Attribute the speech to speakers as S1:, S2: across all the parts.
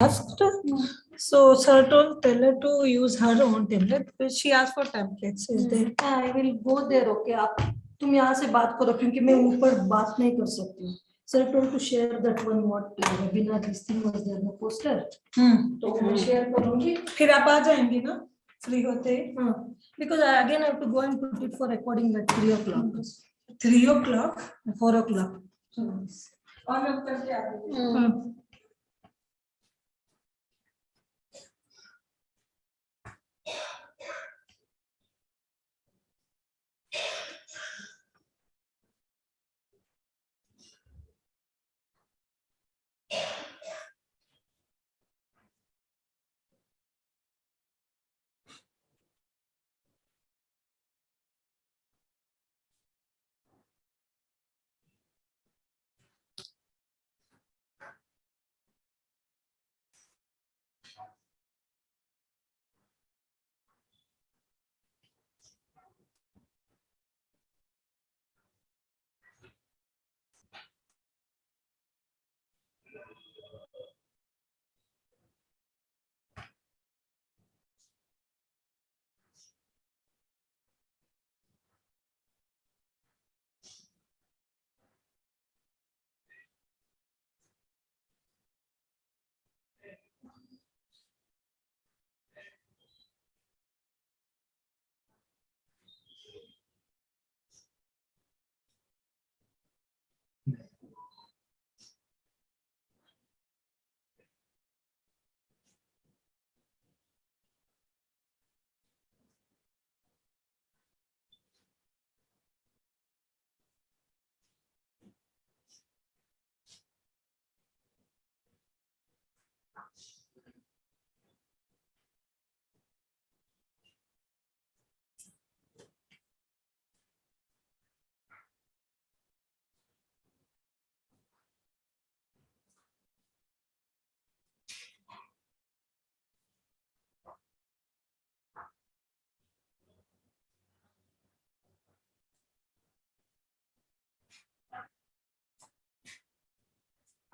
S1: asked. So sir told tell her to use her own template. But she asked for templates. Is there?
S2: I will go there. Okay, आप तुम यहाँ से बात करो क्योंकि मैं ऊपर बात नहीं कर सकती हूँ. Sir told to share that one what webinar this thing was there no poster. तो मैं share करूँगी.
S1: फिर आप आ जाएंगी ना फ्री होते ही.
S2: Because I again have to go and put it for recording at 3 o'clock.
S1: 3 o'clock, 4 o'clock.
S2: On up करके आ जाइए.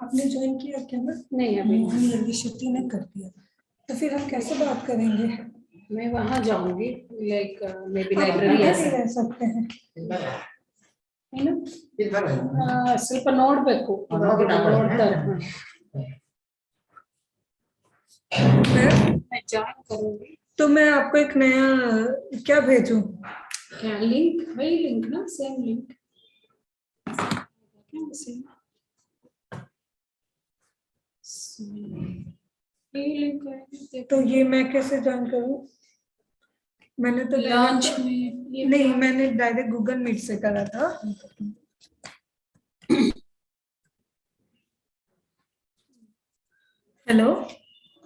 S1: आपने ज्वाइन किया क्या ना?
S2: नहीं अभी
S1: रविशति ने कर दिया. तो फिर हम कैसे बात करेंगे?
S2: मैं वहाँ जाऊँगी लाइक मे बी
S1: आप
S2: लाइब्रेरी
S1: इधर ही
S2: ऐसा
S1: रह सकते हैं.
S2: ಏನು ಸ್ವಲ್ಪ ನೋಡ್ಬೇಕು ನೋಡ್ತಾರೆ. मैं ज्वाइन करूँगी.
S1: तो मैं आपको एक नया क्या भेजूं?
S2: क्या लिंक वही लिंक ना सेम लिंक क्या सेम ये लिंक है.
S1: तो ये मैं कैसे ज्वाइन करूं? मैंने तो
S2: लॉन्च में ये
S1: नहीं, मैंने डायरेक्ट गूगल मीट से करा था. हेलो.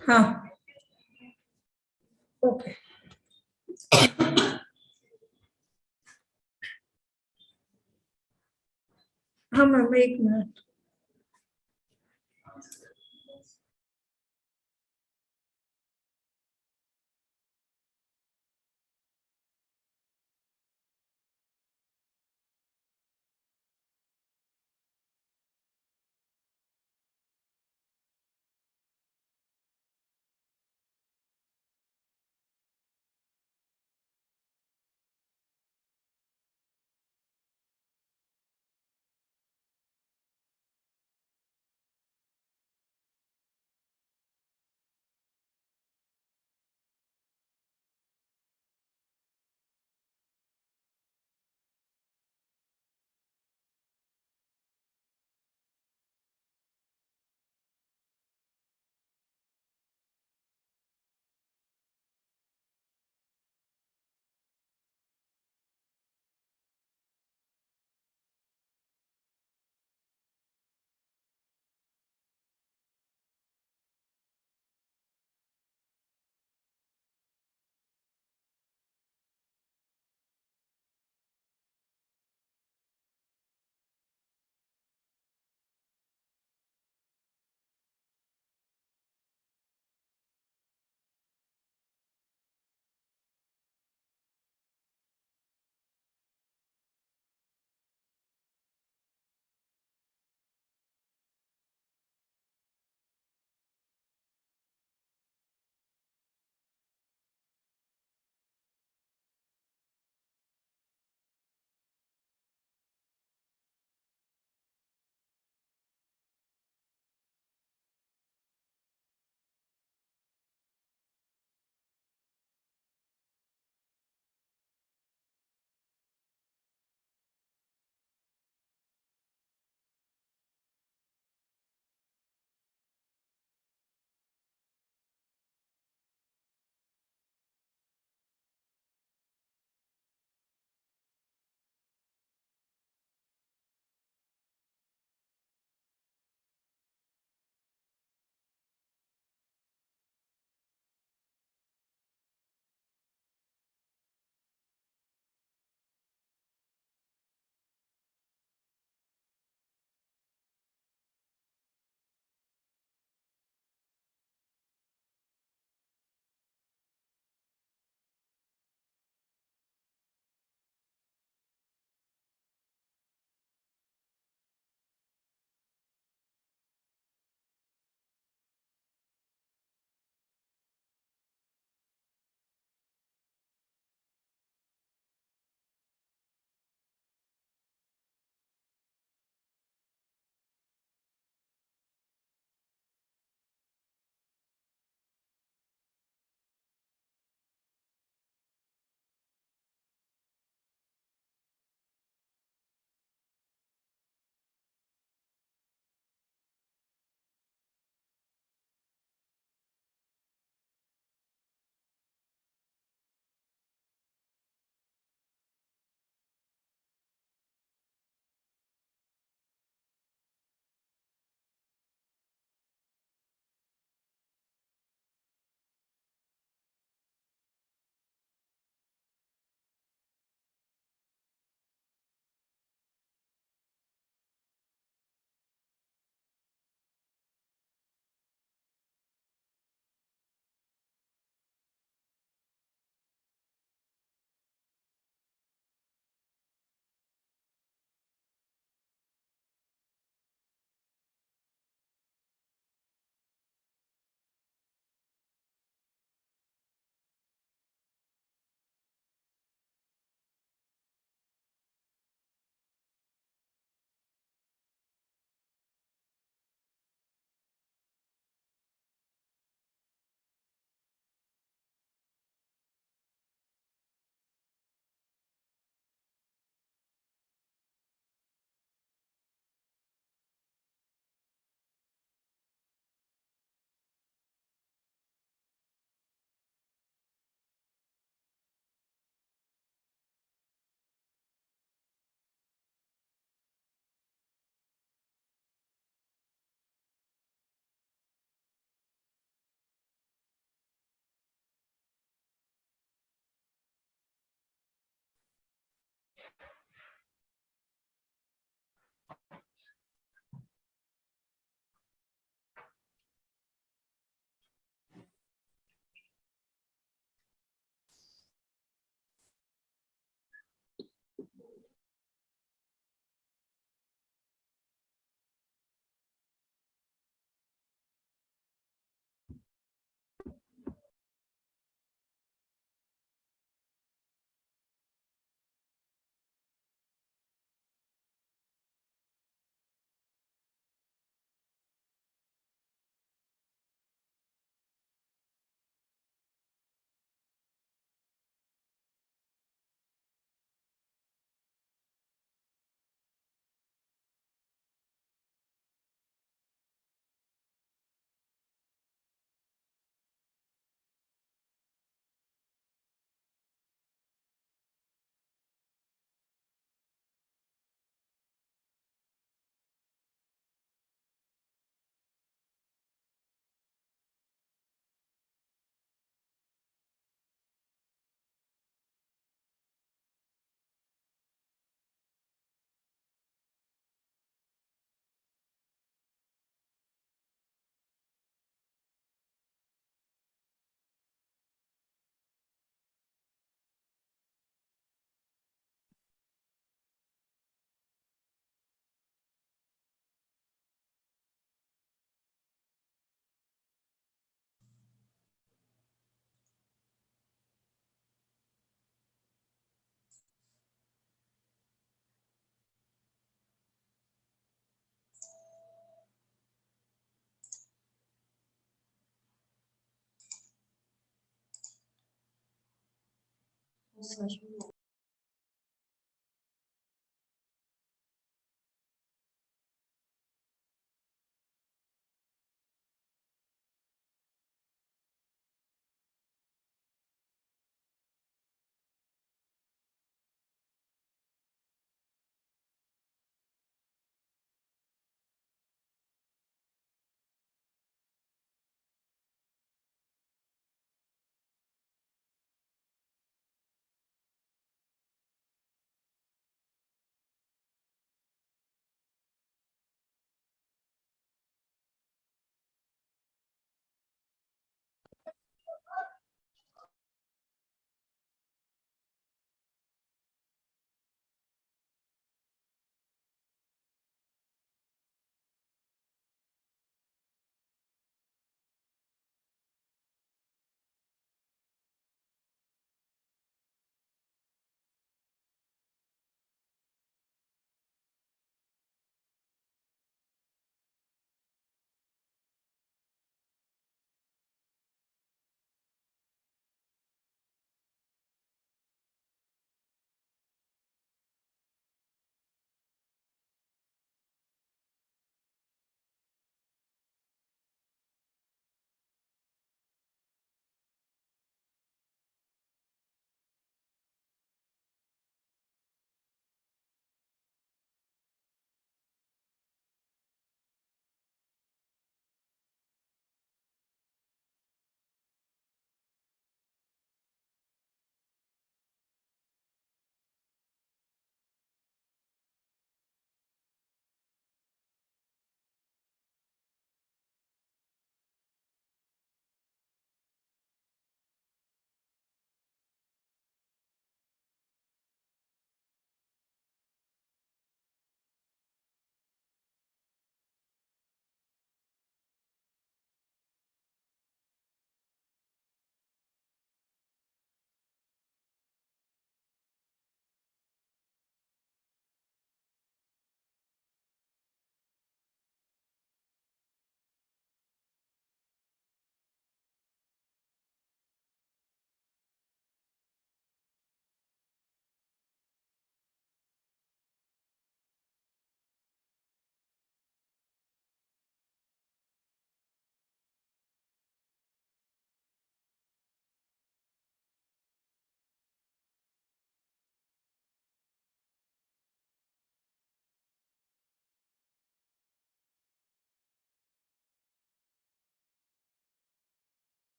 S1: हाँ ओके. हाँ मैम एक मिनट.
S2: sir.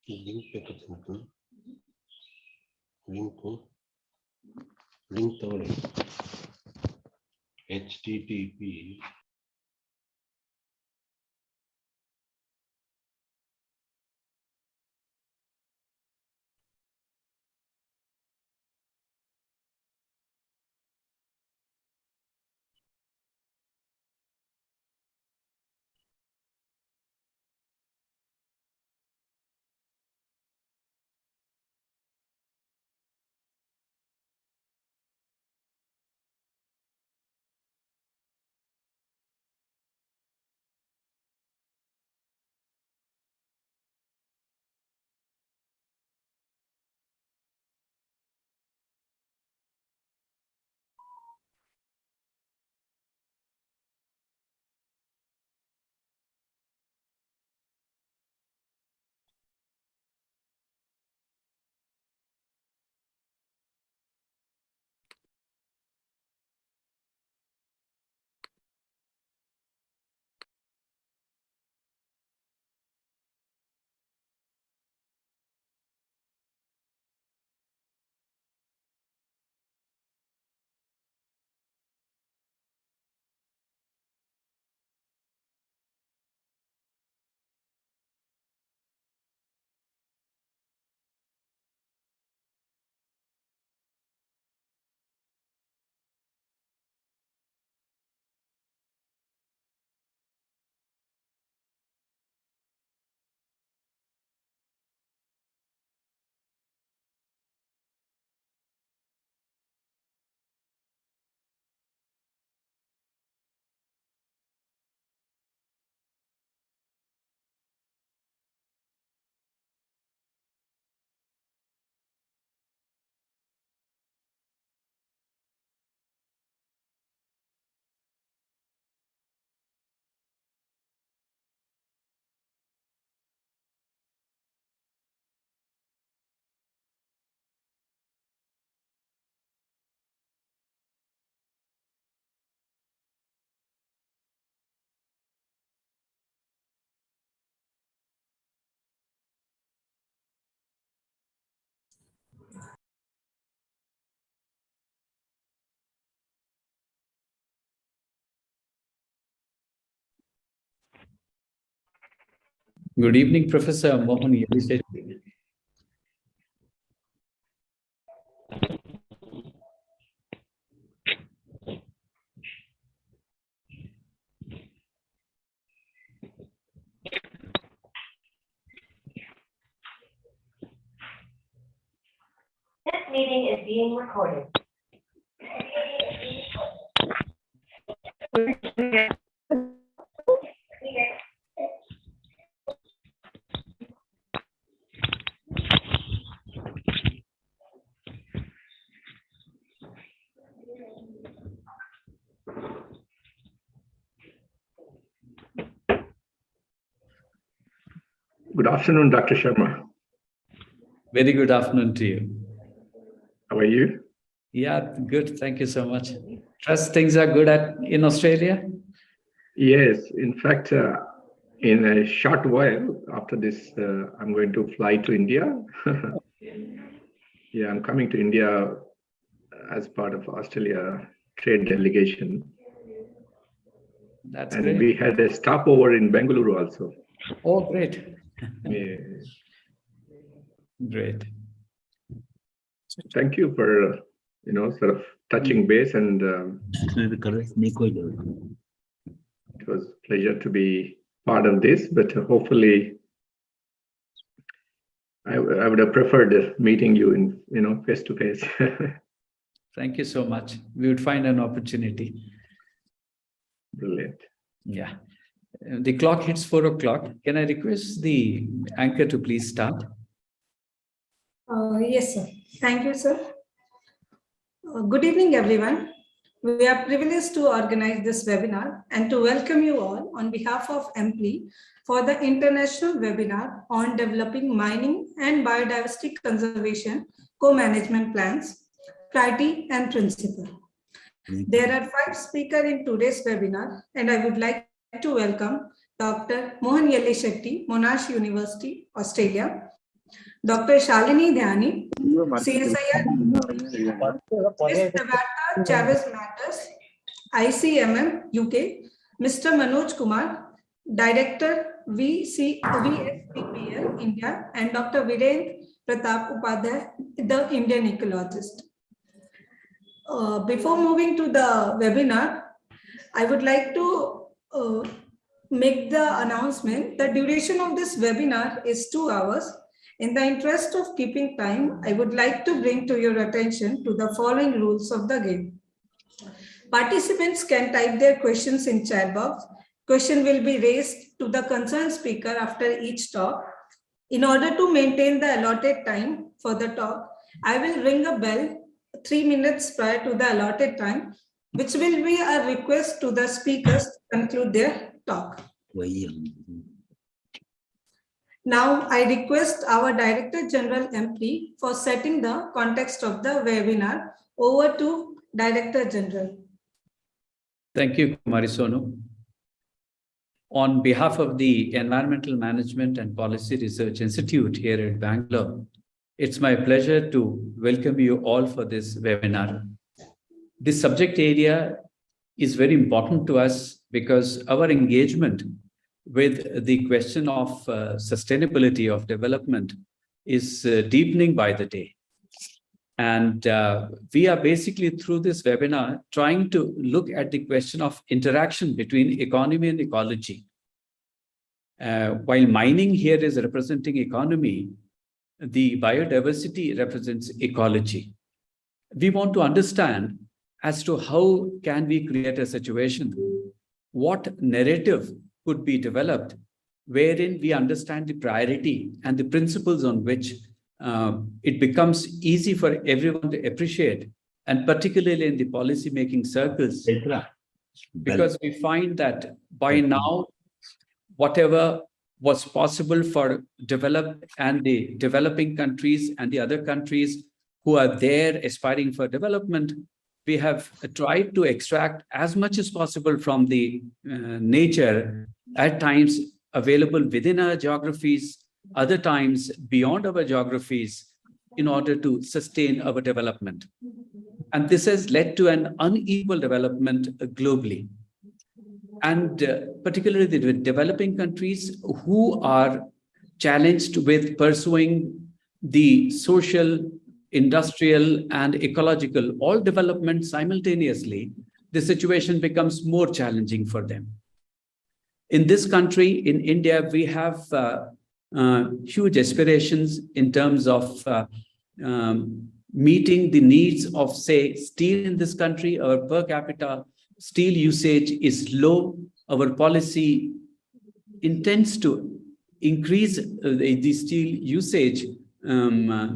S3: लिंक पे लिंक तगड़ी http
S4: Good evening, Professor Mohan Yelisesh.
S5: This meeting is being recorded.
S6: Good afternoon, Dr. Sharma.
S4: Very good afternoon to you.
S6: How are you?
S4: Yeah, good. Thank you so much. Trust things are good in Australia?
S6: Yes, in fact, in a short while after this, I'm going to fly to India. Yeah, I'm coming to India as part of Australia trade delegation.
S4: That's
S6: and
S4: great.
S6: we had a stopover in Bengaluru also.
S4: Oh, great.
S6: Yeah.
S4: Great.
S6: Thank you for, sort of touching base, and it was a pleasure to be part of this, but hopefully I would have preferred meeting you in, face to face.
S4: Thank you so much. We would find an opportunity.
S6: Brilliant.
S4: Yeah. The clock hits 4 o'clock. Can I request the anchor to please start?
S1: Yes, sir. Thank you, sir. Good evening, everyone. We are privileged to organize this webinar and to welcome you all on behalf of AMPLI for the international webinar on developing mining and biodiversity conservation co-management plans, priority and principle. There are 5 speakers in today's webinar, and I would like to welcome Dr. Mohan Yelli Shetty, Monash University, Australia, Dr. Shalini Dhyani, CSIR, Ms. Tabata Chavez Matters, ICMM, UK, Mr. Manoj Kumar, Director, VSPPL, India, and Dr. Virendra Pratap Upadhyay, the Indian ecologist. Before moving to the webinar, I would like to make the announcement. The duration of this webinar is 2 hours. In the interest of keeping time, I would like to bring to your attention to the following rules of the game. Participants can type their questions in chat box. Question will be raised to the concerned speaker after each talk. In order to maintain the allotted time for the talk, I will ring a bell 3 minutes prior to the allotted time, which will be a request to the speakers to conclude their talk. Now, I request our Director General MP for setting the context of the webinar. Over to Director General.
S4: Thank you, Kumari Sonu. On behalf of the Environmental Management and Policy Research Institute here at Bangalore, it's my pleasure to welcome you all for this webinar. This subject area is very important to us because our engagement with the question of sustainability of development is deepening by the day. And we are basically through this webinar trying to look at the question of interaction between economy and ecology. While mining here is representing economy, the biodiversity represents ecology. We want to understand as to how can we create a situation, what narrative could be developed, wherein we understand the priority and the principles on which it becomes easy for everyone to appreciate, and particularly in the policy-making circles, because we find that by now, whatever was possible for developed and the developing countries and the other countries who are there aspiring for development, we have tried to extract as much as possible from the nature, at times available within our geographies, other times beyond our geographies, in order to sustain our development. And this has led to an unequal development globally. And particularly the developing countries who are challenged with pursuing the social, industrial, and ecological, all development simultaneously, the situation becomes more challenging for them. In this country, in India, we have huge aspirations in terms of meeting the needs of, say, steel in this country. Our per capita steel usage is low. Our policy intends to increase the steel usage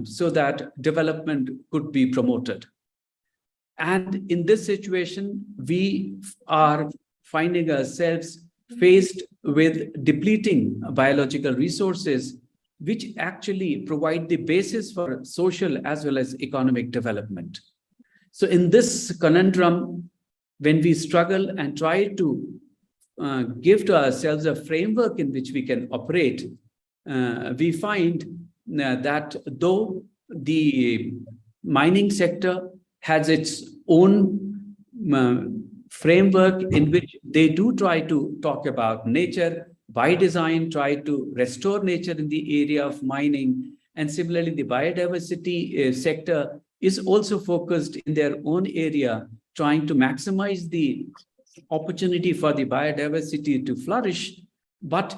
S4: so that development could be promoted. And in this situation, we are finding ourselves faced with depleting biological resources, which actually provide the basis for social as well as economic development. So in this conundrum, when we struggle and try to give to ourselves a framework in which we can operate, we find that though the mining sector has its own framework in which they do try to talk about nature, by design, try to restore nature in the area of mining, and similarly, the biodiversity sector is also focused in their own area, trying to maximize the opportunity for the biodiversity to flourish. But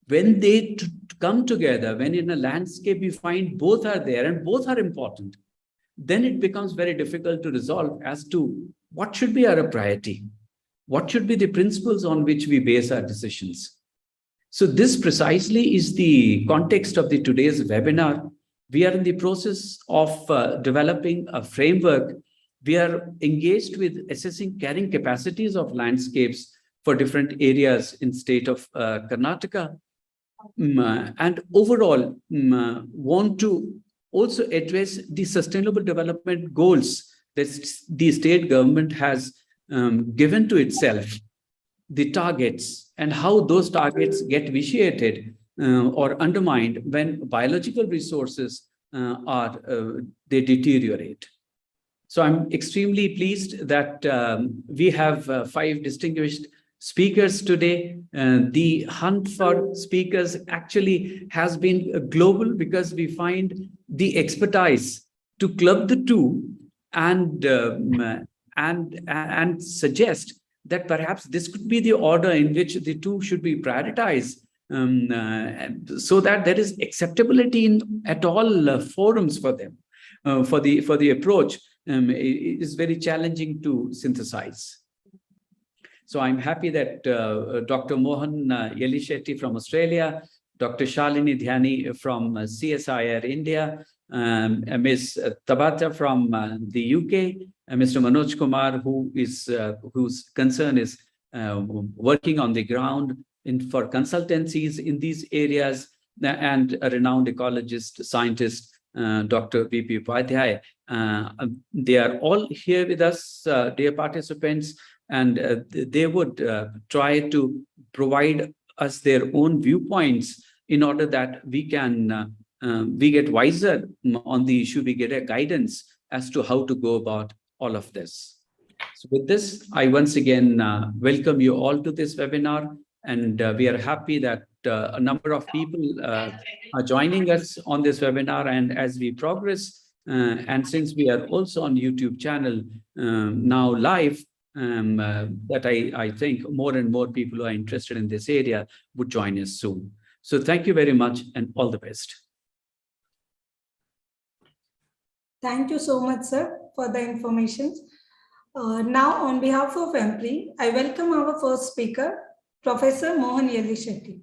S4: when they come together, when in a landscape we find both are there and both are important, then it becomes very difficult to resolve as to what should be our priority, what should be the principles on which we base our decisions. So this precisely is the context of the today's webinar. We are in the process of developing a framework. We are engaged with assessing carrying capacities of landscapes for different areas in state of Karnataka. And overall, want to also address the sustainable development goals that the state government has given to itself, the targets, and how those targets get vitiated or undermined when biological resources they deteriorate. So I'm extremely pleased that we have 5 distinguished speakers today. The hunt for speakers actually has been global because we find the expertise to club the two and suggest that perhaps this could be the order in which the two should be prioritized, so that there is acceptability at all forums for them. For the approach it is very challenging to synthesize. So I'm happy that Dr. Mohan Yelishetty from Australia, Dr. Shalini Dhyani from CSIR India, Ms. Tabata from the UK, Mr. Manoj Kumar, whose concern is working on the ground for consultancies in these areas, and a renowned ecologist, scientist, Dr. V.P. Upadhyay. They are all here with us, dear participants, and they would try to provide us their own viewpoints in order that we can we get wiser on the issue, we get a guidance as to how to go about all of this. So with this, I once again welcome you all to this webinar, and we are happy that a number of people are joining us on this webinar. And as we progress, and since we are also on YouTube channel now live, that I think more and more people who are interested in this area would join us soon. So thank you very much and all the best.
S1: Thank you so much, sir, for the information. Now, on behalf of EMPLI, I welcome our first speaker, Professor Mohan Yelishetty.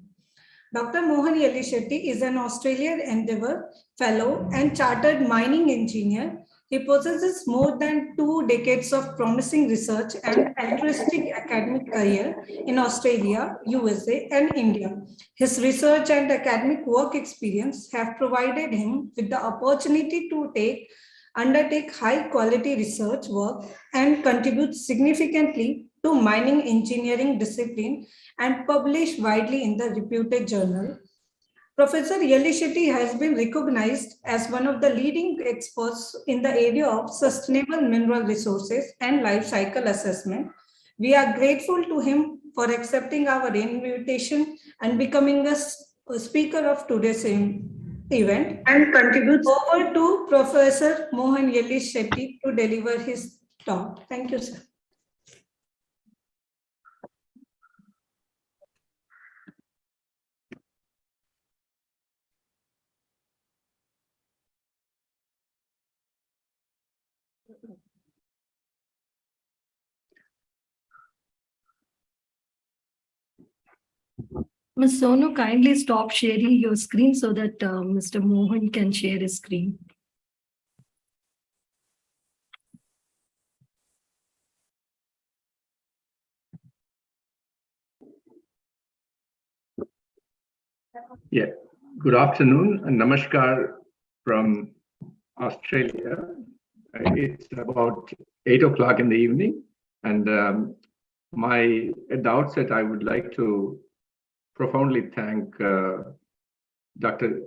S1: Dr. Mohan Yelishetty is an Australian Endeavour Fellow and Chartered Mining Engineer. He possesses more than 2 decades of promising research and altruistic academic career in Australia, USA, and India. His research and academic work experience have provided him with the opportunity to undertake high-quality research work and contribute significantly to mining engineering discipline and publish widely in the reputed journal. Professor Yelishetty has been recognized as one of the leading experts in the area of sustainable mineral resources and life cycle assessment. We are grateful to him for accepting our invitation and becoming a speaker of today's event, and contributes over to Professor Mohan Yelishetty to deliver his talk. Thank you, sir.
S2: Ms. Sonu, kindly stop sharing your screen so that Mr. Mohan can share his screen.
S6: Yeah, good afternoon and namaskar from Australia. It's about 8 o'clock in the evening. And at the outset, I would like to profoundly thank Dr.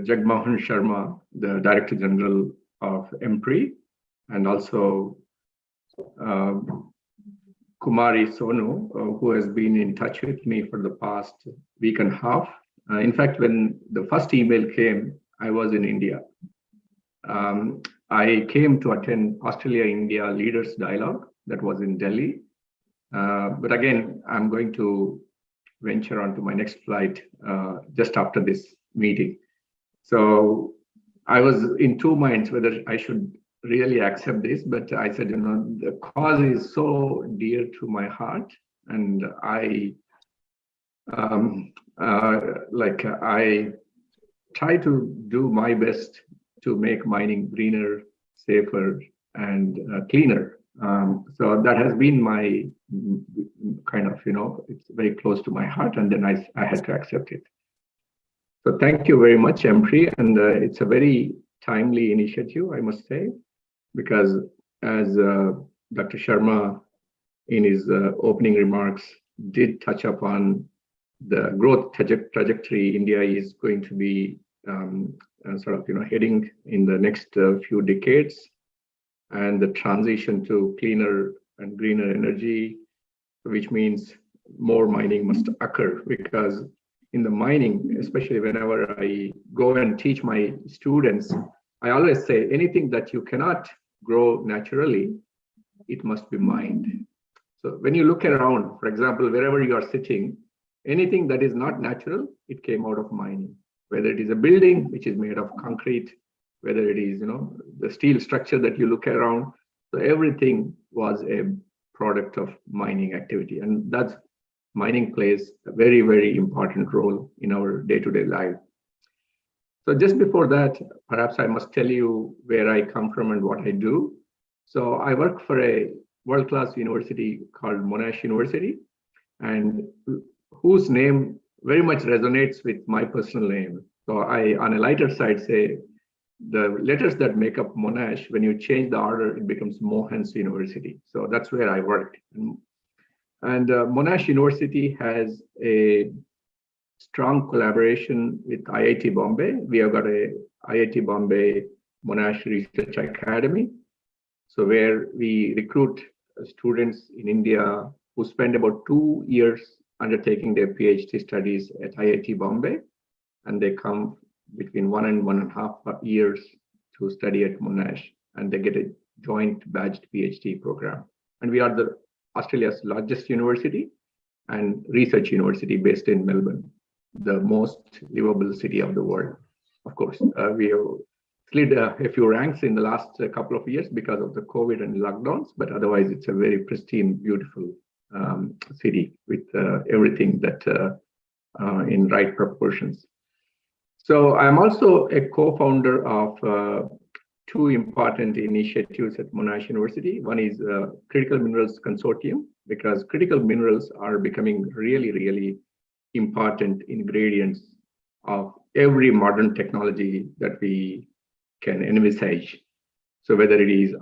S6: Jagmohan Sharma, the Director General of EMPRI, and also Kumari Sonu, who has been in touch with me for the past week and a half. In fact, when the first email came, I was in India. I came to attend Australia-India Leaders Dialogue that was in Delhi. But again, I'm going to venture on to my next flight just after this meeting. So I was in two minds whether I should really accept this, but I said, the cause is so dear to my heart, and I try to do my best to make mining greener, safer, and cleaner. So that has been my kind of, it's very close to my heart, and then I had to accept it. So thank you very much, EMPRI, and it's a very timely initiative, I must say, because as Dr. Sharma in his opening remarks did touch upon the growth trajectory India is going to be heading in the next few decades, and the transition to cleaner and greener energy, which means more mining must occur, because in the mining, especially whenever I go and teach my students, I always say anything that you cannot grow naturally, it must be mined. So when you look around, for example, wherever you are sitting, anything that is not natural, it came out of mining. Whether it is a building which is made of concrete, whether it is the steel structure that you look around, so everything was a product of mining activity, and that's mining plays a very, very important role in our day-to-day life. So just before that, perhaps I must tell you where I come from and what I do. So I work for a world-class university called Monash University, and whose name very much resonates with my personal name. So I, on a lighter side, say the letters that make up Monash, when you change the order, it becomes Mohans University. So that's where I worked. And Monash University has a strong collaboration with IIT Bombay. We have got a IIT Bombay Monash Research Academy. So where we recruit students in India who spend about 2 years undertaking their PhD studies at IIT Bombay, and they come between 1 and 1.5 years to study at Monash, and they get a joint badged PhD program. And we are the Australia's largest university and research university based in Melbourne, the most livable city of the world. Of course, we have slid a few ranks in the last couple of years because of the COVID and lockdowns, but otherwise it's a very pristine, beautiful city with everything that in right proportions. So I'm also a co-founder of two important initiatives at Monash University. One is Critical Minerals Consortium, because critical minerals are becoming really, really important ingredients of every modern technology that we can envisage. So whether it is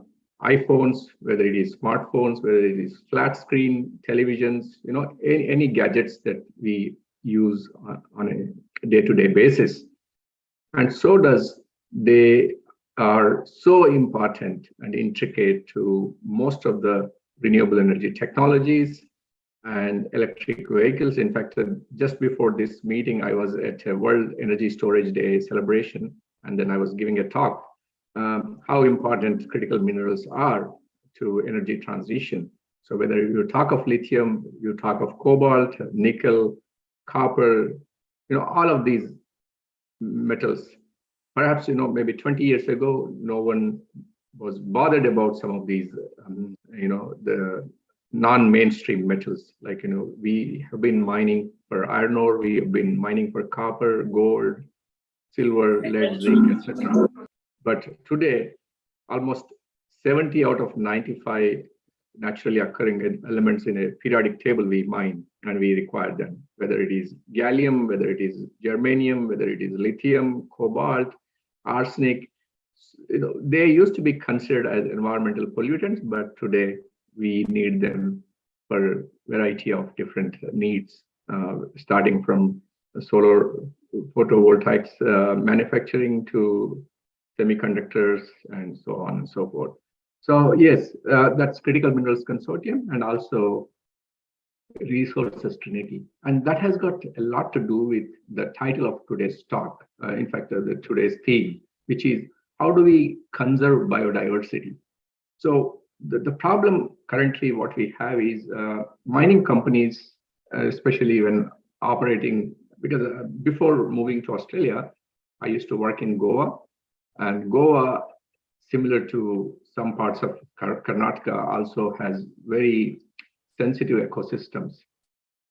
S6: iPhones, whether it is smartphones, whether it is flat screen televisions, any gadgets that we use on a day-to-day basis. And so they are so important and intricate to most of the renewable energy technologies and electric vehicles. In fact, just before this meeting, I was at a World Energy Storage Day celebration, and then I was giving a talk how important critical minerals are to energy transition. So whether you talk of lithium, you talk of cobalt, nickel, copper, all of these metals. Perhaps, maybe 20 years ago, no one was bothered about some of these, the non-mainstream metals. Like, we have been mining for iron ore, we have been mining for copper, gold, silver, lead, zinc, etc. But today, almost 70 out of 95 naturally occurring elements in a periodic table we mine and we require them, whether it is gallium, whether it is germanium, whether it is lithium, cobalt, arsenic. They used to be considered as environmental pollutants, but today we need them for a variety of different needs, starting from solar photovoltaics manufacturing to semiconductors and so on and so forth. So yes, that's Critical Minerals Consortium and also Resources Trinity. And that has got a lot to do with the title of today's talk. In fact, today's theme, which is how do we conserve biodiversity? So the problem currently what we have is mining companies, especially when operating, because before moving to Australia, I used to work in Goa, and Goa, similar to some parts of Karnataka, also has very sensitive ecosystems.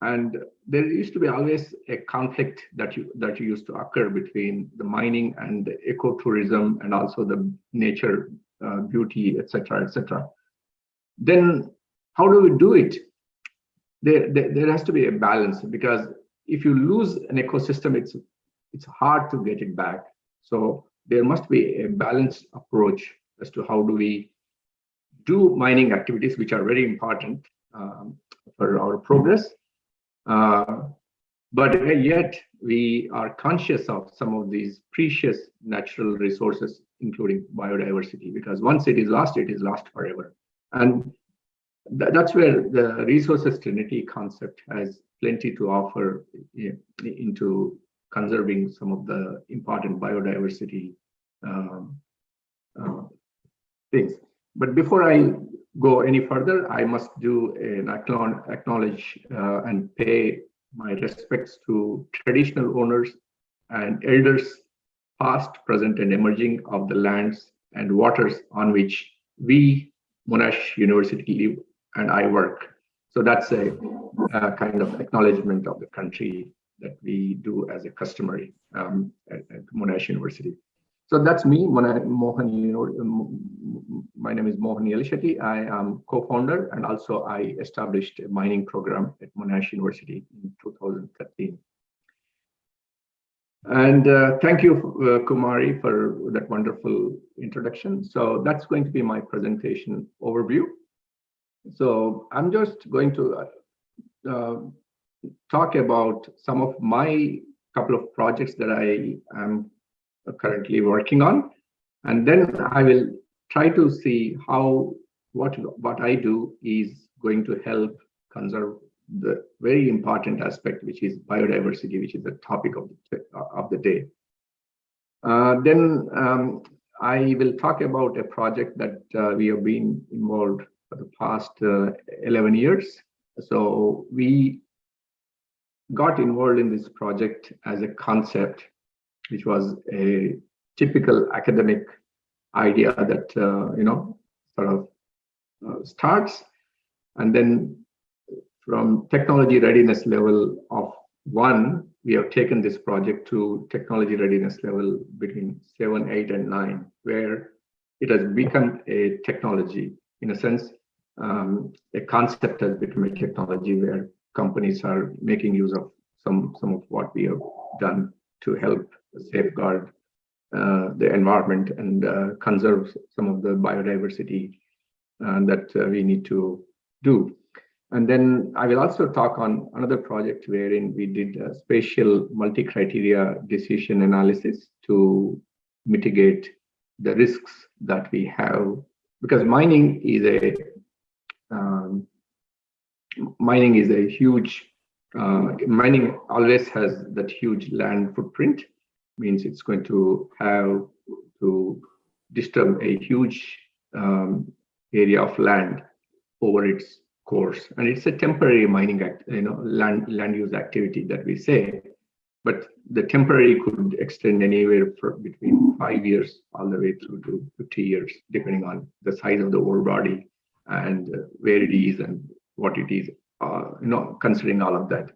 S6: And there used to be always a conflict that used to occur between the mining and the ecotourism and also the nature beauty, etc., etc. Then how do we do it? There has to be a balance, because if you lose an ecosystem, it's hard to get it back. So there must be a balanced approach as to how do we do mining activities, which are very important for our progress. But yet we are conscious of some of these precious natural resources, including biodiversity, because once it is lost forever. And that's where the Resources Trinity concept has plenty to offer into conserving some of the important biodiversity things. But before I go any further, I must do an acknowledge and pay my respects to traditional owners and elders, past, present, and emerging, of the lands and waters on which we, Monash University, live and I work. So that's a kind of acknowledgement of the country that we do as a customary at Monash University. So that's me, Mohan. My name is Mohan Yelishetty. I am co-founder, and also I established a mining program at Monash University in 2013. And thank you, Kumari, for that wonderful introduction. So that's going to be my presentation overview. So I'm just going to talk about some of my couple of projects that I am currently working on, and then I will try to see how what I do is going to help conserve the very important aspect, which is biodiversity, which is the topic of the day. Then I will talk about a project that we have been involved for the past 11 years. So we got involved in this project as a concept, which was a typical academic idea that sort of starts, and then from technology readiness level of 1, we have taken this project to technology readiness level between 7, 8, and 9, where it has become a technology. In a sense, a concept has become a technology where companies are making use of some of what we have done to help safeguard the environment and conserve some of the biodiversity that we need to do. And then I will also talk on another project wherein we did a spatial multi-criteria decision analysis to mitigate the risks that we have, because mining is a huge, mining always has that huge land footprint, means it's going to have to disturb a huge area of land over its course, and it's a temporary mining land use activity that we say, but the temporary could extend anywhere between 5 years all the way through to 50 years, depending on the size of the ore body and where it is and what it is, considering all of that.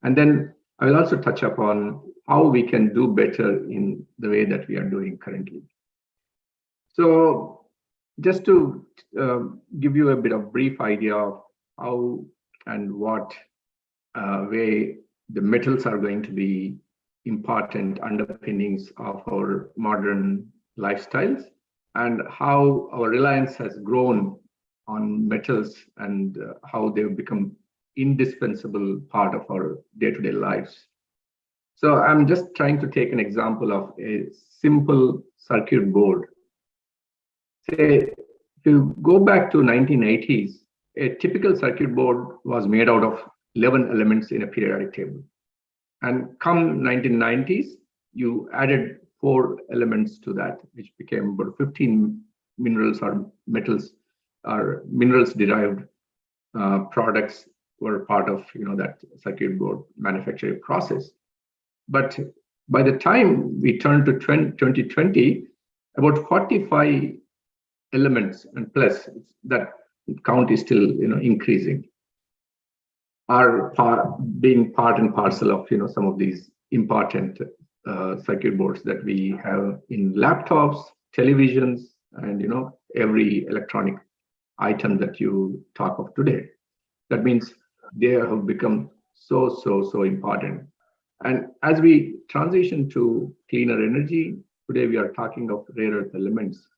S6: And then I will also touch upon how we can do better in the way that we are doing currently. So just to give you a bit of brief idea of how and what way the metals are going to be important underpinnings of our modern lifestyles, and how our reliance has grown on metals, and how they've become indispensable part of our day-to-day lives. So I'm just trying to take an example of a simple circuit board. Say, if you go back to 1980s, a typical circuit board was made out of 11 elements in a periodic table. And come 1990s, you added 4 elements to that, which became about 15 minerals or metals or minerals derived products were part of that circuit board manufacturing process. But by the time we turned to 2020, about 45 elements and plus, that count is still increasing, are being part and parcel of some of these important circuit boards that we have in laptops, televisions, and every electronic item that you talk of today. That means they have become so important. And as we transition to cleaner energy, today we are talking of rare earth elements.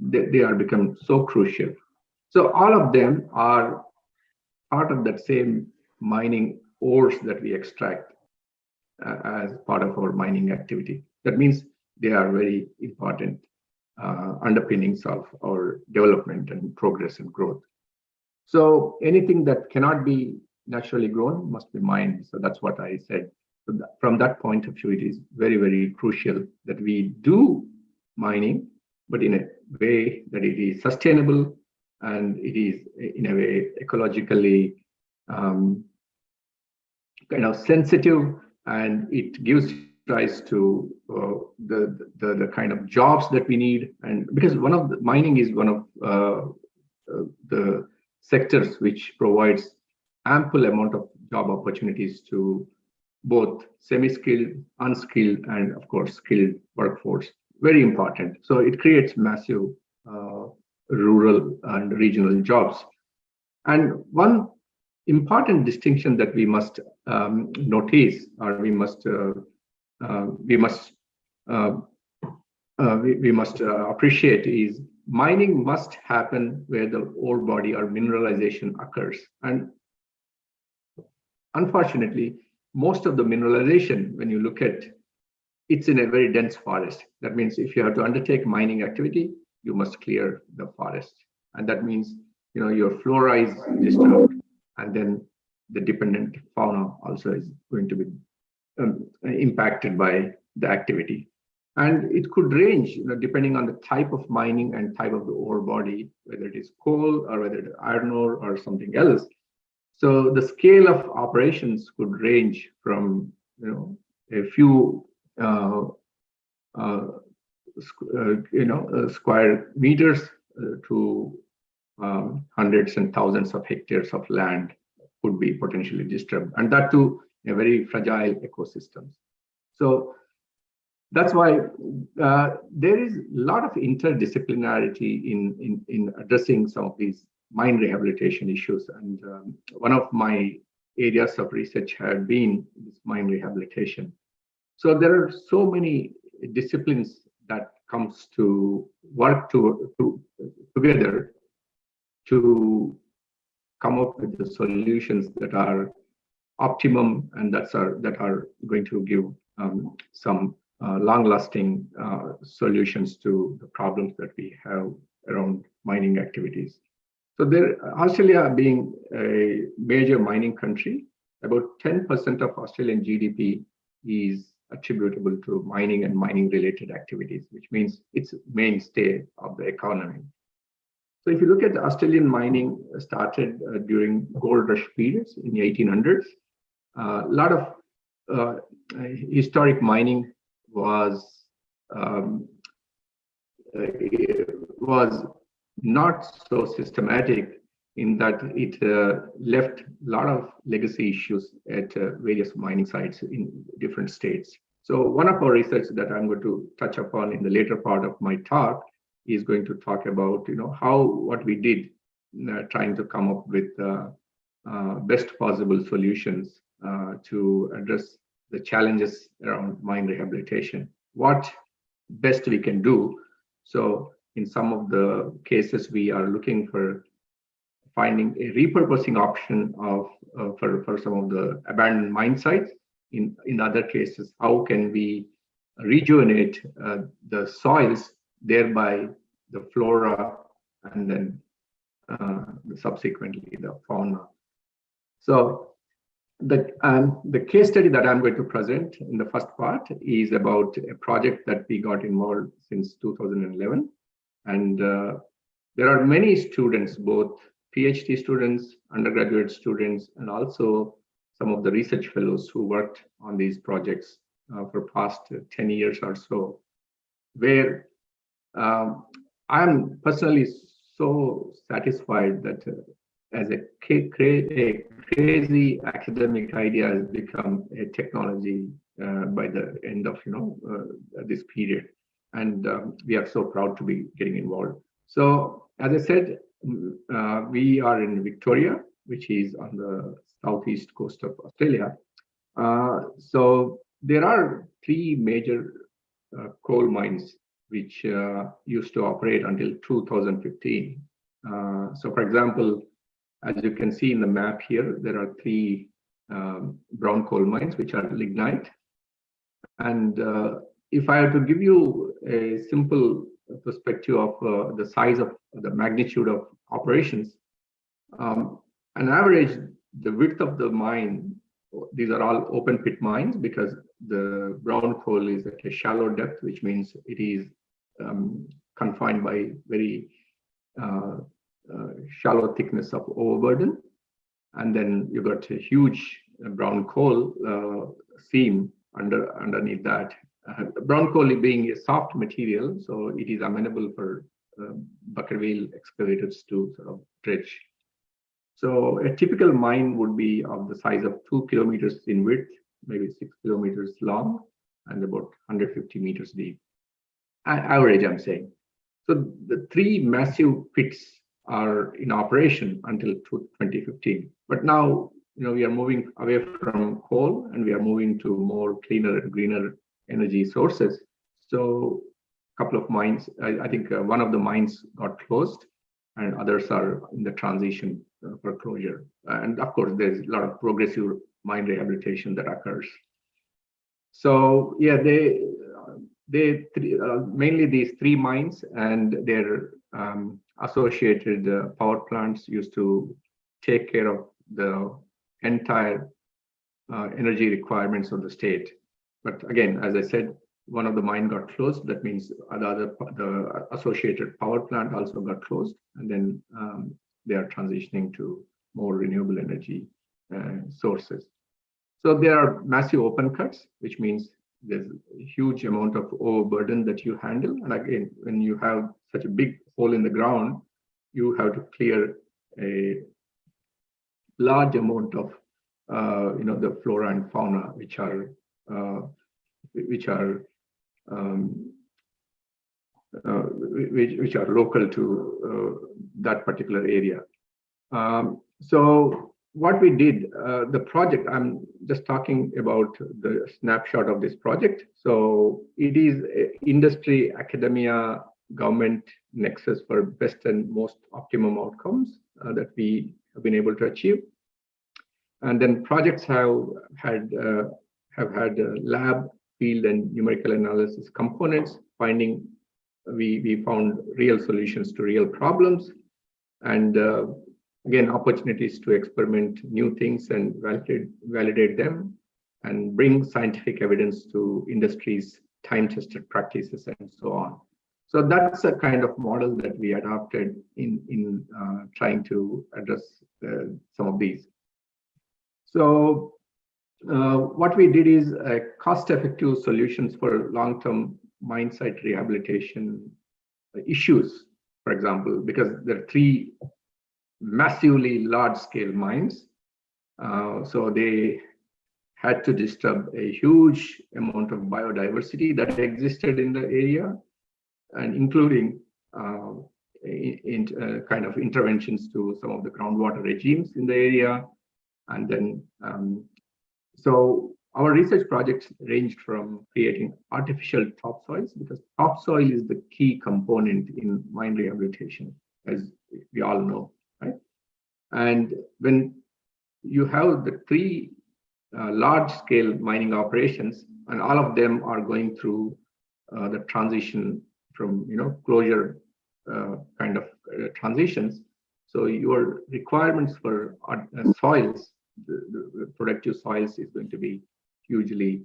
S6: They are become so crucial. So all of them are part of that same mining ores that we extract as part of our mining activity. That means they are very important underpinnings of our development and progress and growth. So anything that cannot be naturally grown must be mined. So that's what I said. So from that point of view, it is very, very crucial that we do mining, but in a way that it is sustainable and it is in a way ecologically kind of sensitive, and it gives rise to the kind of jobs that we need. And because mining is one of the sectors which provides ample amount of job opportunities to both semi-skilled, unskilled, and of course skilled workforce. Very important. So it creates massive rural and regional jobs. And one important distinction that we must notice, or we must appreciate, is mining must happen where the ore body or mineralization occurs. And unfortunately, most of the mineralization, when you look at, it's in a very dense forest. That means if you have to undertake mining activity, you must clear the forest. And that means, your flora is disturbed, and then the dependent fauna also is going to be impacted by the activity. And it could range, depending on the type of mining and type of the ore body, whether it is coal or whether it is iron ore or something else. So the scale of operations could range from a few square meters to hundreds and thousands of hectares of land could be potentially disturbed, and that too a very fragile ecosystem. So that's why there is a lot of interdisciplinarity in addressing some of these mine rehabilitation issues. And one of my areas of research had been this mine rehabilitation. So there are so many disciplines that comes to work together to come up with the solutions that are optimum and that are going to give some long-lasting solutions to the problems that we have around mining activities. So Australia being a major mining country, about 10% of Australian GDP is attributable to mining and mining-related activities, which means it's mainstay of the economy. So if you look at the Australian mining started during gold rush periods in the 1800s, a lot of historic mining was not so systematic, in that it left a lot of legacy issues at various mining sites in different states. So one of our research that I'm going to touch upon in the later part of my talk is going to talk about, what we did, trying to come up with best possible solutions to address the challenges around mine rehabilitation. What best we can do. So in some of the cases, we are looking for finding a repurposing option of for some of the abandoned mine sites. In other cases, how can we rejuvenate the soils, thereby the flora, and then subsequently the fauna. So the case study that I'm going to present in the first part is about a project that we got involved since 2011. And there are many students, both PhD students, undergraduate students, and also some of the research fellows who worked on these projects for past 10 years or so, where I'm personally so satisfied that as a crazy academic idea has become a technology by the end of this period, and we are so proud to be getting involved. So as I said, we are in Victoria, which is on the southeast coast of Australia. So there are three major coal mines which used to operate until 2015. So for example, as you can see in the map here, there are three brown coal mines which are lignite. And if I have to give you a simple perspective of the size of the magnitude of operations, on average, the width of the mine, these are all open pit mines because the brown coal is at a shallow depth, which means it is confined by very shallow thickness of overburden. And then you got a huge brown coal seam underneath that. Brown coal being a soft material, so it is amenable for bucket wheel excavators to sort of dredge. So a typical mine would be of the size of 2 kilometers in width, maybe 6 kilometers long, and about 150 meters deep. Average, I'm saying. So the three massive pits are in operation until 2015. But now, we are moving away from coal and we are moving to more cleaner and greener energy sources. So a couple of mines, I think one of the mines got closed and others are in the transition for closure. And of course, there's a lot of progressive mine rehabilitation that occurs. So yeah, mainly these three mines and their associated power plants used to take care of the entire energy requirements of the state. But again, as I said, one of the mine got closed. That means the associated power plant also got closed, and then they are transitioning to more renewable energy sources. So there are massive open cuts, which means there's a huge amount of overburden that you handle. And again, when you have such a big hole in the ground, you have to clear a large amount of the flora and fauna which are local to that particular area. So what we did, the project, I'm just talking about the snapshot of this project. So it is industry, academia, government nexus for best and most optimum outcomes that we have been able to achieve. And then projects have had lab, field, and numerical analysis components. We found real solutions to real problems, and again, opportunities to experiment new things and validate them, and bring scientific evidence to industry's time-tested practices and so on. So that's a kind of model that we adopted in trying to address some of these. So what we did is cost-effective solutions for long-term mine site rehabilitation issues, for example, because there are three massively large-scale mines. So they had to disturb a huge amount of biodiversity that existed in the area, and including kind of interventions to some of the groundwater regimes in the area. And then, so our research projects ranged from creating artificial topsoils, because topsoil is the key component in mine rehabilitation, as we all know, right? And when you have the three large-scale mining operations, and all of them are going through the transition from, closure kind of transitions. So your requirements for soils, the productive soils, is going to be hugely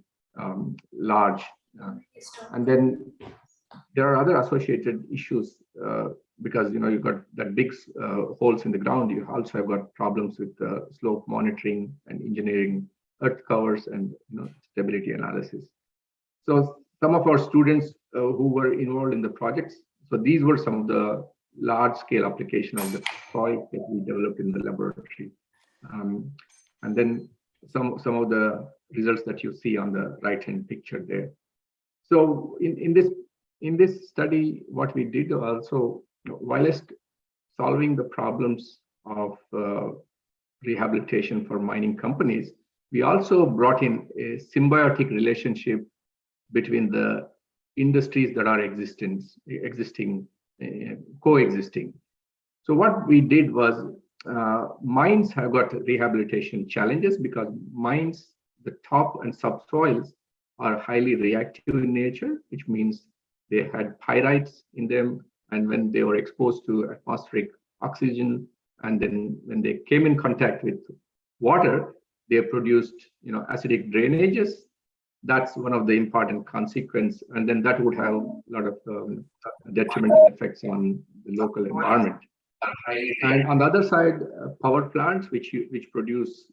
S6: large. And then there are other associated issues because you've got that big holes in the ground. You also have got problems with slope monitoring and engineering earth covers and stability analysis. So some of our students who were involved in the projects, so these were some of the large-scale application of the soil that we developed in the laboratory. And then some of the results that you see on the right-hand picture there. So in this study, what we did also, whilst solving the problems of rehabilitation for mining companies, we also brought in a symbiotic relationship between the industries that are coexisting. So what we did was, mines have got rehabilitation challenges because mines, the top and subsoils, are highly reactive in nature, which means they had pyrites in them, and when they were exposed to atmospheric oxygen, and then when they came in contact with water, they produced acidic drainages. That's one of the important consequences, and then that would have a lot of detrimental effects on the local environment. And on the other side, power plants which produce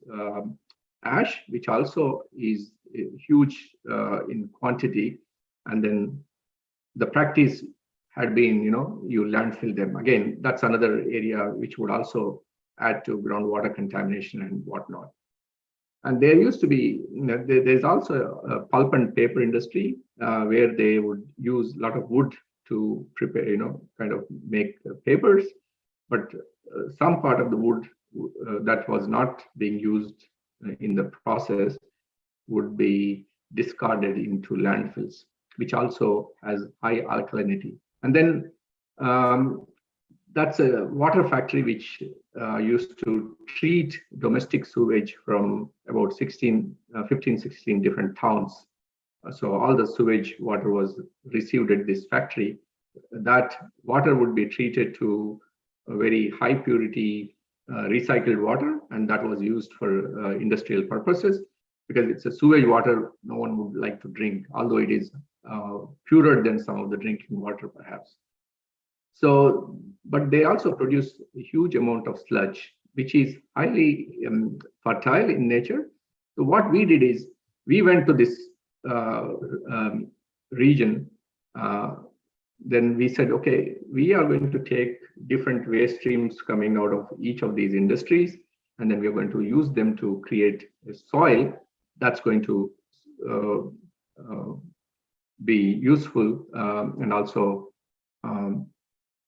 S6: ash, which also is huge in quantity, and then the practice had been, you landfill them. Again, that's another area which would also add to groundwater contamination and whatnot. And there used to be, there's also a pulp and paper industry where they would use a lot of wood to prepare, kind of make papers. But some part of the wood that was not being used in the process would be discarded into landfills, which also has high alkalinity. And then that's a water factory which used to treat domestic sewage from about 15, 16 different towns. So all the sewage water was received at this factory. That water would be treated to a very high purity recycled water, and that was used for industrial purposes, because it's a sewage water no one would like to drink, although it is purer than some of the drinking water perhaps. So, but they also produce a huge amount of sludge, which is highly fertile in nature. So what we did is, we went to this region, then we said, okay, we are going to take different waste streams coming out of each of these industries, and then we're going to use them to create a soil that's going to be useful, and also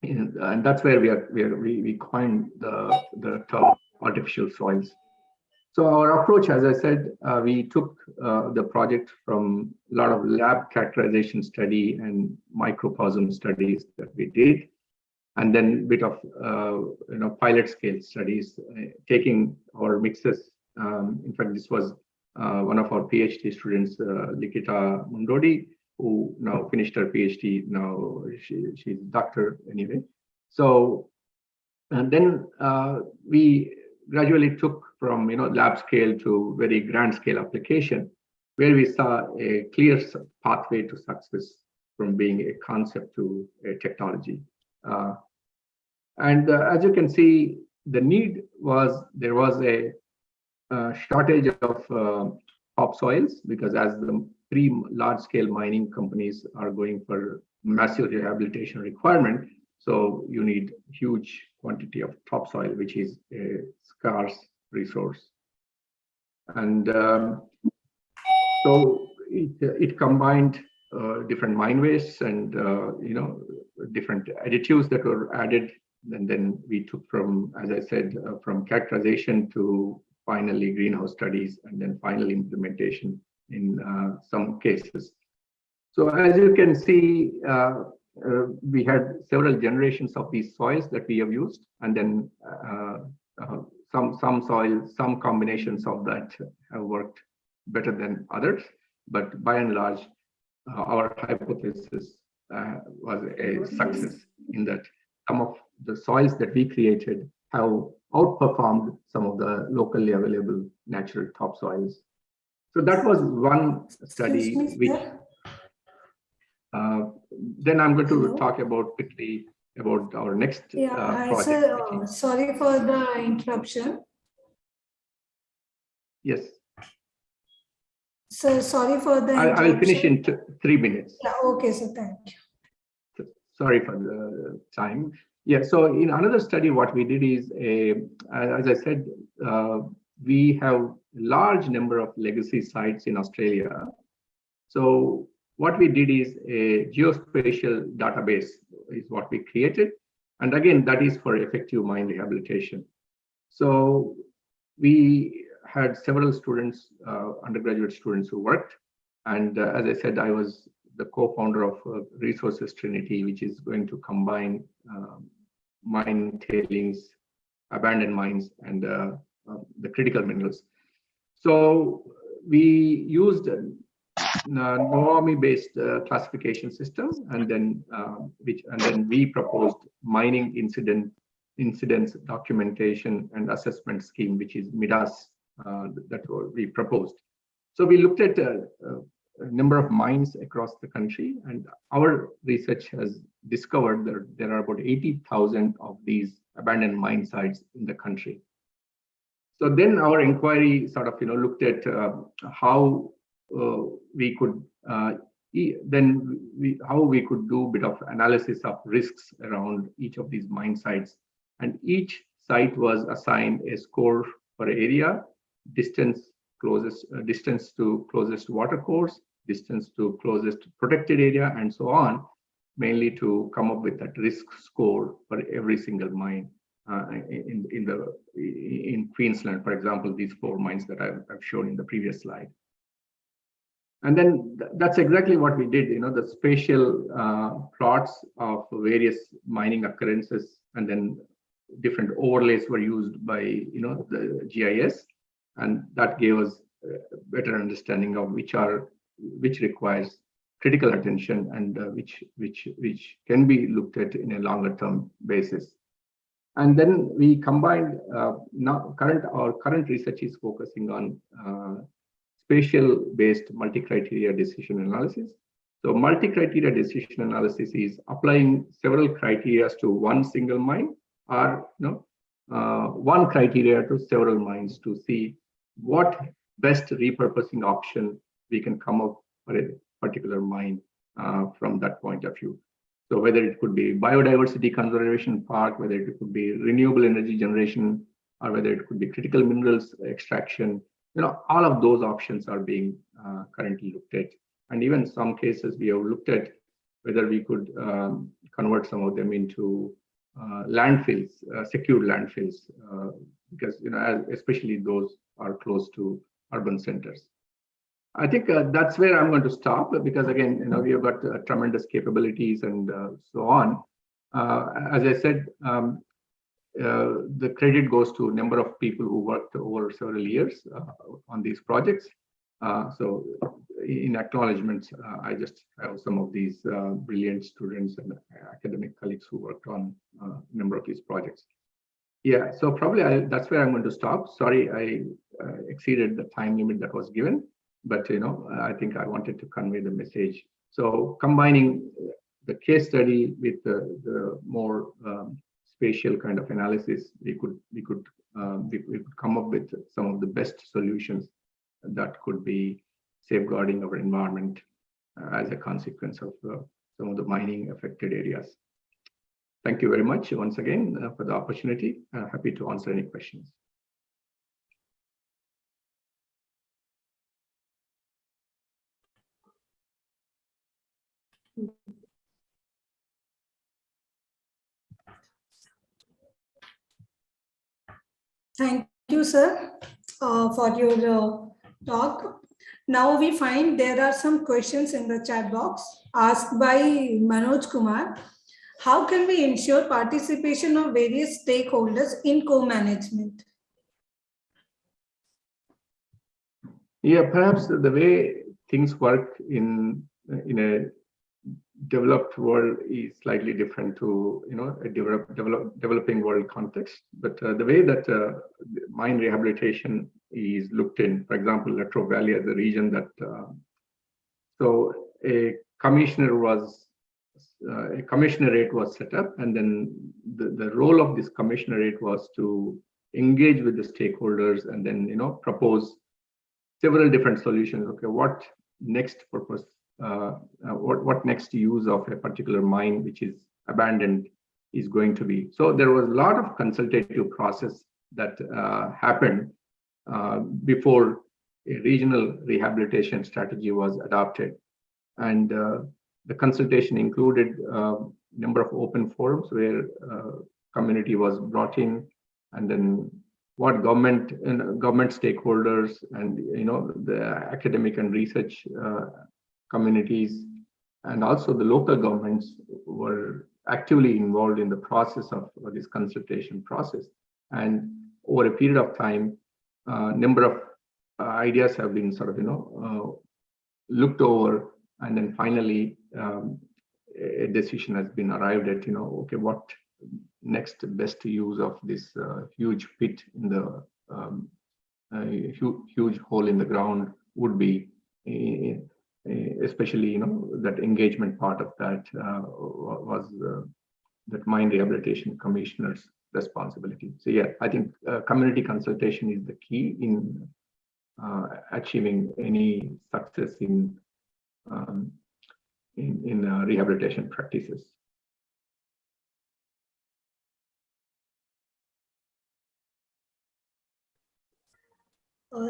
S6: and that's where we coined the term artificial soils. So our approach, as I said, we took the project from a lot of lab characterization study and microcosm studies that we did, and then a bit of pilot scale studies, taking our mixes. In fact, this was one of our PhD students, Likita Mundodi, who now finished her PhD. Now she's a doctor anyway. So, and then we gradually took from lab scale to very grand scale application, where we saw a clear pathway to success from being a concept to a technology. And as you can see, the need was, there was a shortage of topsoils, because as the three large-scale mining companies are going for massive rehabilitation requirement, so you need huge quantity of topsoil, which is a scarce resource. And so it combined different mine wastes and different additives that were added. And then we took from, as I said, from characterization to finally greenhouse studies and then final implementation in some cases. So as you can see, we had several generations of these soils that we have used, and then some soil, some combinations of that have worked better than others. But by and large, our hypothesis was a success in that some of the soils that we created have outperformed some of the locally available natural topsoils. So that was one study which then I'm going to talk about quickly about our next project.
S1: Sir, sorry for the interruption.
S6: Yes.
S1: Sir, sorry for the interruption.
S6: I will finish in 3 minutes.
S1: Yeah, okay, sir, thank you.
S6: Sorry for the time. Yeah, so in another study, what we did is, as I said, we have a large number of legacy sites in Australia. So what we did is a geospatial database is what we created. And again, that is for effective mine rehabilitation. So we had several students, undergraduate students who worked. And as I said, I was the co-founder of Resources Trinity, which is going to combine mine tailings, abandoned mines, and the critical minerals. So we used a NOAMI-based classification system, and then we proposed mining incidents documentation and assessment scheme, which is MIDAS, that we proposed. So we looked at a number of mines across the country, and our research has discovered that there are about 80,000 of these abandoned mine sites in the country. So then our inquiry sort of looked at how we could how we could do a bit of analysis of risks around each of these mine sites, and each site was assigned a score per area, distance to closest water course, distance to closest protected area, and so on, mainly to come up with that risk score for every single mine in Queensland, for example, these 4 mines that I've shown in the previous slide. And then that's exactly what we did. The spatial plots of various mining occurrences, and then different overlays were used by the GIS, and that gave us a better understanding of which requires critical attention and which can be looked at in a longer term basis. And then we combined our current research is focusing on spatial based multi-criteria decision analysis. So multi-criteria decision analysis is applying several criteria to one single mine, or one criteria to several mines to see what best repurposing option we can come up for a particular mine from that point of view. So whether it could be biodiversity conservation park, whether it could be renewable energy generation, or whether it could be critical minerals extraction, all of those options are being currently looked at. And even some cases we have looked at whether we could convert some of them into landfills, secured landfills, because especially those are close to urban centers. I think that's where I'm going to stop, because again, we have got tremendous capabilities and so on. As I said, the credit goes to a number of people who worked over several years on these projects. So in acknowledgements, I just have some of these brilliant students and academic colleagues who worked on a number of these projects. Yeah, so probably that's where I'm going to stop. Sorry, I exceeded the time limit that was given, but I think I wanted to convey the message. So combining the case study with the more spatial kind of analysis, we could come up with some of the best solutions that could be safeguarding our environment as a consequence of some of the mining affected areas. Thank you very much once again for the opportunity. Happy to answer any questions.
S1: Thank you, sir, for your talk. Now we find there are some questions in the chat box asked by Manoj Kumar. How can we ensure participation of various stakeholders in co-management?
S6: Yeah, perhaps the way things work in a developed world is slightly different to a developing world context. But the way that mine rehabilitation is looked in, for example, Latrobe Valley as a region that so a commissionerate was set up, and then the role of this commissionerate was to engage with the stakeholders and then propose several different solutions. Okay, what next purpose? What next use of a particular mine which is abandoned is going to be? So there was a lot of consultative process that happened before a regional rehabilitation strategy was adopted, and the consultation included a number of open forums where community was brought in, and then what government stakeholders and the academic and research communities and also the local governments were actively involved in the process of this consultation process. And over a period of time, number of ideas have been sort of looked over, and then finally a decision has been arrived at. Okay, what next best use of this huge pit in the huge hole in the ground would be, especially that engagement part of that was that mine rehabilitation commissioner's responsibility. So yeah, I think community consultation is the key in achieving any success in rehabilitation practices.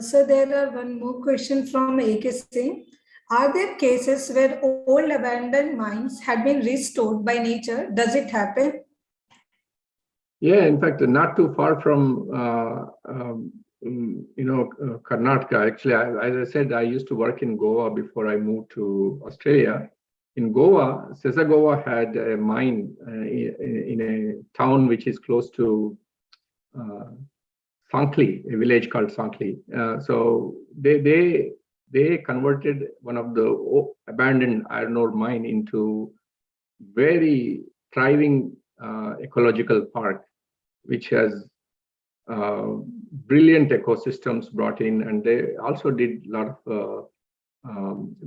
S1: So there are one more question from AK Singh. Are there cases where old abandoned mines have been restored by nature? Does it happen?
S6: Yeah, in fact, not too far from Karnataka. Actually, as I said, I used to work in Goa before I moved to Australia. In Goa, Sesagova had a mine in a town which is close to Sankli, a village called Sankli. So they converted one of the abandoned iron ore mine into very thriving ecological park, which has brilliant ecosystems brought in, and they also did a lot of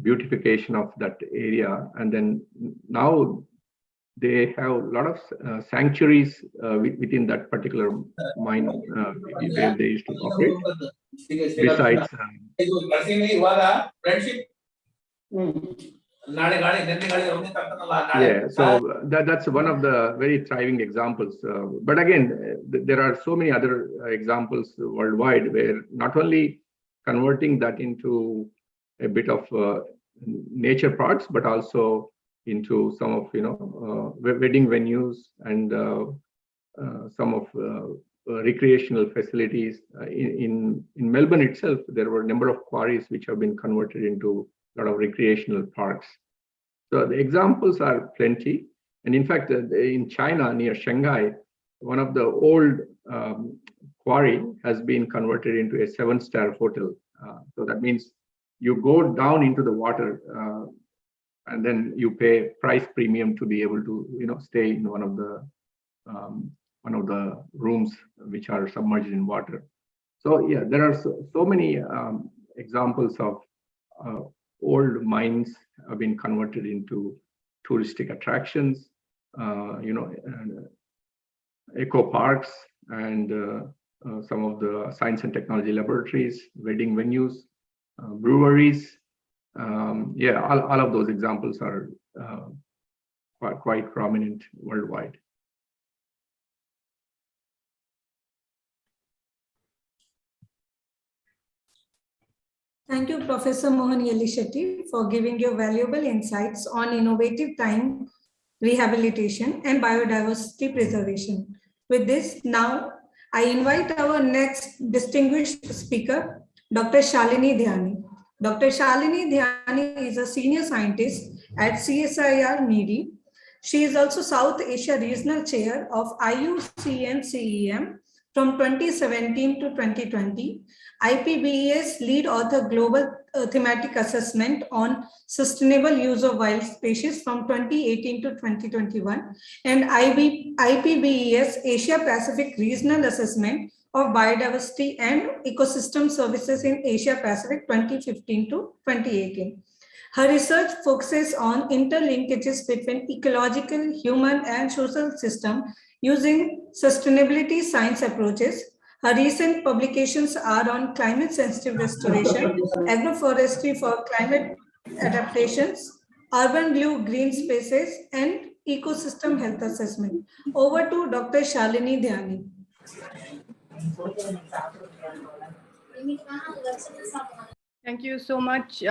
S6: beautification of that area. And then now they have a lot of sanctuaries within that particular mine where they used to operate. Besides, yeah, so that's one of the very thriving examples. But again, there are so many other examples worldwide where not only converting that into a bit of nature parks, but also into some of wedding venues and some of recreational facilities. In Melbourne itself, there were a number of quarries which have been converted into a lot of recreational parks. So the examples are plenty. And in fact, in China, near Shanghai, one of the old quarry has been converted into a 7-star hotel. So that means you go down into the water and then you pay price premium to be able to stay in one of the rooms which are submerged in water. So yeah, there are so many examples of old mines have been converted into touristic attractions, eco parks, and some of the science and technology laboratories, wedding venues, breweries. Yeah, all of those examples are quite prominent worldwide.
S1: Thank you, Professor Mohan Yelishetty, for giving your valuable insights on innovative time rehabilitation and biodiversity preservation. With this, now I invite our next distinguished speaker, Dr. Shalini Dhyani. Dr. Shalini Dhyani is a senior scientist at CSIR NEDI. She is also South Asia Regional Chair of IUCN CEM from 2017 to 2020, IPBES lead author global thematic assessment on sustainable use of wild species from 2018 to 2021, and IPBES Asia Pacific Regional Assessment of Biodiversity and Ecosystem Services in Asia Pacific 2015 to 2018. Her research focuses on interlinkages between ecological, human, and social systems using sustainability science approaches. Her recent publications are on climate-sensitive restoration, agroforestry for climate adaptations, urban blue-green spaces, and ecosystem health assessment. Over to Dr. Shalini Dhyani.
S7: Thank you so much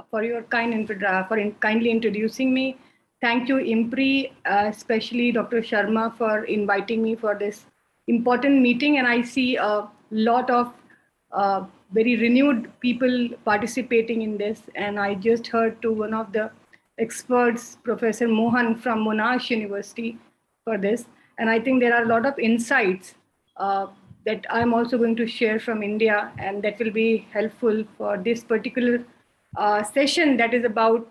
S7: for your kindly introducing me. Thank you, IMPRI, especially Dr. Sharma, for inviting me for this important meeting. And I see a lot of very renewed people participating in this. And I just heard to one of the experts, Professor Mohan from Monash University, for this. And I think there are a lot of insights that I'm also going to share from India, and that will be helpful for this particular session that is about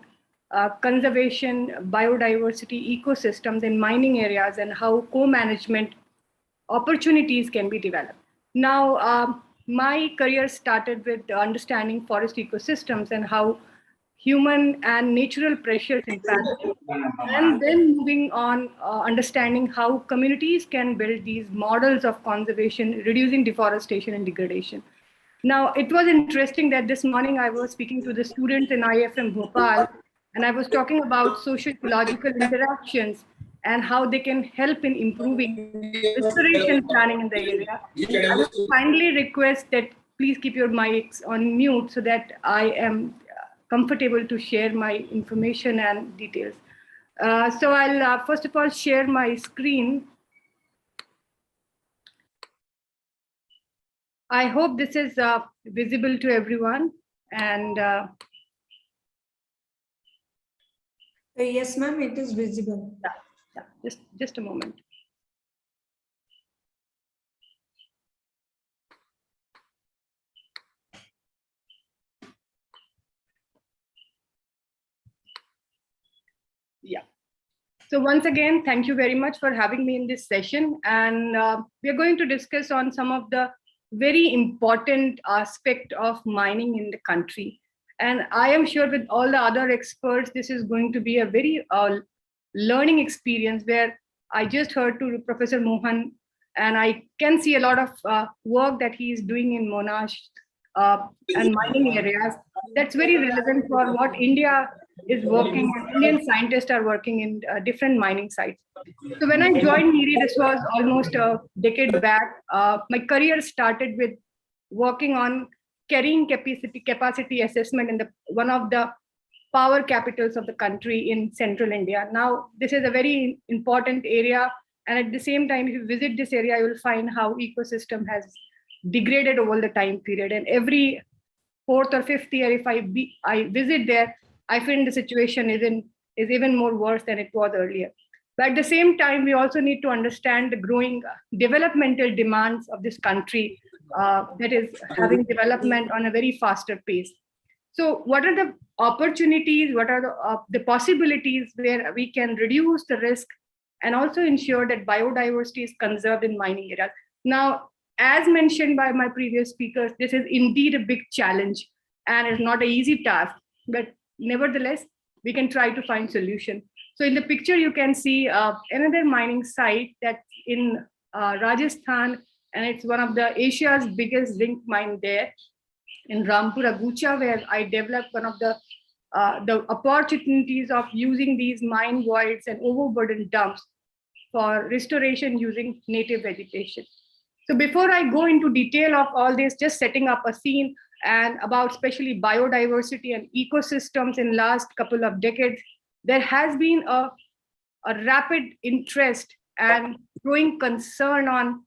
S7: conservation, biodiversity, ecosystems in mining areas, and how co-management opportunities can be developed. Now, my career started with understanding forest ecosystems and how human and natural pressures impact, and then moving on, understanding how communities can build these models of conservation, reducing deforestation and degradation. Now, it was interesting that this morning I was speaking to the students in IFM Bhopal, and I was talking about socio-ecological interactions and how they can help in improving restoration planning in the area. I would finally request that please keep your mics on mute so that I am comfortable to share my information and details. So I'll first of all share my screen. I hope this is visible to everyone. And
S1: Yes, ma'am, it is visible.
S7: yeah, just a moment. Yeah. So once again, thank you very much for having me in this session. And we're going to discuss on some of the very important aspect of mining in the country. And I am sure with all the other experts, this is going to be a very learning experience where I just heard to Professor Mohan, and I can see a lot of work that he is doing in Monash and mining areas. That's very relevant for what India is working, and Indian scientists are working in different mining sites. So when I joined NEDI, this was almost a decade back. My career started with working on carrying capacity assessment in one of the power capitals of the country in central India. Now, this is a very important area. And at the same time, if you visit this area, you will find how ecosystem has degraded over the time period. And every fourth or fifth year, if I visit there, I find the situation is even more worse than it was earlier. But at the same time, we also need to understand the growing developmental demands of this country that is having development on a very faster pace. So what are the opportunities, what are the possibilities where we can reduce the risk and also ensure that biodiversity is conserved in mining areas? Now, as mentioned by my previous speakers, this is indeed a big challenge and it's not an easy task, but nevertheless, we can try to find solution. So in the picture, you can see another mining site that's in Rajasthan, and it's one of the Asia's biggest zinc mine there in Rampura Gucha, where I developed one of the opportunities of using these mine voids and overburden dumps for restoration using native vegetation. So before I go into detail of all this, just setting up a scene and about especially biodiversity and ecosystems in last couple of decades, there has been a rapid interest and growing concern on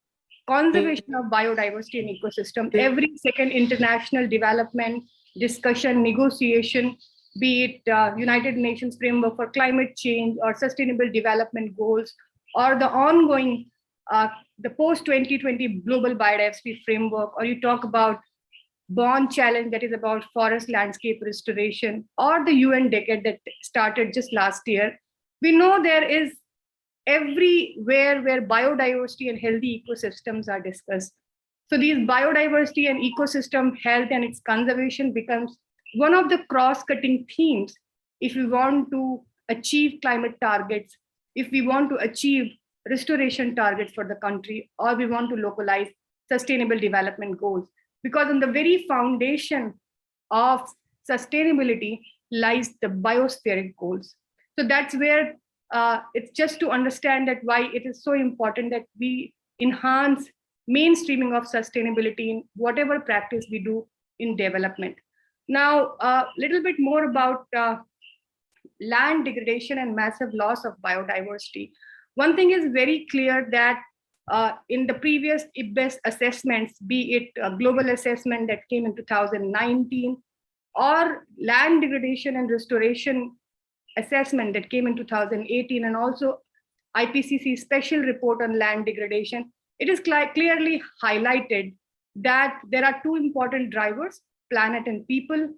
S7: conservation of biodiversity and ecosystem. Every second international development, discussion, negotiation, be it United Nations Framework for Climate Change or Sustainable Development Goals, or the ongoing, the post-2020 Global Biodiversity Framework, or you talk about Bond Challenge that is about forest landscape restoration, or the UN Decade that started just last year, we know there is everywhere where biodiversity and healthy ecosystems are discussed. So these biodiversity and ecosystem health and its conservation becomes one of the cross-cutting themes if we want to achieve climate targets, if we want to achieve restoration targets for the country, or we want to localize sustainable development goals. Because on the very foundation of sustainability lies the biospheric goals. So that's where it's just to understand that why it is so important that we enhance mainstreaming of sustainability in whatever practice we do in development. Now, a little bit more about land degradation and massive loss of biodiversity. One thing is very clear that in the previous IPBES assessments, be it a global assessment that came in 2019, or land degradation and restoration assessment that came in 2018, and also IPCC special report on land degradation, it is clearly highlighted that there are two important drivers, planet and people.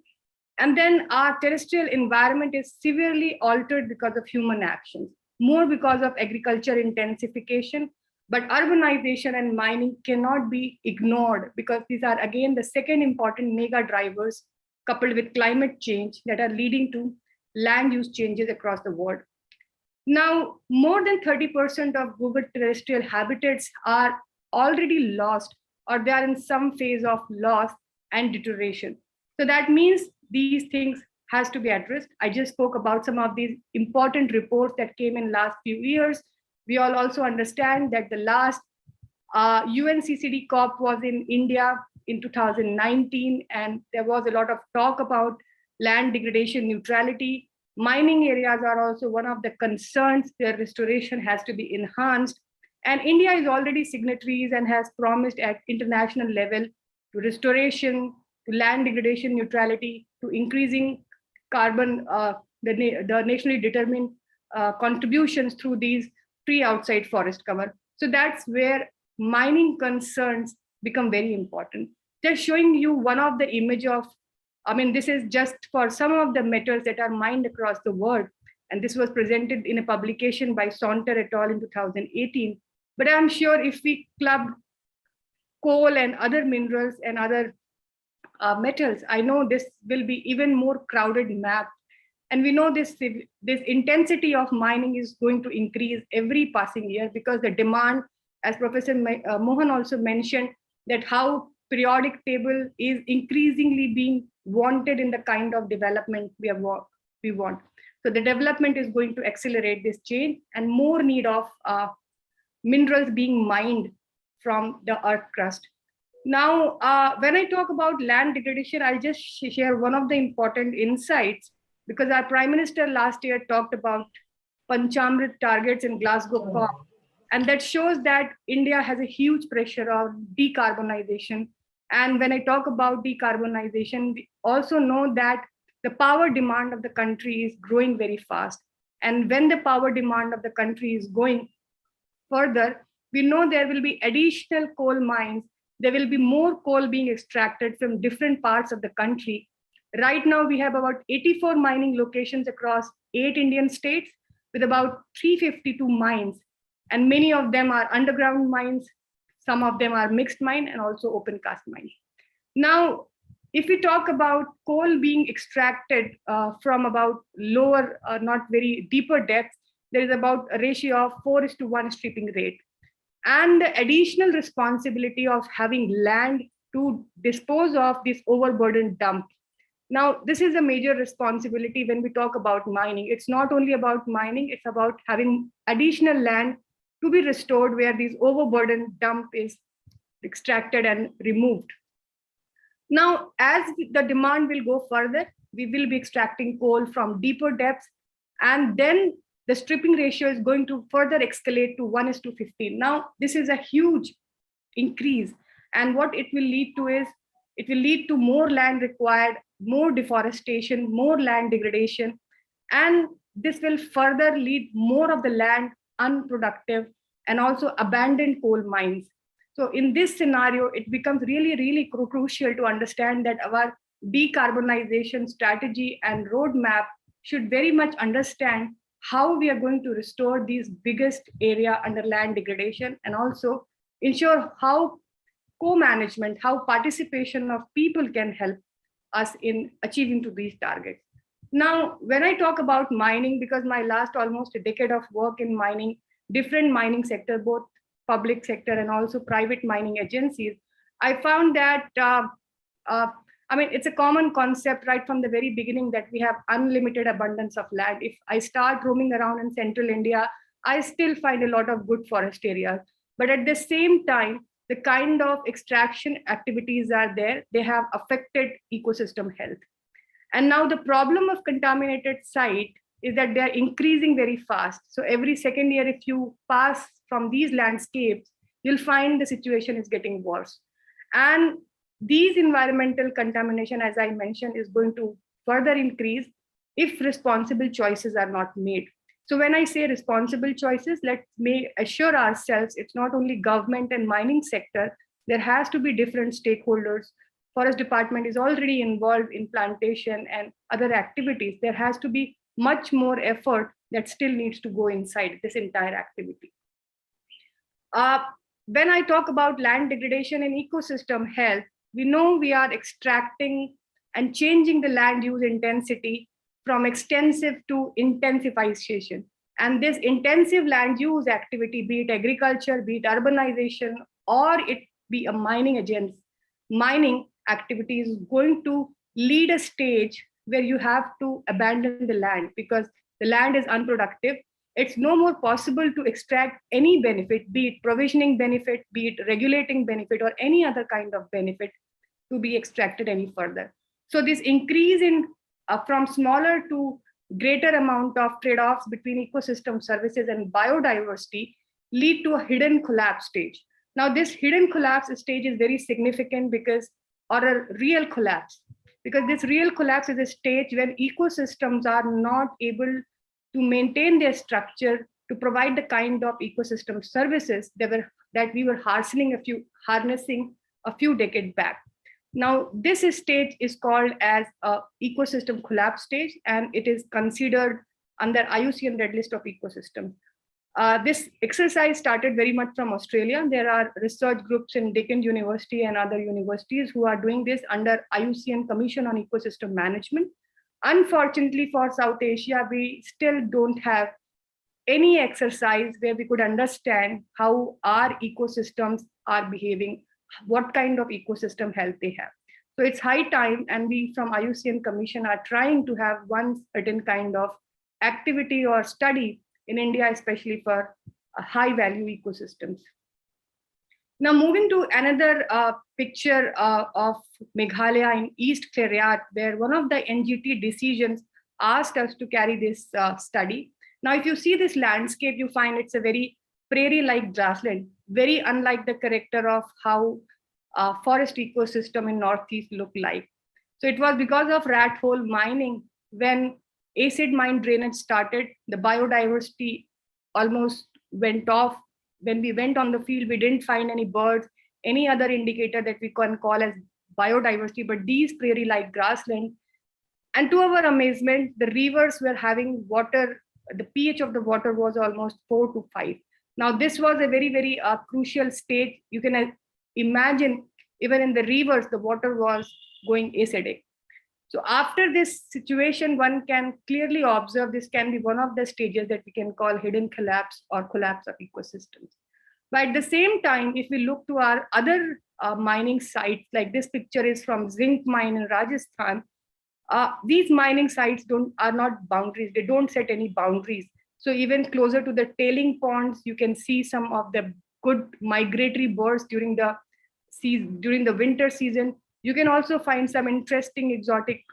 S7: And then our terrestrial environment is severely altered because of human actions, more because of agriculture intensification, but urbanization and mining cannot be ignored because these are again the second important mega drivers coupled with climate change that are leading to land use changes across the world. Now, more than 30% of Google terrestrial habitats are already lost, or they are in some phase of loss and deterioration. So that means these things has to be addressed. I just spoke about some of these important reports that came in last few years. We all also understand that the last UNCCD COP was in India in 2019, and there was a lot of talk about land degradation neutrality. Mining areas are also one of the concerns. Their restoration has to be enhanced. And India is already signatories and has promised at international level to restoration, to land degradation neutrality, to increasing carbon, the nationally determined contributions through these tree outside forest cover. So that's where mining concerns become very important. They're showing you one of the image of, I mean, this is just for some of the metals that are mined across the world. And this was presented in a publication by Saunter et al. In 2018. But I'm sure if we club coal and other minerals and other metals, I know this will be even more crowded map. And we know this intensity of mining is going to increase every passing year because the demand, as Professor Mohan also mentioned, that how periodic table is increasingly being wanted in the kind of development we want. So the development is going to accelerate this change and more need of minerals being mined from the earth crust. Now, when I talk about land degradation, I'll just share one of the important insights because our Prime Minister last year talked about Panchamrit targets in Glasgow COP. And that shows that India has a huge pressure on decarbonization. And when I talk about decarbonization, we also know that the power demand of the country is growing very fast. And when the power demand of the country is going further, we know there will be additional coal mines. There will be more coal being extracted from different parts of the country. Right now, we have about 84 mining locations across 8 Indian states with about 352 mines. And many of them are underground mines. Some of them are mixed mine and also open cast mines. Now, if we talk about coal being extracted from about lower, not very deeper depths, there is about a ratio of 4:1 stripping rate. And the additional responsibility of having land to dispose of this overburdened dump. Now, this is a major responsibility when we talk about mining. It's not only about mining, it's about having additional land to be restored where this overburdened dump is extracted and removed. Now, as the demand will go further, we will be extracting coal from deeper depths, and then the stripping ratio is going to further escalate to 1:15. Now, this is a huge increase. And what it will lead to is, it will lead to more land required, more deforestation, more land degradation, and this will further lead more of the land unproductive and also abandoned coal mines. So in this scenario, it becomes really, really crucial to understand that our decarbonization strategy and roadmap should very much understand how we are going to restore these biggest area under land degradation, and also ensure how co-management, how participation of people can help us in achieving to these targets. Now, when I talk about mining, because my last almost a decade of work in mining, different mining sector, both public sector and also private mining agencies, I found that, it's a common concept right from the very beginning that we have unlimited abundance of land. If I start roaming around in central India, I still find a lot of good forest areas. But at the same time, the kind of extraction activities are there, they have affected ecosystem health. And now the problem of contaminated site is that they are increasing very fast. So every second year, if you pass from these landscapes, you'll find the situation is getting worse. And these environmental contamination, as I mentioned, is going to further increase if responsible choices are not made. So when I say responsible choices, let's assure ourselves it's not only government and mining sector, there has to be different stakeholders. Forest department is already involved in plantation and other activities. There has to be much more effort that still needs to go inside this entire activity. When I talk about land degradation and ecosystem health, we know we are extracting and changing the land use intensity from extensive to intensification. And this intensive land use activity, be it agriculture, be it urbanization, or it be a mining activity, is going to lead a stage where you have to abandon the land because the land is unproductive. It's no more possible to extract any benefit, be it provisioning benefit, be it regulating benefit, or any other kind of benefit to be extracted any further. So this increase in from smaller to greater amount of trade-offs between ecosystem services and biodiversity lead to a hidden collapse stage. Now this hidden collapse stage is very significant or a real collapse, because this real collapse is a stage when ecosystems are not able to maintain their structure to provide the kind of ecosystem services that we were harnessing a few decades back. Now, this stage is called as a ecosystem collapse stage, and it is considered under IUCN Red List of Ecosystems. This exercise started very much from Australia. There are research groups in Deakin University and other universities who are doing this under IUCN Commission on Ecosystem Management. Unfortunately for South Asia, we still don't have any exercise where we could understand how our ecosystems are behaving, what kind of ecosystem health they have. So it's high time, and we from IUCN Commission are trying to have one certain kind of activity or study in India, especially for high value ecosystems. Now moving to another picture of Meghalaya in East Clariat, where one of the NGT decisions asked us to carry this study. Now, if you see this landscape, you find it's a very prairie-like grassland, very unlike the character of how forest ecosystem in Northeast look like. So it was because of rat hole mining, when acid mine drainage started, the biodiversity almost went off. When we went on the field, we didn't find any birds, any other indicator that we can call as biodiversity, but these prairie-like grassland. And to our amazement, the rivers were having water, the pH of the water was almost 4 to 5. Now, this was a very, very crucial stage. You can imagine even in the rivers, the water was going acidic. So after this situation, one can clearly observe this can be one of the stages that we can call hidden collapse or collapse of ecosystems. But at the same time, if we look to our other mining sites, like this picture is from zinc mine in Rajasthan, these mining sites are not boundaries. They don't set any boundaries. So even closer to the tailing ponds, you can see some of the good migratory birds during the winter season. You can also find some interesting exotic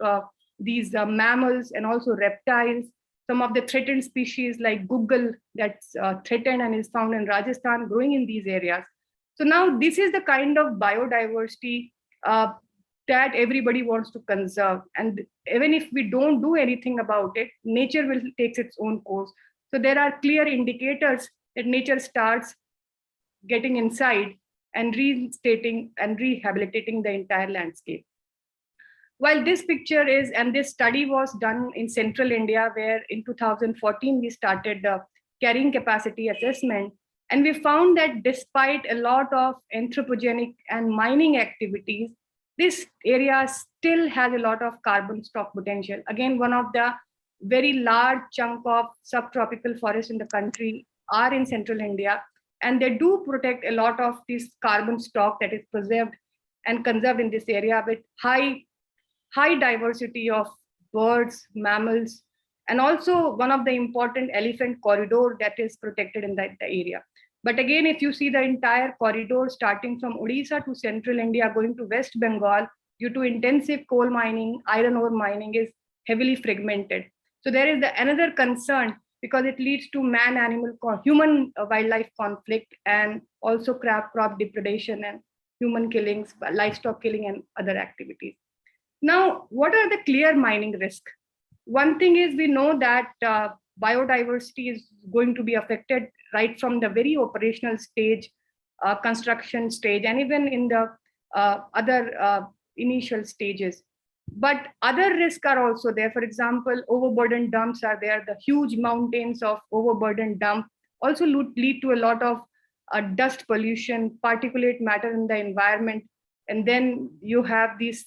S7: mammals and also reptiles. Some of the threatened species like Google that's threatened and is found in Rajasthan growing in these areas. So now this is the kind of biodiversity that everybody wants to conserve. And even if we don't do anything about it, nature will take its own course. So there are clear indicators that nature starts getting inside and reinstating and rehabilitating the entire landscape. While this picture is, and this study was done in central India, where in 2014 we started the carrying capacity assessment, and we found that despite a lot of anthropogenic and mining activities, this area still has a lot of carbon stock potential. Again, one of the very large chunk of subtropical forests in the country are in central India, and they do protect a lot of this carbon stock that is preserved and conserved in this area with high diversity of birds, mammals, and also one of the important elephant corridor that is protected in that area. But again, if you see the entire corridor starting from Odisha to central India going to West Bengal, due to intensive coal mining, iron ore mining is heavily fragmented. So there is another concern because it leads to human wildlife conflict, and also crop depredation and human killings, livestock killing and other activities. Now, what are the clear mining risks? One thing is we know that biodiversity is going to be affected right from the very operational stage, construction stage, and even in the other initial stages. But other risks are also there. For example, overburdened dumps are there. The huge mountains of overburdened dump also lead to a lot of dust pollution, particulate matter in the environment. And then you have these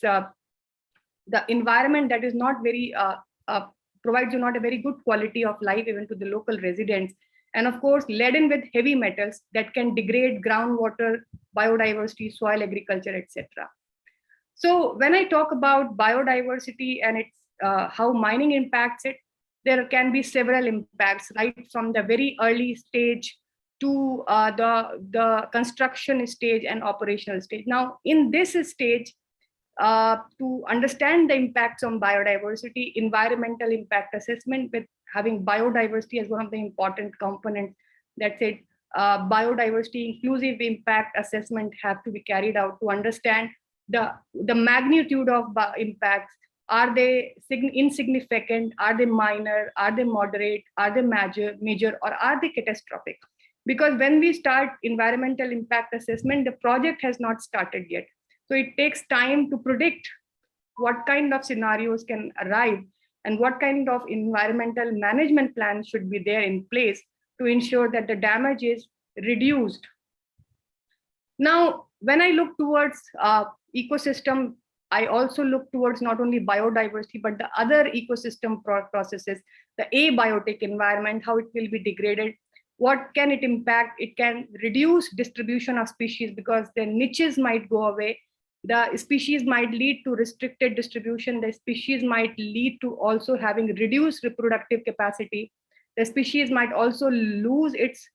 S7: the environment that is not very provides you not a very good quality of life even to the local residents, and of course laden with heavy metals that can degrade groundwater, biodiversity, soil, agriculture, etc. So when I talk about biodiversity and its how mining impacts it, there can be several impacts right from the very early stage to the construction stage and operational stage. Now in this stage, to understand the impacts on biodiversity, environmental impact assessment with having biodiversity as one of the important components, that's it, biodiversity inclusive impact assessment have to be carried out to understand the magnitude of impacts. Are they insignificant? Are they minor? Are they moderate? Are they major, or are they catastrophic? Because when we start environmental impact assessment, the project has not started yet. So it takes time to predict what kind of scenarios can arrive and what kind of environmental management plan should be there in place to ensure that the damage is reduced. Now, when I look towards ecosystem, I also look towards not only biodiversity, but the other ecosystem processes, the abiotic environment, how it will be degraded. What can it impact? It can reduce distribution of species because the niches might go away. The species might lead to restricted distribution. The species might lead to also having reduced reproductive capacity. The species might also lose its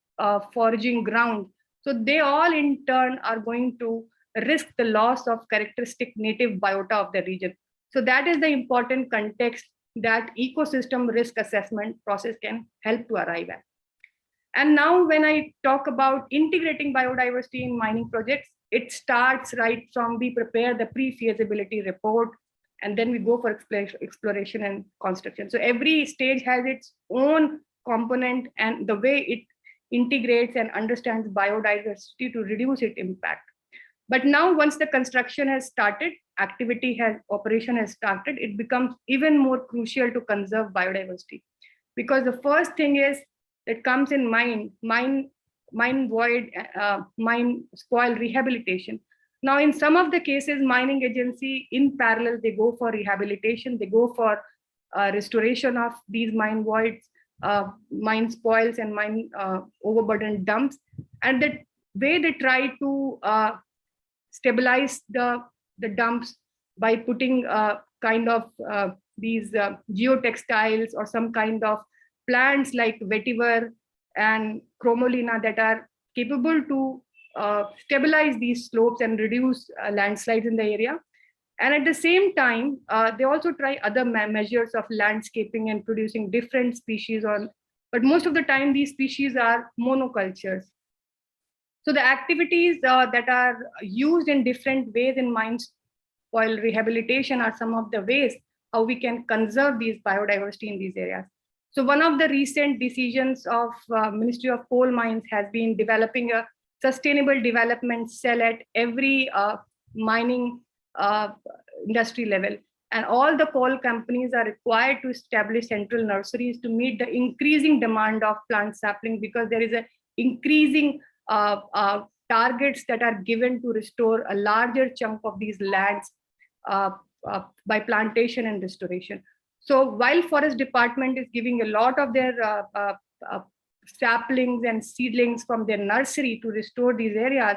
S7: foraging ground. So they all in turn are going to risk the loss of characteristic native biota of the region. So that is the important context that ecosystem risk assessment process can help to arrive at. And now when I talk about integrating biodiversity in mining projects, it starts right from we prepare the pre-feasibility report, and then we go for exploration and construction. So every stage has its own component and the way it integrates and understands biodiversity to reduce its impact. But now once the construction has started, operation has started, it becomes even more crucial to conserve biodiversity. Because the first thing is that comes in mine void, mine spoil rehabilitation. Now, in some of the cases, mining agency in parallel, they go for rehabilitation, they go for restoration of these mine voids, mine spoils and mine overburdened dumps. And the way they try to stabilize the dumps by putting kind of these geotextiles or some kind of plants like vetiver and chromolina that are capable to stabilize these slopes and reduce landslides in the area. And at the same time, they also try other measures of landscaping and producing different species but most of the time these species are monocultures. So the activities that are used in different ways in mine soil rehabilitation are some of the ways how we can conserve these biodiversity in these areas. So one of the recent decisions of Ministry of Coal Mines has been developing a sustainable development cell at every mining industry level. And all the coal companies are required to establish central nurseries to meet the increasing demand of plant sapling, because there is an increasing targets that are given to restore a larger chunk of these lands by plantation and restoration. So while Forest Department is giving a lot of their saplings and seedlings from their nursery to restore these areas,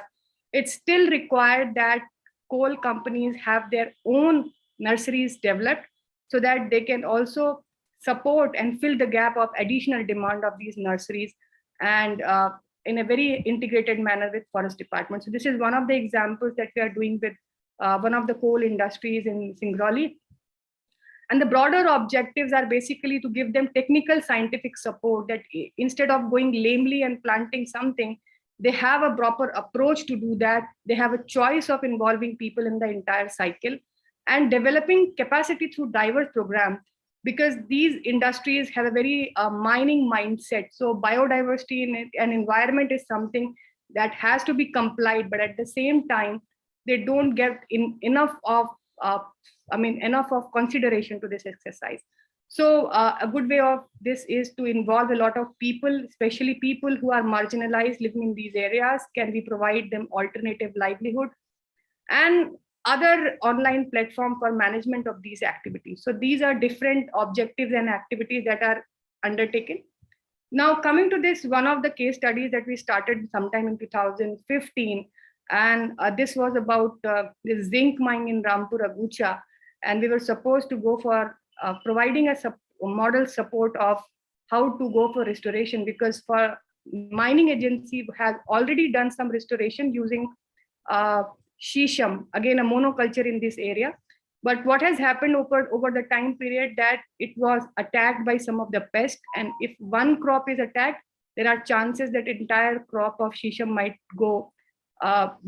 S7: it's still required that coal companies have their own nurseries developed so that they can also support and fill the gap of additional demand of these nurseries, and in a very integrated manner with Forest Department. So this is one of the examples that we are doing with one of the coal industries in Singrauli. And the broader objectives are basically to give them technical scientific support, that instead of going lamely and planting something, they have a proper approach to do that. They have a choice of involving people in the entire cycle and developing capacity through diverse programs, because these industries have a very mining mindset. So biodiversity in an environment is something that has to be complied, but at the same time, they don't get enough of consideration to this exercise. So a good way of this is to involve a lot of people, especially people who are marginalized living in these areas. Can we provide them alternative livelihood and other online platform for management of these activities? So these are different objectives and activities that are undertaken. Now coming to this, one of the case studies that we started sometime in 2015, and this was about the zinc mine in Rampur Agucha, and we were supposed to go for providing a model support of how to go for restoration, because for mining agency has already done some restoration using shisham, again a monoculture in this area. But what has happened over the time period, that it was attacked by some of the pests, and if one crop is attacked, there are chances that entire crop of shisham might go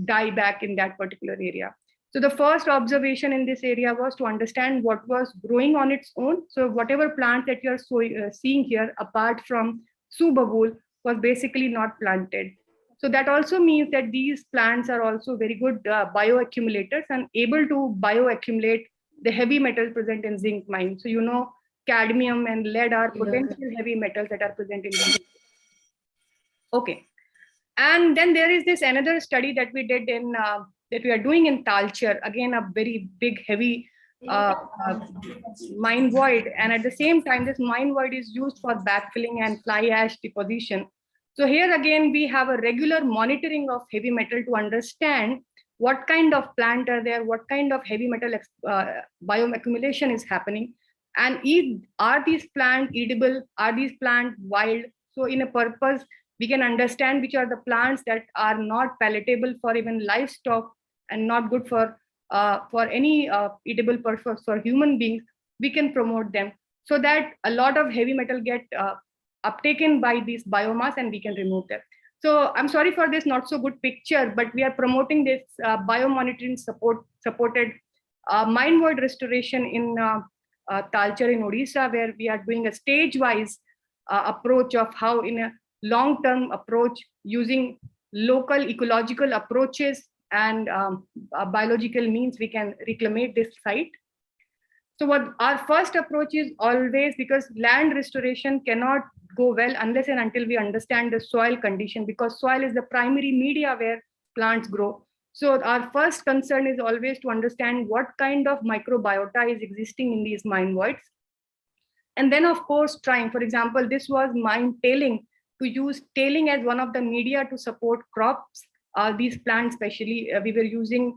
S7: die back in that particular area. So the first observation in this area was to understand what was growing on its own. So whatever plant that you are seeing here, apart from subabul, was basically not planted. So that also means that these plants are also very good bioaccumulators and able to bioaccumulate the heavy metals present in zinc mine. So you know, cadmium and lead are potential heavy metals that are present in zinc. Okay. And then there is this another study that we did in that we are doing in Talcher, again a very big heavy mine void, and at the same time this mine void is used for backfilling and fly ash deposition. So here again we have a regular monitoring of heavy metal to understand what kind of plant are there, what kind of heavy metal bioaccumulation is happening, and are these plants edible, are these plants wild? So in a purpose, we can understand which are the plants that are not palatable for even livestock and not good for any edible purpose for human beings. We can promote them so that a lot of heavy metal get uptaken by this biomass and we can remove them. So I'm sorry for this not so good picture, but we are promoting this biomonitoring supported mine void restoration in Talcher in Odisha, where we are doing a stage-wise approach of how in a long-term approach using local ecological approaches and biological means we can reclaim this site. So what our first approach is always, because land restoration cannot go well unless and until we understand the soil condition, because soil is the primary media where plants grow. So our first concern is always to understand what kind of microbiota is existing in these mine voids. And then of course trying, for example, this was mine tailing, to use tailing as one of the media to support crops. These plants especially, we were using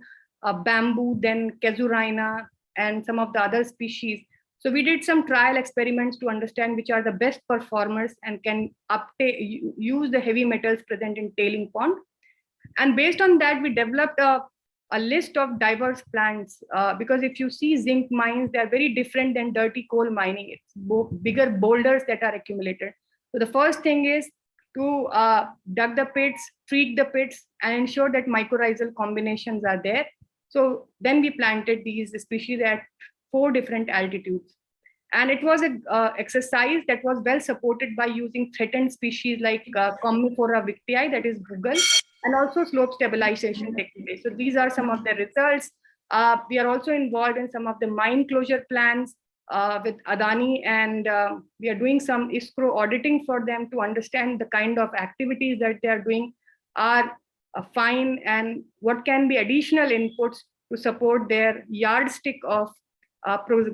S7: bamboo, then casuarina, and some of the other species. So we did some trial experiments to understand which are the best performers and can use the heavy metals present in tailing pond. And based on that, we developed a list of diverse plants, because if you see zinc mines, they're very different than dirty coal mining. It's bigger boulders that are accumulated. So the first thing is to dug the pits, treat the pits, and ensure that mycorrhizal combinations are there. So then we planted these species at 4 different altitudes. And it was an exercise that was well supported by using threatened species like Commiphora victii, that is Google, and also slope stabilization techniques. So these are some of the results. We are also involved in some of the mine closure plans with Adani, and we are doing some ISCRO auditing for them to understand the kind of activities that they are doing are fine, and what can be additional inputs to support their yardstick of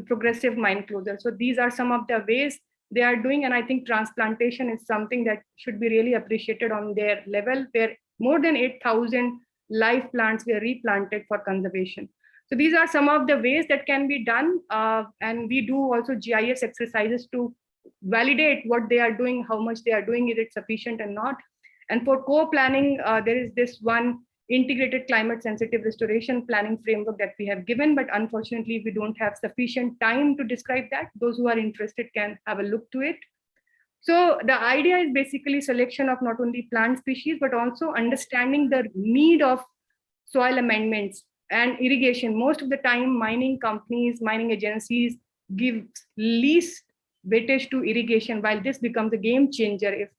S7: progressive mine closure. So these are some of the ways they are doing, and I think transplantation is something that should be really appreciated on their level, where more than 8,000 live plants were replanted for conservation. So these are some of the ways that can be done, and we do also GIS exercises to validate what they are doing, how much they are doing, is it sufficient and not. And for co-planning, there is this one integrated climate sensitive restoration planning framework that we have given, but unfortunately we don't have sufficient time to describe that. Those who are interested can have a look to it. So the idea is basically selection of not only plant species, but also understanding the need of soil amendments and irrigation. Most of the time, mining companies, mining agencies give least weightage to irrigation, while this becomes a game changer. If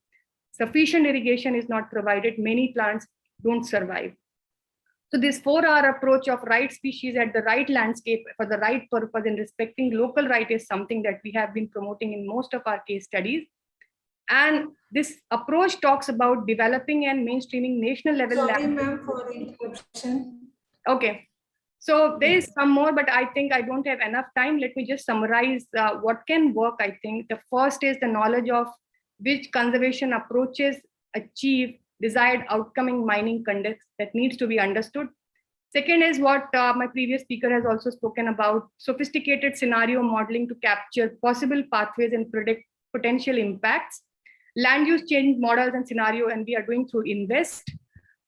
S7: sufficient irrigation is not provided, many plants don't survive. So this 4R approach of right species at the right landscape for the right purpose and respecting local right is something that we have been promoting in most of our case studies. And this approach talks about developing and mainstreaming national level.
S1: Sorry, ma'am, for the interruption.
S7: Okay. So there is some more, but I think I don't have enough time. Let me just summarize what can work. I think the first is the knowledge of which conservation approaches achieve desired outcome in mining context that needs to be understood. Second is what my previous speaker has also spoken about, sophisticated scenario modeling to capture possible pathways and predict potential impacts, land use change models and scenario, and we are doing through INVEST.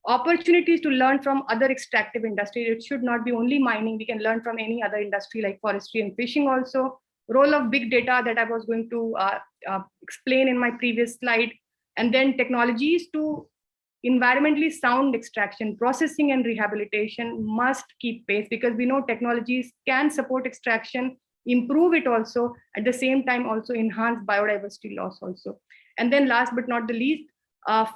S7: Opportunities to learn from other extractive industries. It should not be only mining. We can learn from any other industry like forestry and fishing also. Role of big data that I was going to explain in my previous slide. And then technologies to environmentally sound extraction, processing and rehabilitation must keep pace, because we know technologies can support extraction, improve it also, at the same time also enhance biodiversity loss also. And then last but not the least,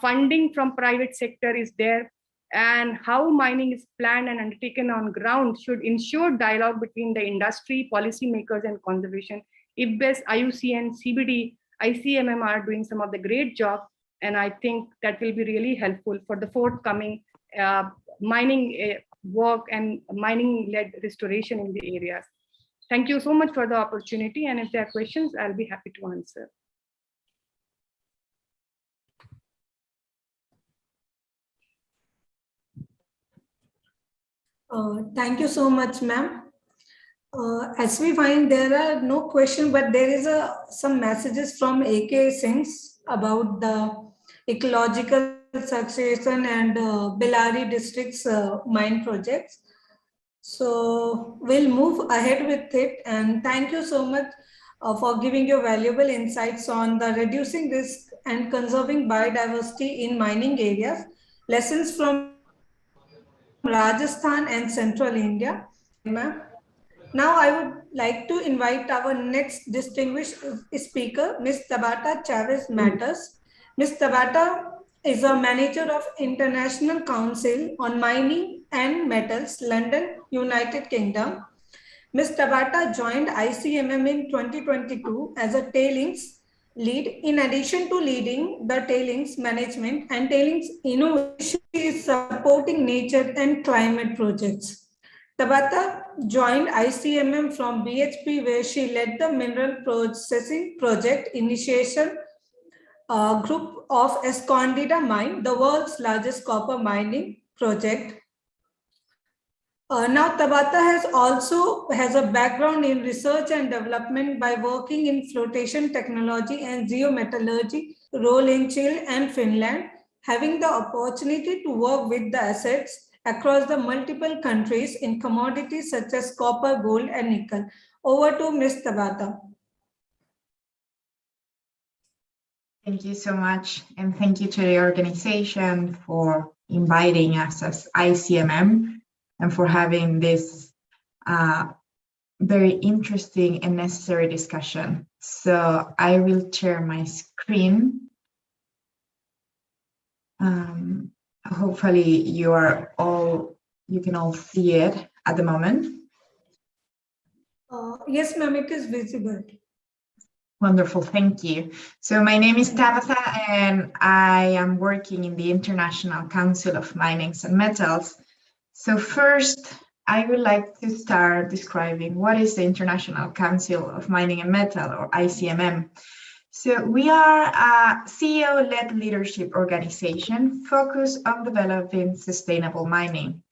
S7: funding from private sector is there, and how mining is planned and undertaken on ground should ensure dialogue between the industry, policymakers, and conservation. IFBES, IUCN, CBD, ICMM are doing some of the great job, and I think that will be really helpful for the forthcoming mining work and mining-led restoration in the areas. Thank you so much for the opportunity, and if there are questions, I'll be happy to answer.
S1: Thank you so much, ma'am. As we find, there are no questions, but there is some messages from AK Singhs about the ecological succession and Bellary district's mine projects. So we'll move ahead with it. And thank you so much for giving your valuable insights on the reducing risk and conserving biodiversity in mining areas, lessons from Rajasthan and Central India. Ma'am. Now I would like to invite our next distinguished speaker, Ms. Tabata Chavez Matters. Ms. Tabata is a manager of International Council on Mining and Metals, London, United Kingdom. Ms. Tabata joined ICMM in 2022 as a tailings lead. In addition to leading the tailings management and tailings innovation, she is supporting nature and climate projects. Tabata joined ICMM from BHP, where she led the mineral processing project initiation group of Escondida mine, the world's largest copper mining project. Now Tabata has a background in research and development by working in flotation technology and geometallurgy, role in Chile and Finland, having the opportunity to work with the assets across the multiple countries in commodities such as copper, gold, and nickel. Over to Ms. Tabata.
S8: Thank you so much. And thank you to the organization for inviting us as ICMM and for having this very interesting and necessary discussion. So I will share my screen. Hopefully you can all see it at the moment.
S1: Yes, ma'am, it is visible.
S8: Wonderful, thank you. So my name is Tabitha and I am working in the International Council of Minings and Metals. So first, I would like to start describing what is the International Council of Mining and Metal, or ICMM. So we are a CEO-led leadership organization focused on developing sustainable mining.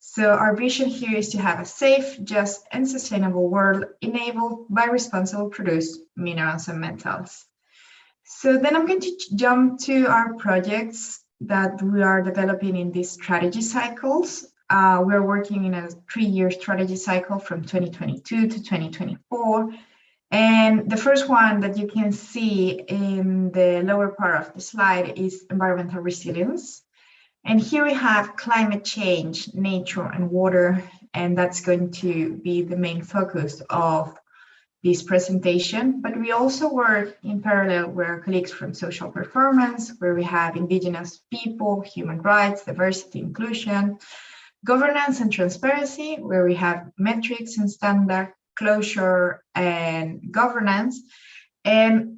S8: So our vision here is to have a safe, just, and sustainable world enabled by responsible produced minerals and metals. So then I'm going to jump to our projects that we are developing in these strategy cycles. We're working in a 3-year strategy cycle from 2022 to 2024. And the first one that you can see in the lower part of the slide is environmental resilience. And here we have climate change, nature, and water, and that's going to be the main focus of this presentation. But we also work in parallel with our colleagues from social performance, where we have indigenous people, human rights, diversity, inclusion, governance and transparency, where we have metrics and standard, closure and governance. And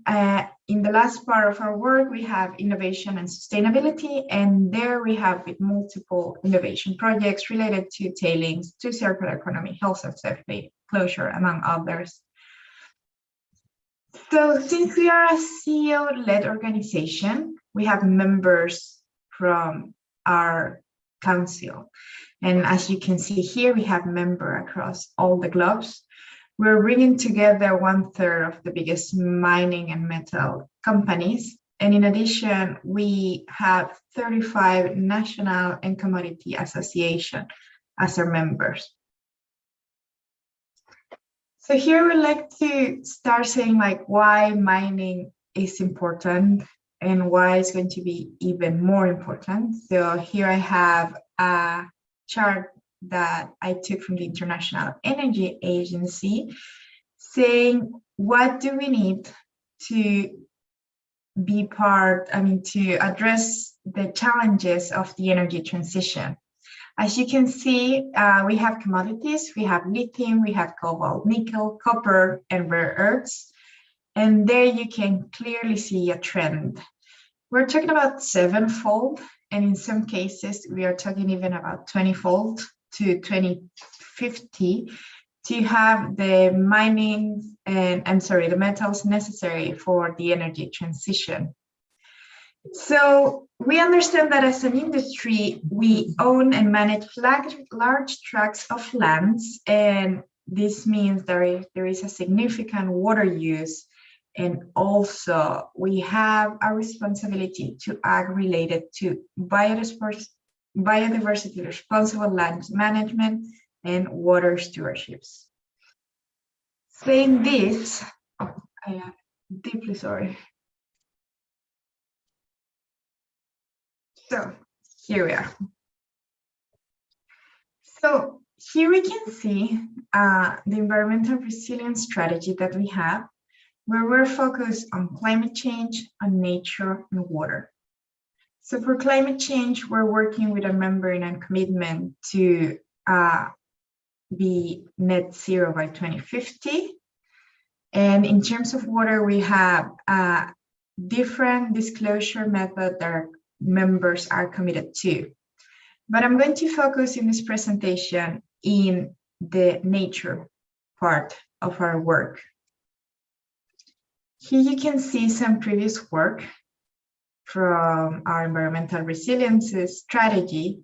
S8: in the last part of our work, we have innovation and sustainability. And there we have with multiple innovation projects related to tailings, to circular economy, health and safety, closure, among others. So since we are a CEO-led organization, we have members from our council. And as you can see here, we have members across all the globes. We're bringing together 1/3 of the biggest mining and metal companies. And in addition, we have 35 national and commodity associations as our members. So here we'd like to start saying why mining is important and why it's going to be even more important. So here I have a chart that I took from the International Energy Agency saying, what do we need to be to address the challenges of the energy transition? As you can see, we have commodities, we have lithium, we have cobalt, nickel, copper, and rare earths. And there you can clearly see a trend. We're talking about 7-fold, and in some cases, we are talking even about 20-fold to 2050 to have the mining the metals necessary for the energy transition. So we understand that as an industry, we own and manage large tracts of lands, and this means there is a significant water use. And also we have a responsibility to act related to biodiversity, responsible land management, and water stewarships. Saying this, I am deeply sorry. So here we are. So here we can see the environmental resilience strategy that we have, where we're focused on climate change, on nature, and water. So for climate change, we're working with a member in a commitment to be net zero by 2050. And in terms of water, we have different disclosure methods that our members are committed to. But I'm going to focus in this presentation in the nature part of our work. Here you can see some previous work from our environmental resilience strategy,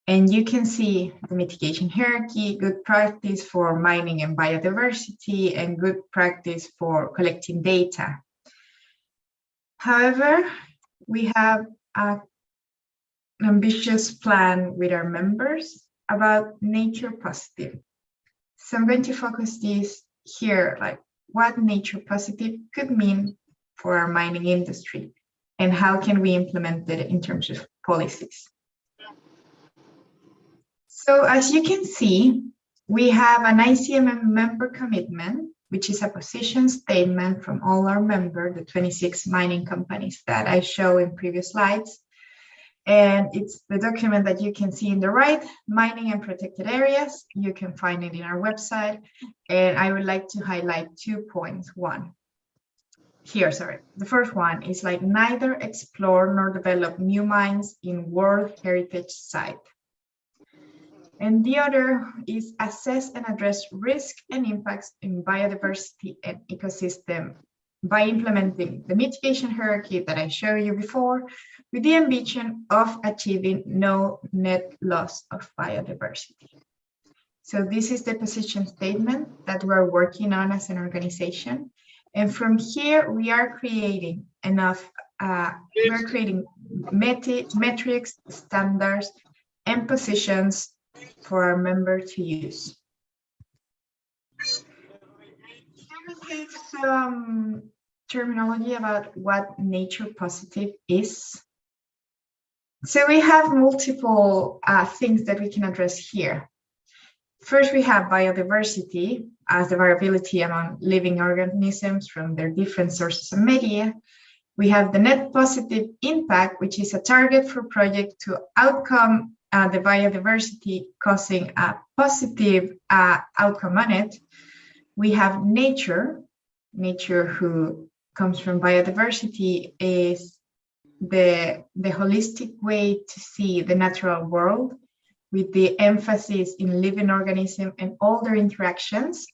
S8: and you can see the mitigation hierarchy, good practice for mining and biodiversity, and good practice for collecting data. However, we have an ambitious plan with our members about nature positive. So I'm going to focus this here, what nature positive could mean for our mining industry, and how can we implement it in terms of policies. So as you can see, we have an ICMM member commitment, which is a position statement from all our members, the 26 mining companies that I show in previous slides. And it's the document that you can see in the right, mining and protected areas. You can find it in our website. And I would like to highlight 2 points. The first one is like neither explore nor develop new mines in World Heritage Site. And the other is assess and address risk and impacts in biodiversity and ecosystem by implementing the mitigation hierarchy that I showed you before, with the ambition of achieving no net loss of biodiversity. So this is the position statement that we're working on as an organization. And from here, we are creating we're creating metrics, standards, and positions for our member to use. Let me give some terminology about what nature positive is. So we have multiple things that we can address here. First, we have biodiversity as the variability among living organisms from their different sources of media. We have the net positive impact, which is a target for project to outcome the biodiversity, causing a positive outcome on it. We have nature. Nature, who comes from biodiversity, is the holistic way to see the natural world, with the emphasis in living organisms and all their interactions.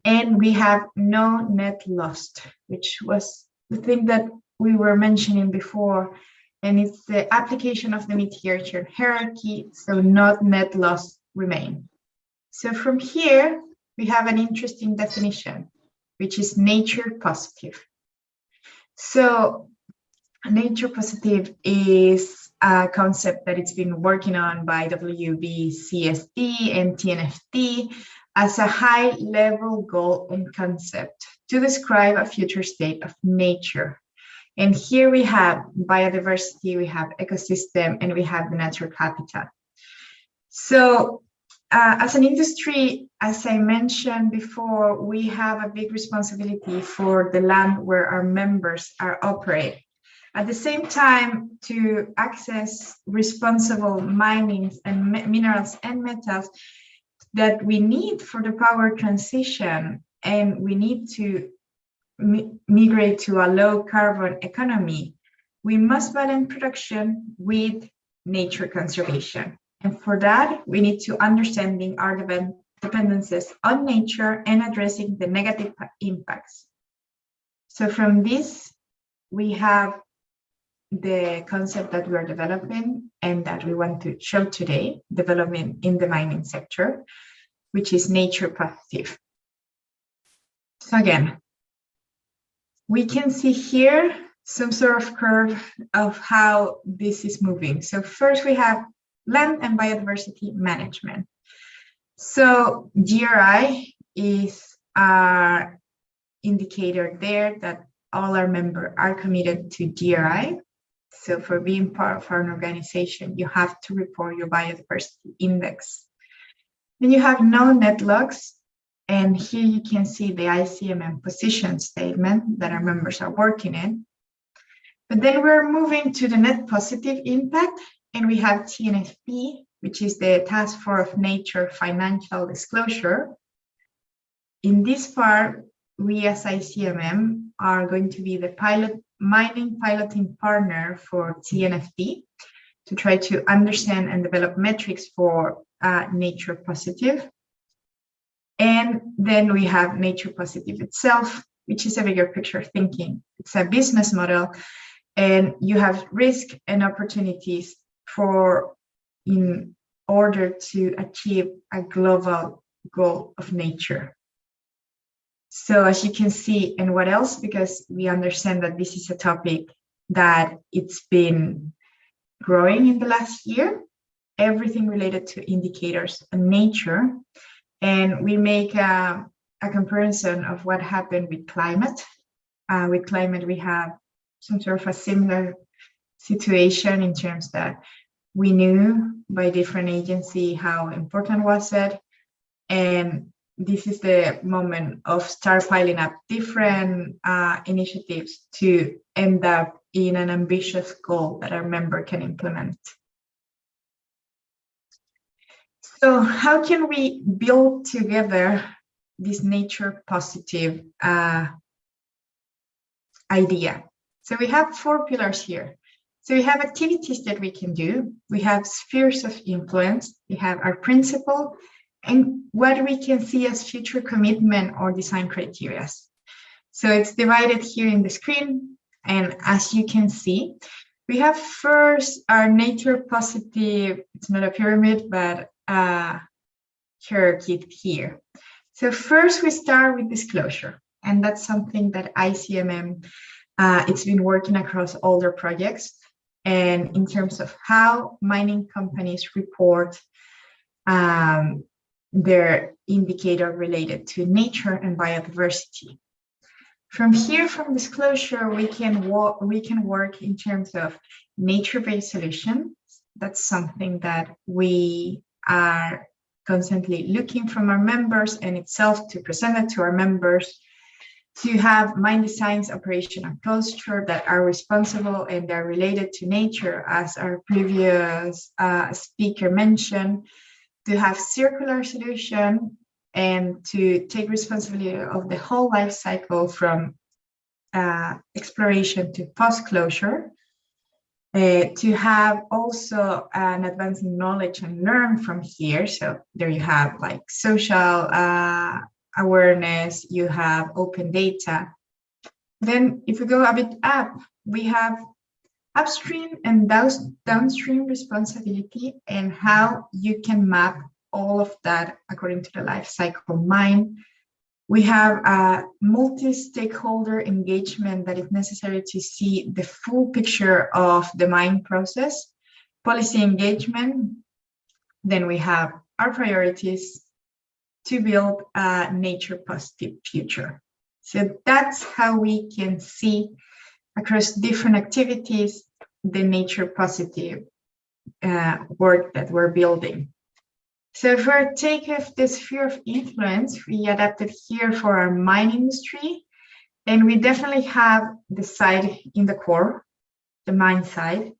S8: And we have no net lost, which was the thing that we were mentioning before. And it's the application of the mitigation hierarchy, so not net loss remain. So from here, we have an interesting definition, which is nature positive. So nature positive is a concept that it's been working on by WBCSD and TNFD as a high-level goal and concept to describe a future state of nature. And here we have biodiversity, we have ecosystem, and we have the natural habitat. So as an industry, as I mentioned before, we have a big responsibility for the land where our members are operating. At the same time, to access responsible mining and minerals and metals that we need for the power transition, and we need to migrate to a low carbon economy, we must balance production with nature conservation. And for that, we need to understanding our dependencies on nature and addressing the negative impacts. So from this, we have the concept that we are developing and that we want to show today, development in the mining sector, which is nature positive. So again, we can see here some sort of curve of how this is moving. So first we have land and biodiversity management. So GRI is our indicator there that all our members are committed to GRI. So for being part of an organization, you have to report your biodiversity index. Then you have no net loss. And here you can see the ICMM position statement that our members are working in. But then we're moving to the net positive impact, and we have TNFD, which is the Task Force of Nature Financial Disclosure. In this part, we as ICMM are going to be the mining piloting partner for TNFD to try to understand and develop metrics for nature positive. And then we have nature positive itself, which is a bigger picture thinking. It's a business model, and you have risk and opportunities in order to achieve a global goal of nature. So as you can see, and what else, because we understand that this is a topic that it's been growing in the last year, everything related to indicators and nature. And we make a comparison of what happened with climate with climate, we have some sort of a similar situation in terms that we knew by different agency how important was it. And this is the moment of start piling up different initiatives to end up in an ambitious goal that our member can implement. So how can we build together this nature positive idea? So we have 4 pillars here. So we have activities that we can do. We have spheres of influence. We have our principle and what we can see as future commitment or design criteria. So it's divided here in the screen. And as you can see, we have first our nature positive, it's not a pyramid, but hierarchy here. So first we start with disclosure. And that's something that ICMM, it's been working across all their projects. And in terms of how mining companies report their indicator related to nature and biodiversity. From here, from disclosure, we can work in terms of nature-based solutions. That's something that we are constantly looking from our members and itself to present it to our members, to have mine designs, operation, and culture that are responsible and are related to nature, as our previous speaker mentioned, to have circular solution and to take responsibility of the whole life cycle from exploration to post-closure, to have also an advancing knowledge and learn from here. So there you have like social awareness, you have open data. Then if we go a bit up, we have upstream and downstream responsibility and how you can map all of that according to the life cycle mine. We have a multi-stakeholder engagement that is necessary to see the full picture of the mine process, policy engagement. Then we have our priorities to build a nature positive future. So that's how we can see across different activities the nature positive work that we're building. So for take of the sphere of influence, we adapted here for our mine industry, and we definitely have the side in the core, the mine side.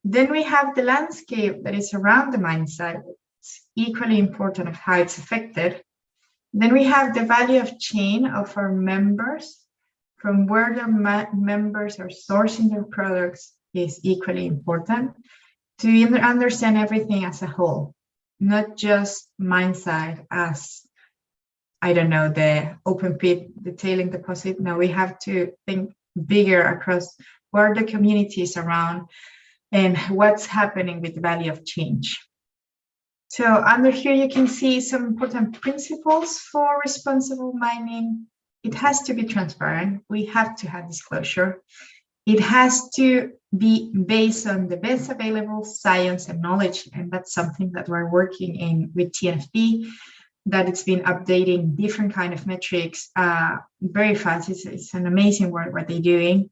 S8: Then we have the landscape that is around the mine site. It's equally important of how it's affected. Then we have the value of chain of our members, from where the members are sourcing their products is equally important to understand everything as a whole, not just mine side as, I don't know, the open pit, the tailing deposit. No, we have to think bigger across where the communities around and what's happening with the value of change. So under here, you can see some important principles for responsible mining. It has to be transparent. We have to have disclosure. It has to be based on the best available science and knowledge. And that's something that we're working in with TNFB, that it's been updating different kind of metrics very fast. It's an amazing work what they're doing.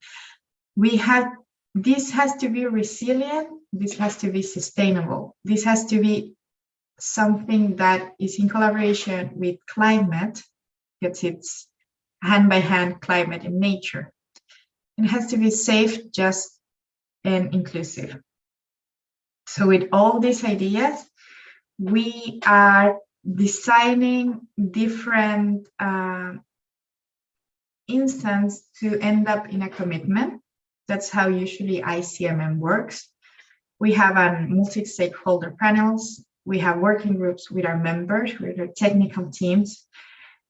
S8: This has to be resilient. This has to be sustainable. This has to be something that is in collaboration with climate, because it's hand by hand climate and nature. It has to be safe, just, and inclusive. So with all these ideas, we are designing different instances to end up in a commitment. That's how usually ICMM works. We have a multi-stakeholder panels. We have working groups with our members, with our technical teams.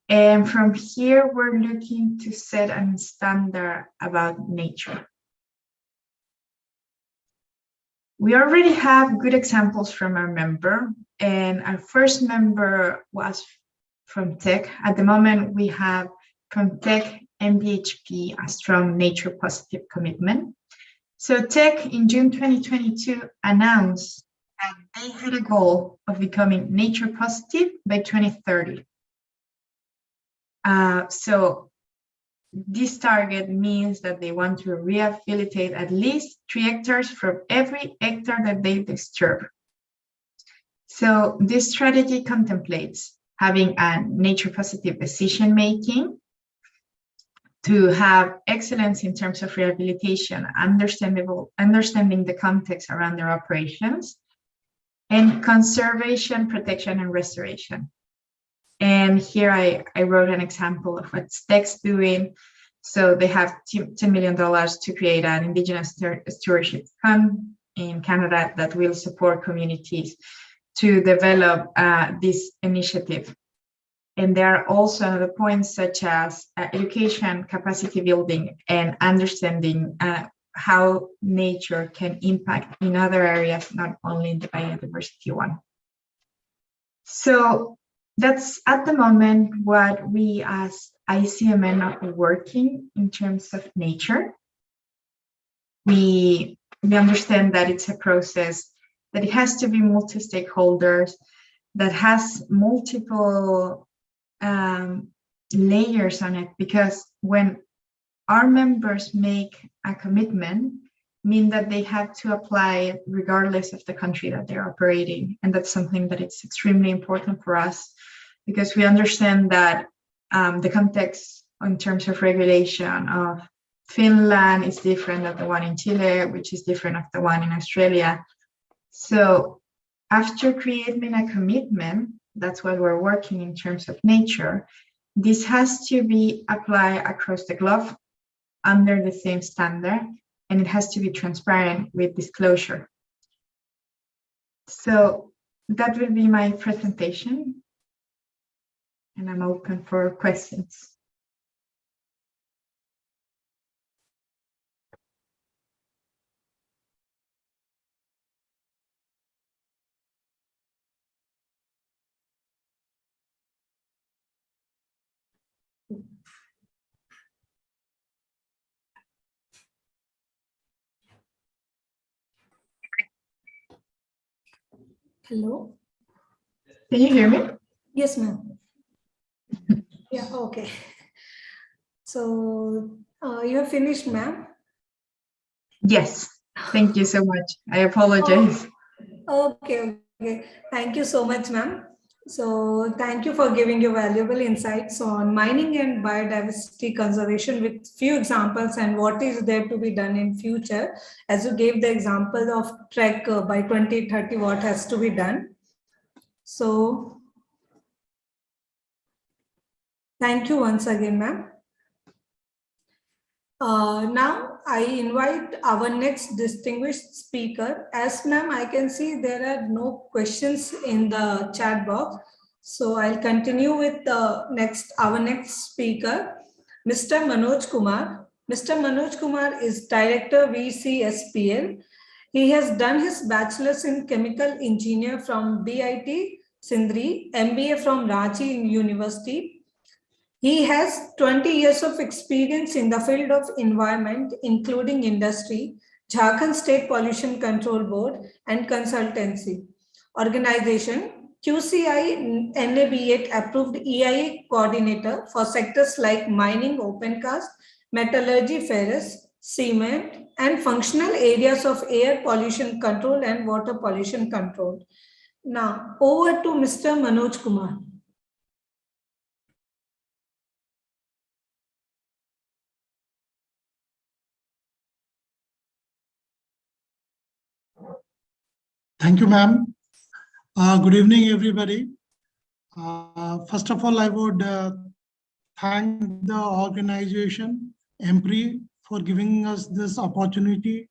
S8: And from here, we're looking to set a standard about nature. We already have good examples from our member, and our first member was from Tech. At the moment, we have from Tech and BHP a strong nature positive commitment. So Tech in June 2022 announced that they had a goal of becoming nature positive by 2030. So this target means that they want to rehabilitate at least 3 hectares from every hectare that they disturb. So this strategy contemplates having a nature positive decision making, to have excellence in terms of rehabilitation, understanding the context around their operations, and conservation, protection, and restoration. And here I wrote an example of what STEC's doing. So they have $10 million to create an Indigenous Stewardship Fund in Canada that will support communities to develop this initiative. And there are also other points such as education, capacity building, and understanding how nature can impact in other areas, not only in the biodiversity one. So that's at the moment what we as ICMN are working in terms of nature. We understand that it's a process, that it has to be multi-stakeholders, that has multiple layers on it, because when our members make a commitment, mean that they have to apply it regardless of the country that they're operating. And that's something that it's extremely important for us, because we understand that the context in terms of regulation of Finland is different than the one in Chile, which is different of the one in Australia. So after creating a commitment, that's what we're working in terms of nature, this has to be applied across the globe under the same standard, and it has to be transparent with disclosure. So that will be my presentation, and I'm open for questions.
S1: Hello.
S8: Can you hear me?
S1: Yes, ma'am. Yeah, okay. So you have finished, ma'am?
S8: Yes, thank you so much. I apologize.
S1: Okay. Thank you so much, ma'am. So thank you for giving your valuable insights on mining and biodiversity conservation with few examples and what is there to be done in future. As you gave the example of trek by 2030, what has to be done. So thank you once again, ma'am. Now I invite our next distinguished speaker. As ma'am, I can see there are no questions in the chat box. So I'll continue with our next speaker, Mr. Manoj Kumar. Mr. Manoj Kumar is Director VCSPL. He has done his bachelor's in chemical engineer from BIT Sindri, MBA from Ranchi University. He has 20 years of experience in the field of environment, including industry, Jharkhand State Pollution Control Board, and consultancy. Organization, QCI NAB8 approved EIA coordinator for sectors like mining, open cast, metallurgy, ferrous, cement, and functional areas of air pollution control and water pollution control. Now, over to Mr. Manoj Kumar.
S9: Thank you, ma'am. Good evening, everybody. First of all, I would thank the organization, EMPRI, for giving us this opportunity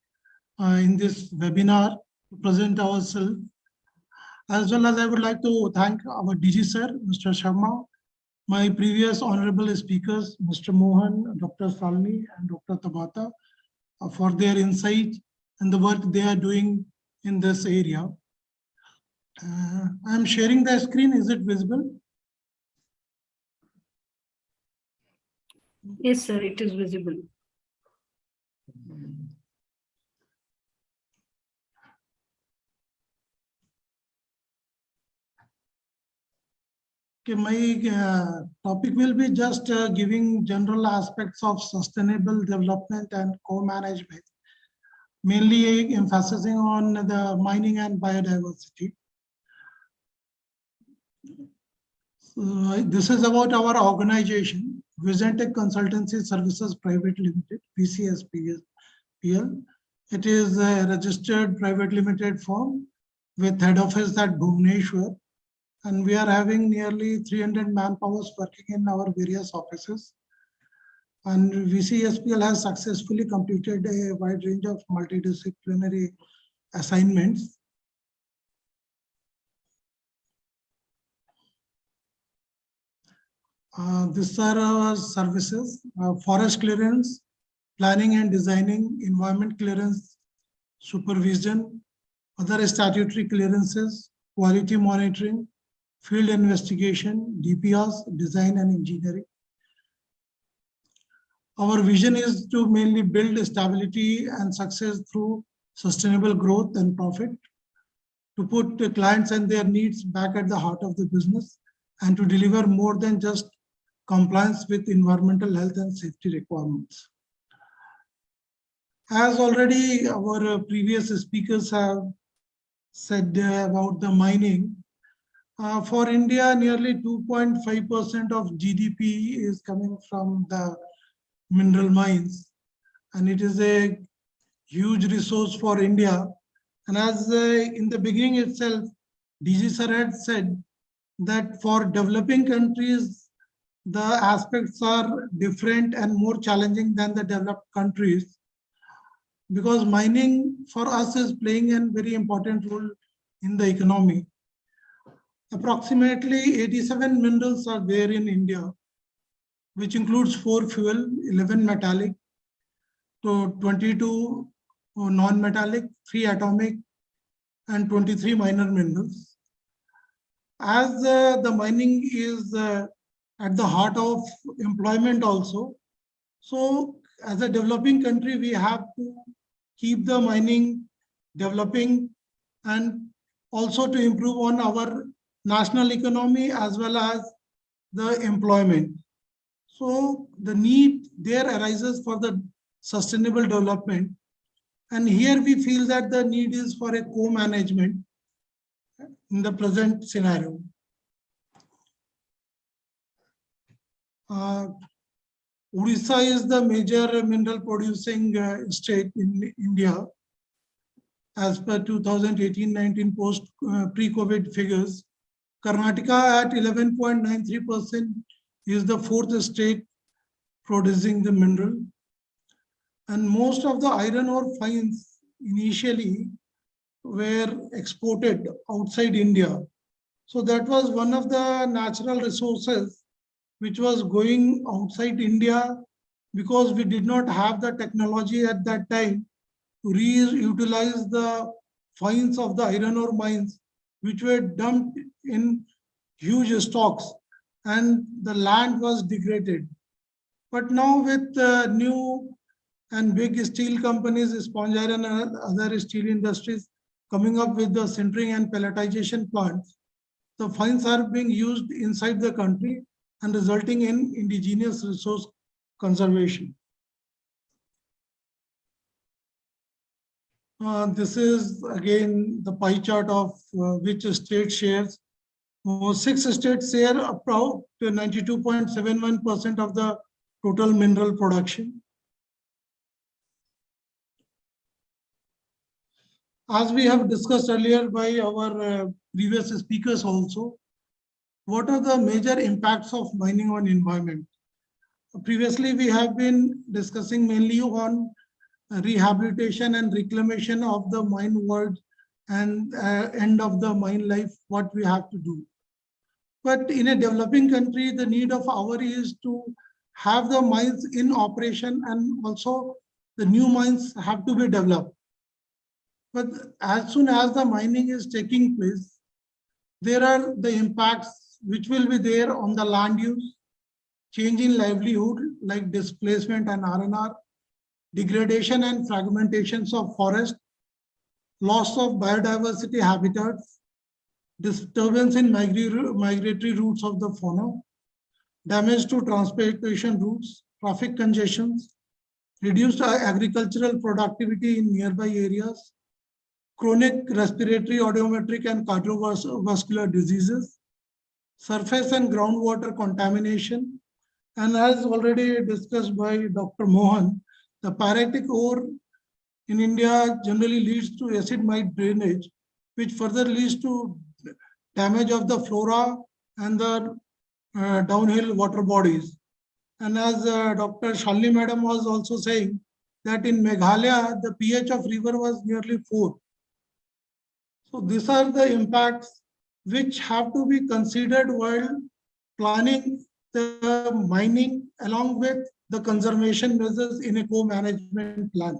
S9: in this webinar to present ourselves. As well as I would like to thank our DG sir, Mr. Sharma, my previous honorable speakers, Mr. Mohan, Dr. Salmi, and Dr. Tabata, for their insight and the work they are doing in this area. I'm sharing the screen. Is it visible?
S2: Yes, sir, it is visible.
S9: Okay, my topic will be just giving general aspects of sustainable development and co-management, mainly emphasizing on the mining and biodiversity. This is about our organization, Vision Tech Consultancy Services Private Limited, VCSPL. It is a registered private limited firm with head office at Bhubaneswar. And we are having nearly 300 manpower working in our various offices. And VCSPL has successfully completed a wide range of multidisciplinary assignments. These are our services: forest clearance, planning and designing, environment clearance, supervision, other statutory clearances, quality monitoring, field investigation, DPRs, design and engineering. Our vision is to mainly build stability and success through sustainable growth and profit, to put the clients and their needs back at the heart of the business, and to deliver more than just compliance with environmental, health and safety requirements. As already our previous speakers have said about the mining, for India, nearly 2.5% of GDP is coming from the mineral mines, and it is a huge resource for India. And as in the beginning itself, DG Sir had said that for developing countries, the aspects are different and more challenging than the developed countries, because mining for us is playing a very important role in the economy. Approximately 87 minerals are there in India, which includes 4 fuel, 11 metallic, 22 non-metallic, 3 atomic, and 23 minor minerals. As the mining is at the heart of employment also, so as a developing country, we have to keep the mining developing and also to improve on our national economy as well as the employment. So the need there arises for the sustainable development. And here we feel that the need is for a co-management in the present scenario. Odisha is the major mineral producing state in India. As per 2018-19 post pre-COVID figures, Karnataka at 11.93% is the 4th state producing the mineral. And most of the iron ore finds initially were exported outside India. So that was one of the natural resources which was going outside India, because we did not have the technology at that time to reutilize the finds of the iron ore mines, which were dumped in huge stocks, and the land was degraded. But now with new and big steel companies, sponge iron and other steel industries coming up with the sintering and pelletization plants, the finds are being used inside the country and resulting in indigenous resource conservation. This is again the pie chart of which state shares. 6 states share about 92.71% of the total mineral production. As we have discussed earlier by our previous speakers also, what are the major impacts of mining on environment? Previously, we have been discussing mainly on rehabilitation and reclamation of the mine world and end of the mine life, what we have to do. But in a developing country, the need of hour is to have the mines in operation, and also the new mines have to be developed. But as soon as the mining is taking place, there are the impacts which will be there on the land use, change in livelihood like displacement and R&R, degradation and fragmentations of forest, loss of biodiversity habitats, disturbance in migratory routes of the fauna, damage to transportation routes, traffic congestions, reduced agricultural productivity in nearby areas, chronic respiratory, audiometric, and cardiovascular diseases, surface and groundwater contamination, and as already discussed by Dr. Mohan, the pyritic ore in India generally leads to acid mine drainage, which further leads to damage of the flora and the downhill water bodies. And as Dr. Shalini Madam was also saying, that in Meghalaya, the pH of river was nearly 4. So these are the impacts which have to be considered while planning the mining along with the conservation measures in a co-management plan.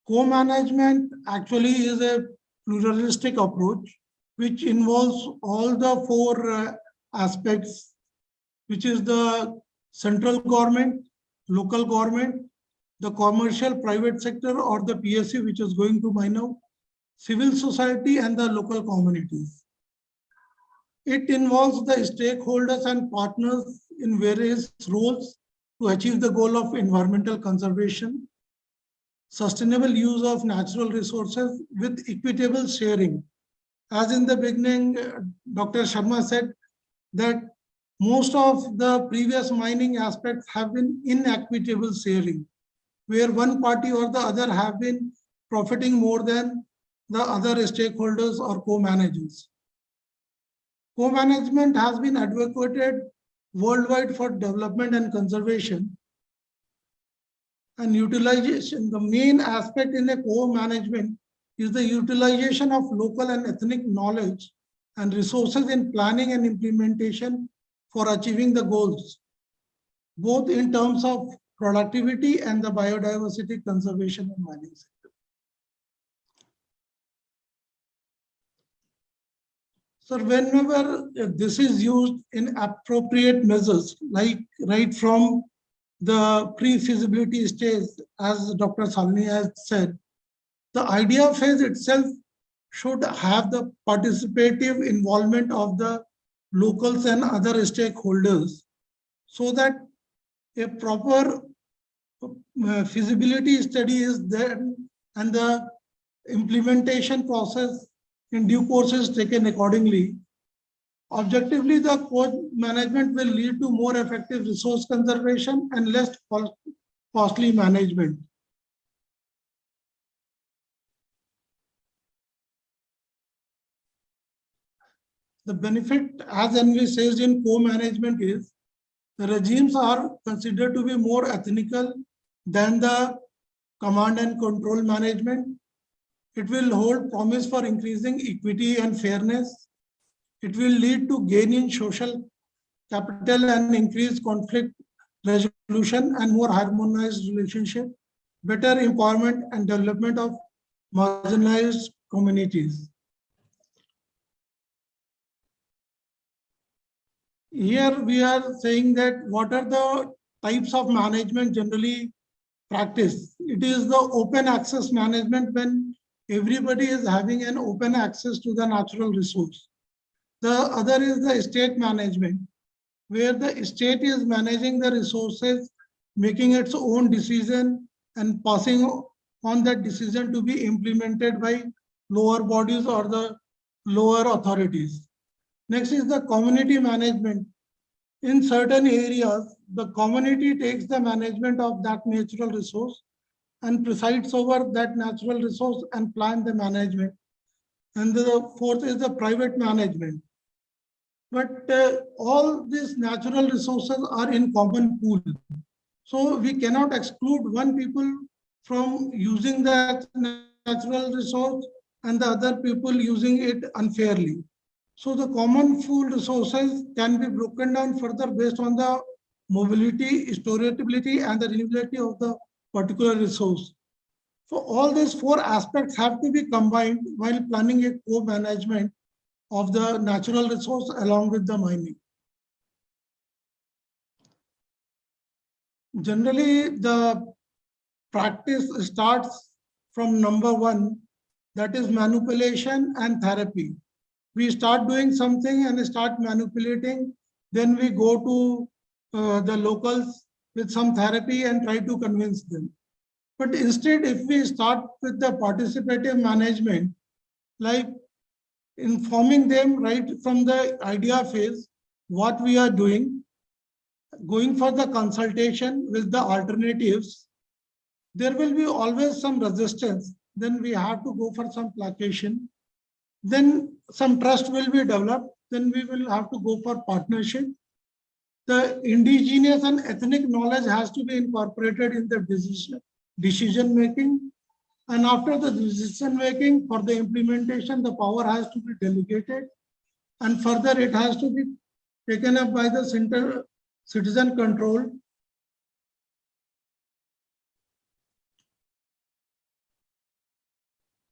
S9: Co-management actually is a pluralistic approach which involves all the 4 aspects, which is the central government, local government, the commercial private sector or the PSC which is going to mine out, civil society and the local communities. It involves the stakeholders and partners in various roles to achieve the goal of environmental conservation, sustainable use of natural resources with equitable sharing. As in the beginning, Dr. Sharma said that most of the previous mining aspects have been inequitable sharing, where one party or the other have been profiting more than the other stakeholders or co-managers. Co-management has been advocated worldwide for development and conservation and utilization. The main aspect in a co-management is the utilization of local and ethnic knowledge and resources in planning and implementation for achieving the goals, both in terms of productivity and the biodiversity conservation and mining sector. So whenever this is used in appropriate measures, like right from the pre-feasibility stage, as Dr. Salni has said, the idea phase itself should have the participative involvement of the locals and other stakeholders so that a proper feasibility study is there and the implementation process in due course is taken accordingly. Objectively, the co-management will lead to more effective resource conservation and less costly management. The benefit, as Envy says, in co-management is the regimes are considered to be more ethnical than the command and control management. It will hold promise for increasing equity and fairness. It will lead to gain in social capital and increased conflict resolution and more harmonized relationship, better empowerment and development of marginalized communities. Here we are saying that what are the types of management generally practiced. It is the open access management when everybody is having an open access to the natural resource. The other is the state management, where the state is managing the resources, making its own decision and passing on that decision to be implemented by lower bodies or the lower authorities. Next is the community management. In certain areas, the community takes the management of that natural resource and presides over that natural resource and plan the management. And the fourth is the private management. But all these natural resources are in common pool. So we cannot exclude one people from using that natural resource and the other people using it unfairly. So the common pool resources can be broken down further based on the mobility, storability, and the renewability of the particular resource. So all these 4 aspects have to be combined while planning a co-management of the natural resource along with the mining. Generally, the practice starts from number one, that is manipulation and therapy. We start doing something and start manipulating, then we go to the locals with some therapy and try to convince them. But instead, if we start with the participative management, like informing them right from the idea phase, what we are doing, going for the consultation with the alternatives, there will be always some resistance. Then we have to go for some placation. Then some trust will be developed. Then we will have to go for partnership. The indigenous and ethnic knowledge has to be incorporated in the decision making. And after the decision making, for the implementation, the power has to be delegated. And further, it has to be taken up by the citizen control.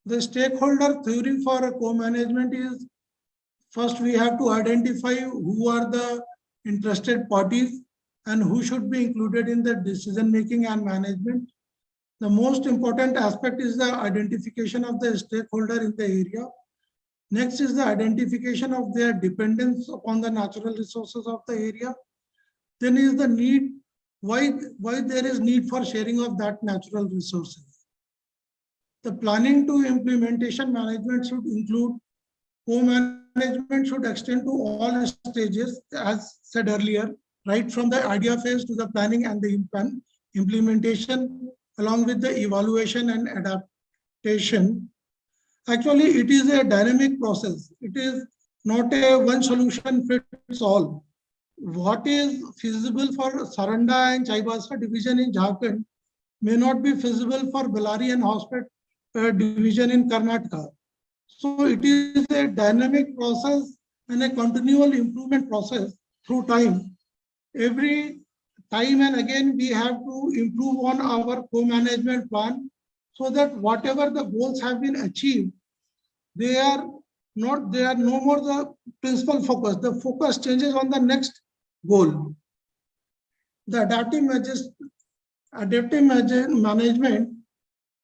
S9: The stakeholder theory for a co-management is, first we have to identify who are the interested parties and who should be included in the decision making and management. The most important aspect is the identification of the stakeholder in the area. Next is the identification of their dependence upon the natural resources of the area. Then is the need, why there is need for sharing of that natural resources. The planning to implementation management should include co-management should extend to all stages, as said earlier, right from the idea phase to the planning and the implementation, along with the evaluation and adaptation. Actually, it is a dynamic process. It is not a one solution fits all. What is feasible for Saranda and Chaibasa division in Jharkhand may not be feasible for Bellary and Hospital division in Karnataka. So it is a dynamic process and a continual improvement process through time. Every time and again, we have to improve on our co-management plan so that whatever the goals have been achieved, they are no more the principal focus. The focus changes on the next goal. The adaptive management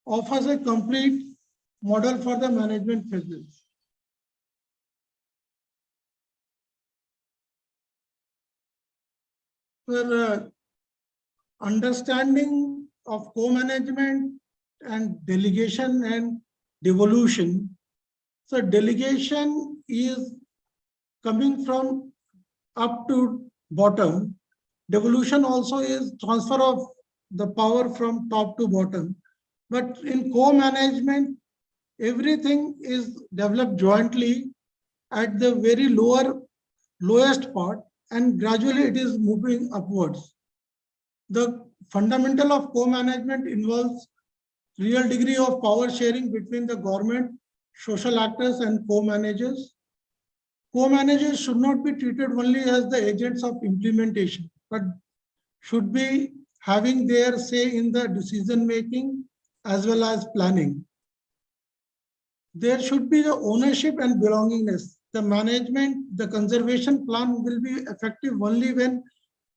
S9: offers a complete model for the management phases. For understanding of co-management and delegation and devolution. So delegation is coming from up to bottom. Devolution also is transfer of the power from top to bottom. But in co-management, everything is developed jointly at the very lowest part, and gradually it is moving upwards. The fundamental of co-management involves real degree of power sharing between the government, social actors, and co-managers. Co-managers should not be treated only as the agents of implementation, but should be having their say in the decision making as well as planning. There should be the ownership and belongingness. The management, the conservation plan will be effective only when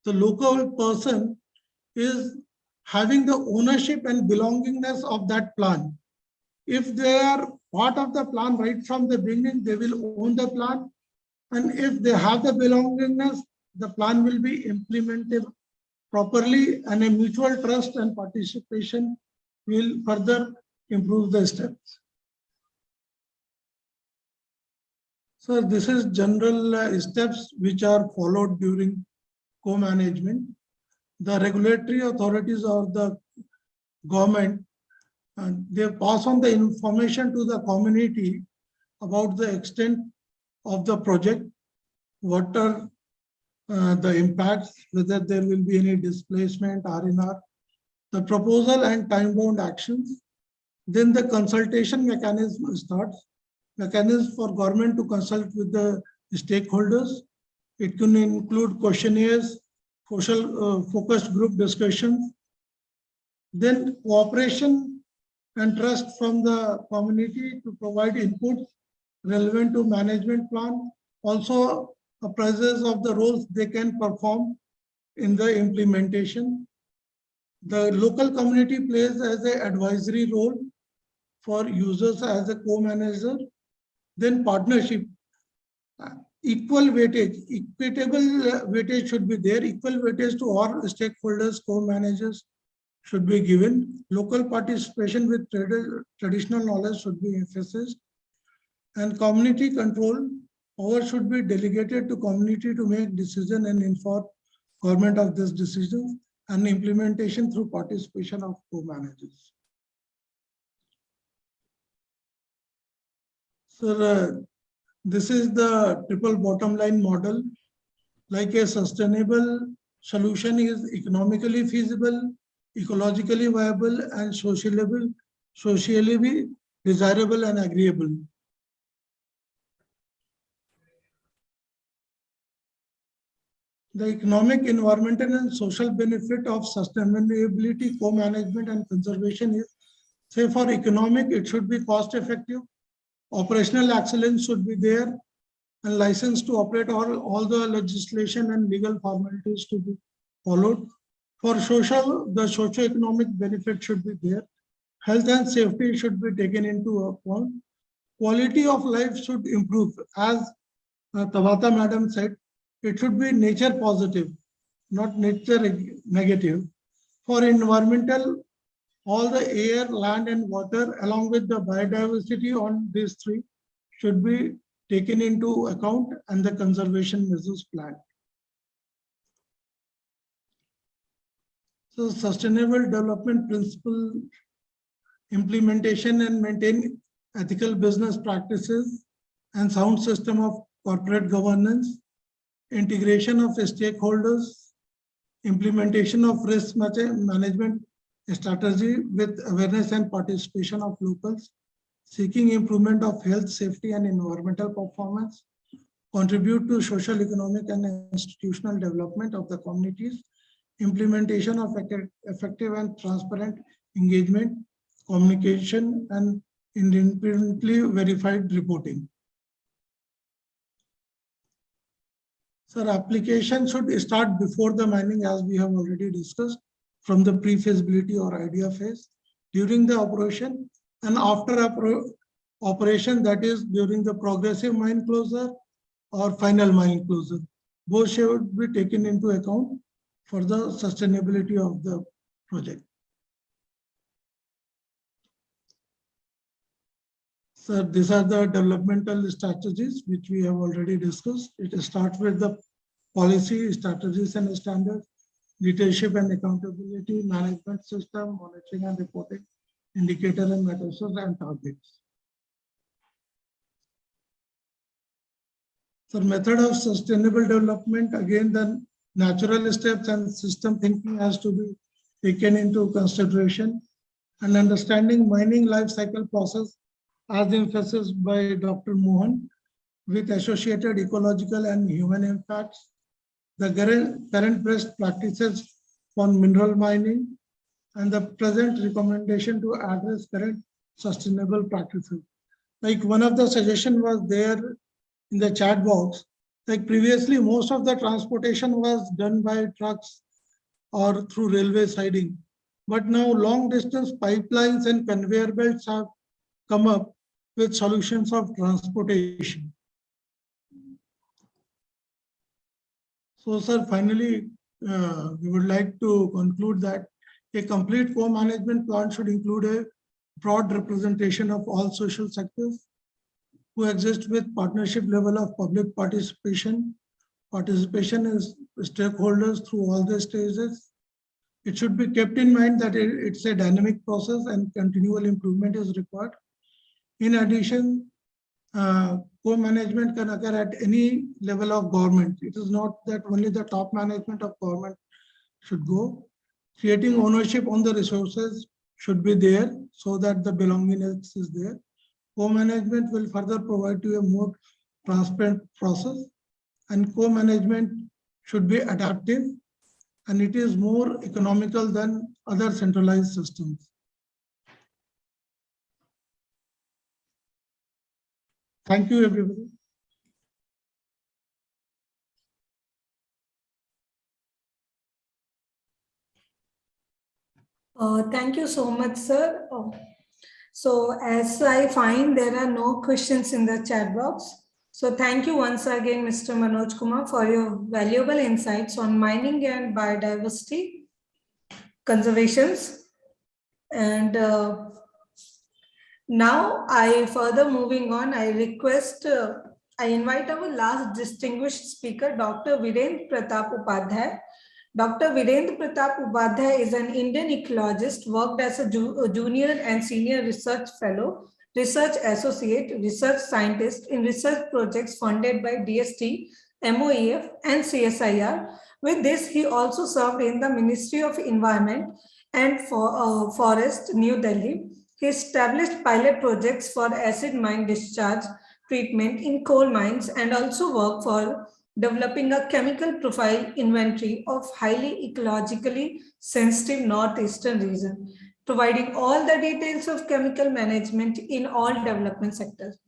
S9: the local person is having the ownership and belongingness of that plan. If they are part of the plan right from the beginning, they will own the plan. And if they have the belongingness, the plan will be implemented properly, and a mutual trust and participation will further improve the steps. So this is general steps which are followed during co-management. The regulatory authorities or the government, they pass on the information to the community about the extent of the project, what are the impacts, whether there will be any displacement, R&R, the proposal and time-bound actions. Then the consultation mechanism starts. Mechanism for government to consult with the stakeholders. It can include questionnaires, social focused group discussions. Then cooperation and trust from the community to provide inputs relevant to management plan. Also, appraisals of the roles they can perform in the implementation. The local community plays as an advisory role. for users as a co-manager. Then partnership, equal weightage, equitable weightage should be there. Equal weightage to all stakeholders, co-managers should be given. Local participation with traditional knowledge should be emphasized. And community control power should be delegated to community to make decision and inform government of this decision, and implementation through participation of co-managers. So this is the triple bottom line model. Like a sustainable solution is economically feasible, ecologically viable, and socially desirable and agreeable. The economic, environmental, and social benefit of sustainability, co-management, and conservation is, say, for economic, it should be cost effective. Operational excellence should be there, and license to operate all the legislation and legal formalities to be followed. For social, the socio-economic benefit should be there. Health and safety should be taken into account. Quality of life should improve. As Tabata madam said, it should be nature positive, not nature negative. For environmental, all the air, land, and water, along with the biodiversity on these three, should be taken into account and the conservation measures planned. So sustainable development principle implementation and maintain ethical business practices and sound system of corporate governance, integration of stakeholders, implementation of risk management strategy with awareness and participation of locals, seeking improvement of health, safety, and environmental performance, contribute to social, economic, and institutional development of the communities, implementation of effective and transparent engagement, communication, and independently verified reporting. Sir, application should start before the mining, as we have already discussed, from the pre-feasibility or idea phase, during the operation, and after operation, that is during the progressive mine closure or final mine closure. Both should be taken into account for the sustainability of the project. So these are the developmental strategies which we have already discussed. It starts with the policy, strategies and standards, leadership and accountability, management system, monitoring and reporting, indicator and metrics and targets. So method of sustainable development, again, the natural steps and system thinking has to be taken into consideration, and understanding mining life cycle process as emphasized by Dr. Mohan, with associated ecological and human impacts, the current best practices for mineral mining, and the present recommendation to address current sustainable practices. Like one of the suggestion was there in the chat box, like previously most of the transportation was done by trucks or through railway siding. But now long distance pipelines and conveyor belts have come up with solutions of transportation. So sir, finally, we would like to conclude that a complete co-management plan should include a broad representation of all social sectors who exist with partnership level of public participation. Participation is stakeholders through all the stages. It should be kept in mind that it's a dynamic process and continual improvement is required. In addition, co-management can occur at any level of government. It is not that only the top management of government should go. Creating ownership on the resources should be there so that the belongingness is there. Co-management will further provide you a more transparent process, and co-management should be adaptive, and it is more economical than other centralized systems. Thank you, everybody.
S1: Thank you so much, sir. So as I find there are no questions in the chat box. So thank you once again, Mr. Manoj Kumar, for your valuable insights on mining and biodiversity conservations. And now I further moving on, I invite our last distinguished speaker, Dr. Virendra Pratap Upadhyay. Dr. Virendra Pratap Upadhyay is an Indian ecologist, worked as a junior and senior research fellow, research associate, research scientist in research projects funded by DST, MOEF, and CSIR. With this, he also served in the Ministry of Environment and Forest, New Delhi. He established pilot projects for acid mine discharge treatment in coal mines and also worked for developing a chemical profile inventory of highly ecologically sensitive northeastern region, providing all the details of chemical management in all development sectors.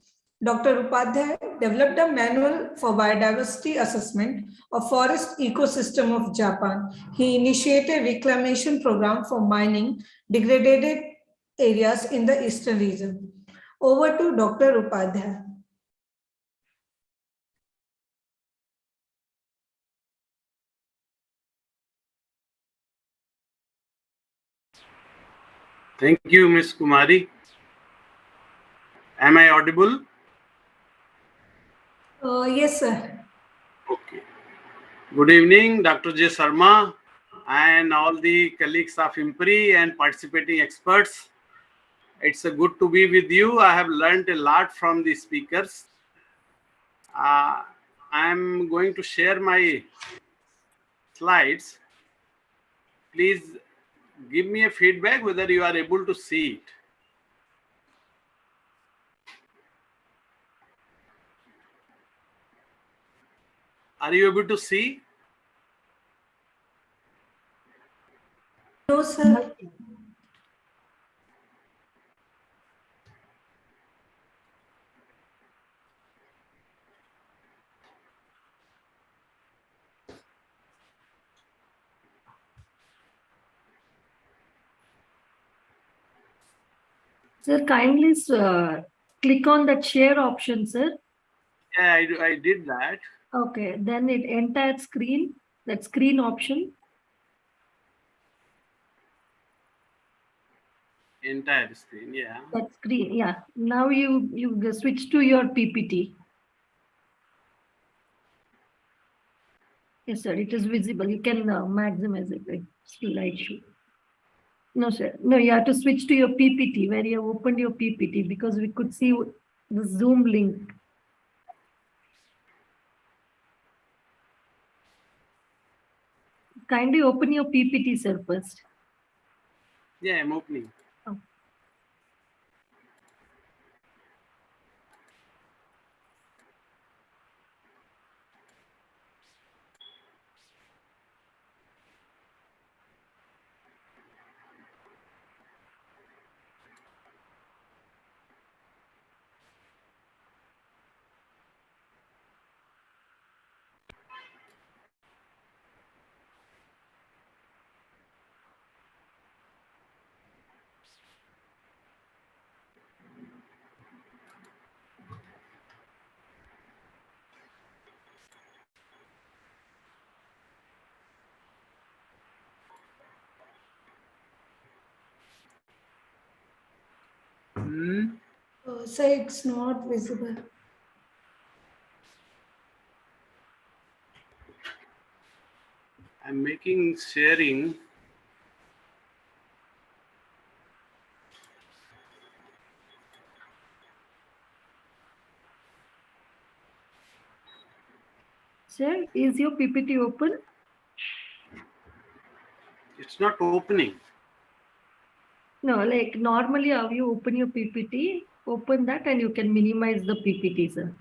S1: Dr. Upadhyay developed a manual for biodiversity assessment of forest ecosystem of Japan. He initiated reclamation program for mining degraded areas in the eastern region. Over to Dr. Upadhyay.
S10: Thank you, Ms. Kumari. Am I audible?
S1: Yes, sir.
S10: Okay. Good evening, Dr. J. Sharma and all the colleagues of IMPRI and participating experts. It's good to be with you. I have learned a lot from the speakers. I'm going to share my slides. Please give me a feedback whether you are able to see it. Are you able to see?
S1: No, sir.
S2: Sir, kindly click on that share option, sir.
S10: Yeah, I did that.
S2: Okay, then it entire screen, that screen option.
S10: Entire screen, yeah.
S2: That screen, yeah. Now you switch to your PPT. Yes, sir, it is visible. You can maximize it, like slideshow. No, sir. No, you have to switch to your PPT where you have opened your PPT because we could see the Zoom link. Kindly open your PPT, sir, first.
S10: Yeah, I'm opening.
S2: Oh.
S1: Sir, it's not visible.
S10: I'm making sharing.
S2: Sir, is your PPT open?
S10: It's not opening.
S2: No, like normally how you open your PPT, open that and you can minimize the PPT, sir.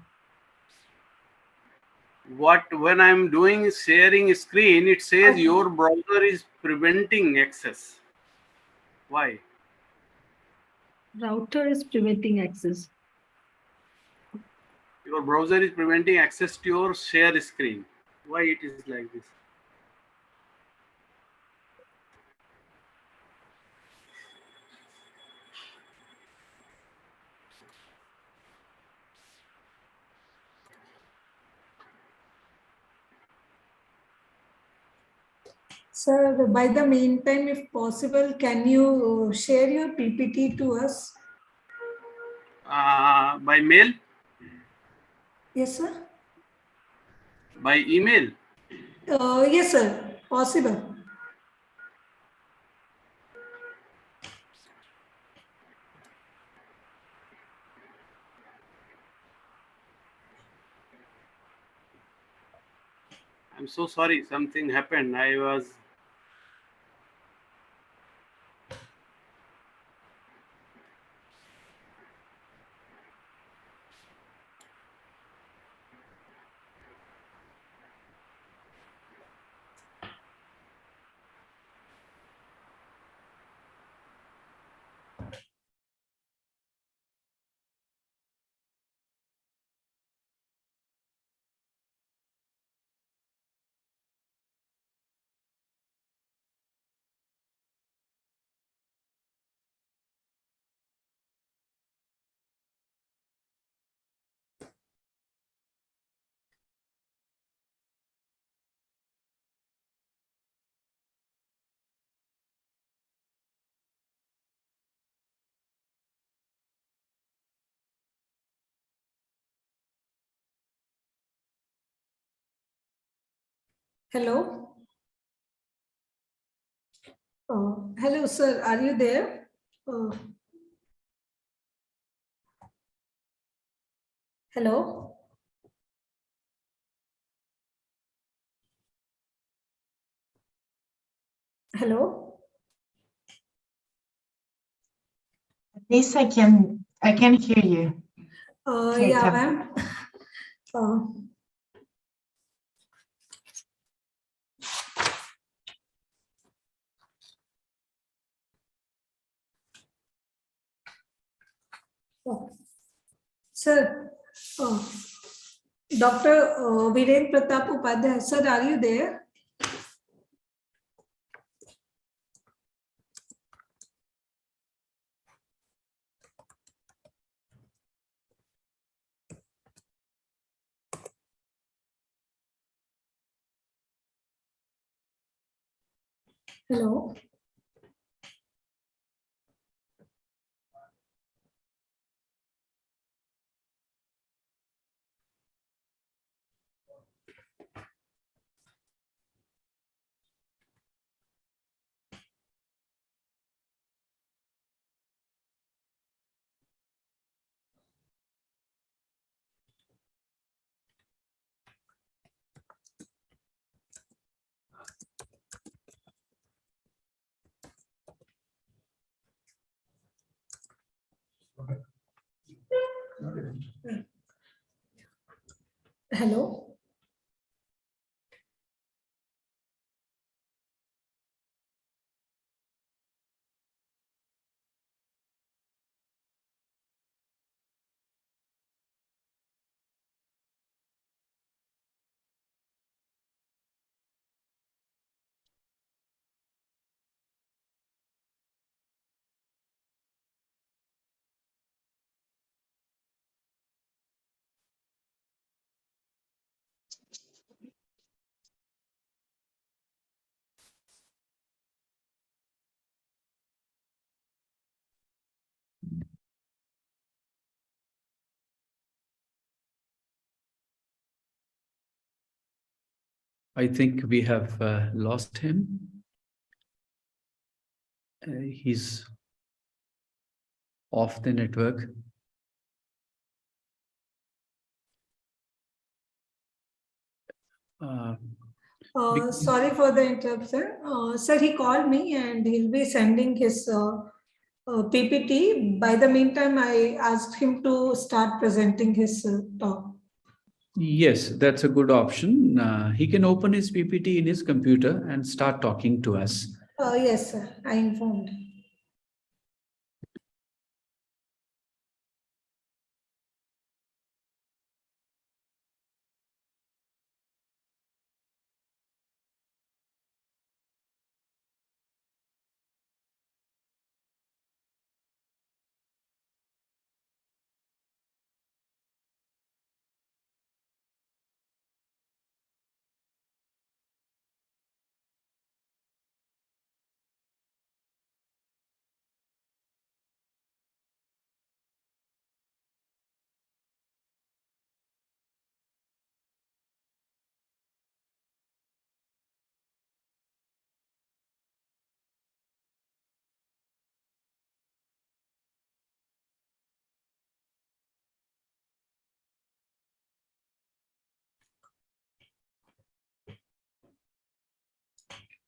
S10: When I'm doing sharing screen, it says
S2: Okay.
S10: your browser is preventing access. Why?
S2: Router is preventing access.
S10: Your browser is preventing access to your share screen. Why it is like this?
S1: Sir, by the meantime, if possible, can you share your PPT to us?
S10: By mail,
S1: Yes, sir.
S10: by email.
S1: Yes, sir. Possible.
S10: I'm so sorry, something happened. I was.
S1: Hello. Hello, sir. Are you there? Hello. Hello.
S8: At least I can hear you. Okay,
S1: Yeah,
S8: Tabitha.
S1: ma'am. Sir, Dr. Viren Pratap Upadhyay, sir, are you there? Hello. Hello.
S4: I think we have lost him. He's off the network.
S1: Sorry for the interruption. Sir, he called me and he'll be sending his PPT. By the meantime, I asked him to start presenting his talk.
S4: Yes, that's a good option. He can open his PPT in his computer and start talking to us.
S1: Yes, sir. I informed.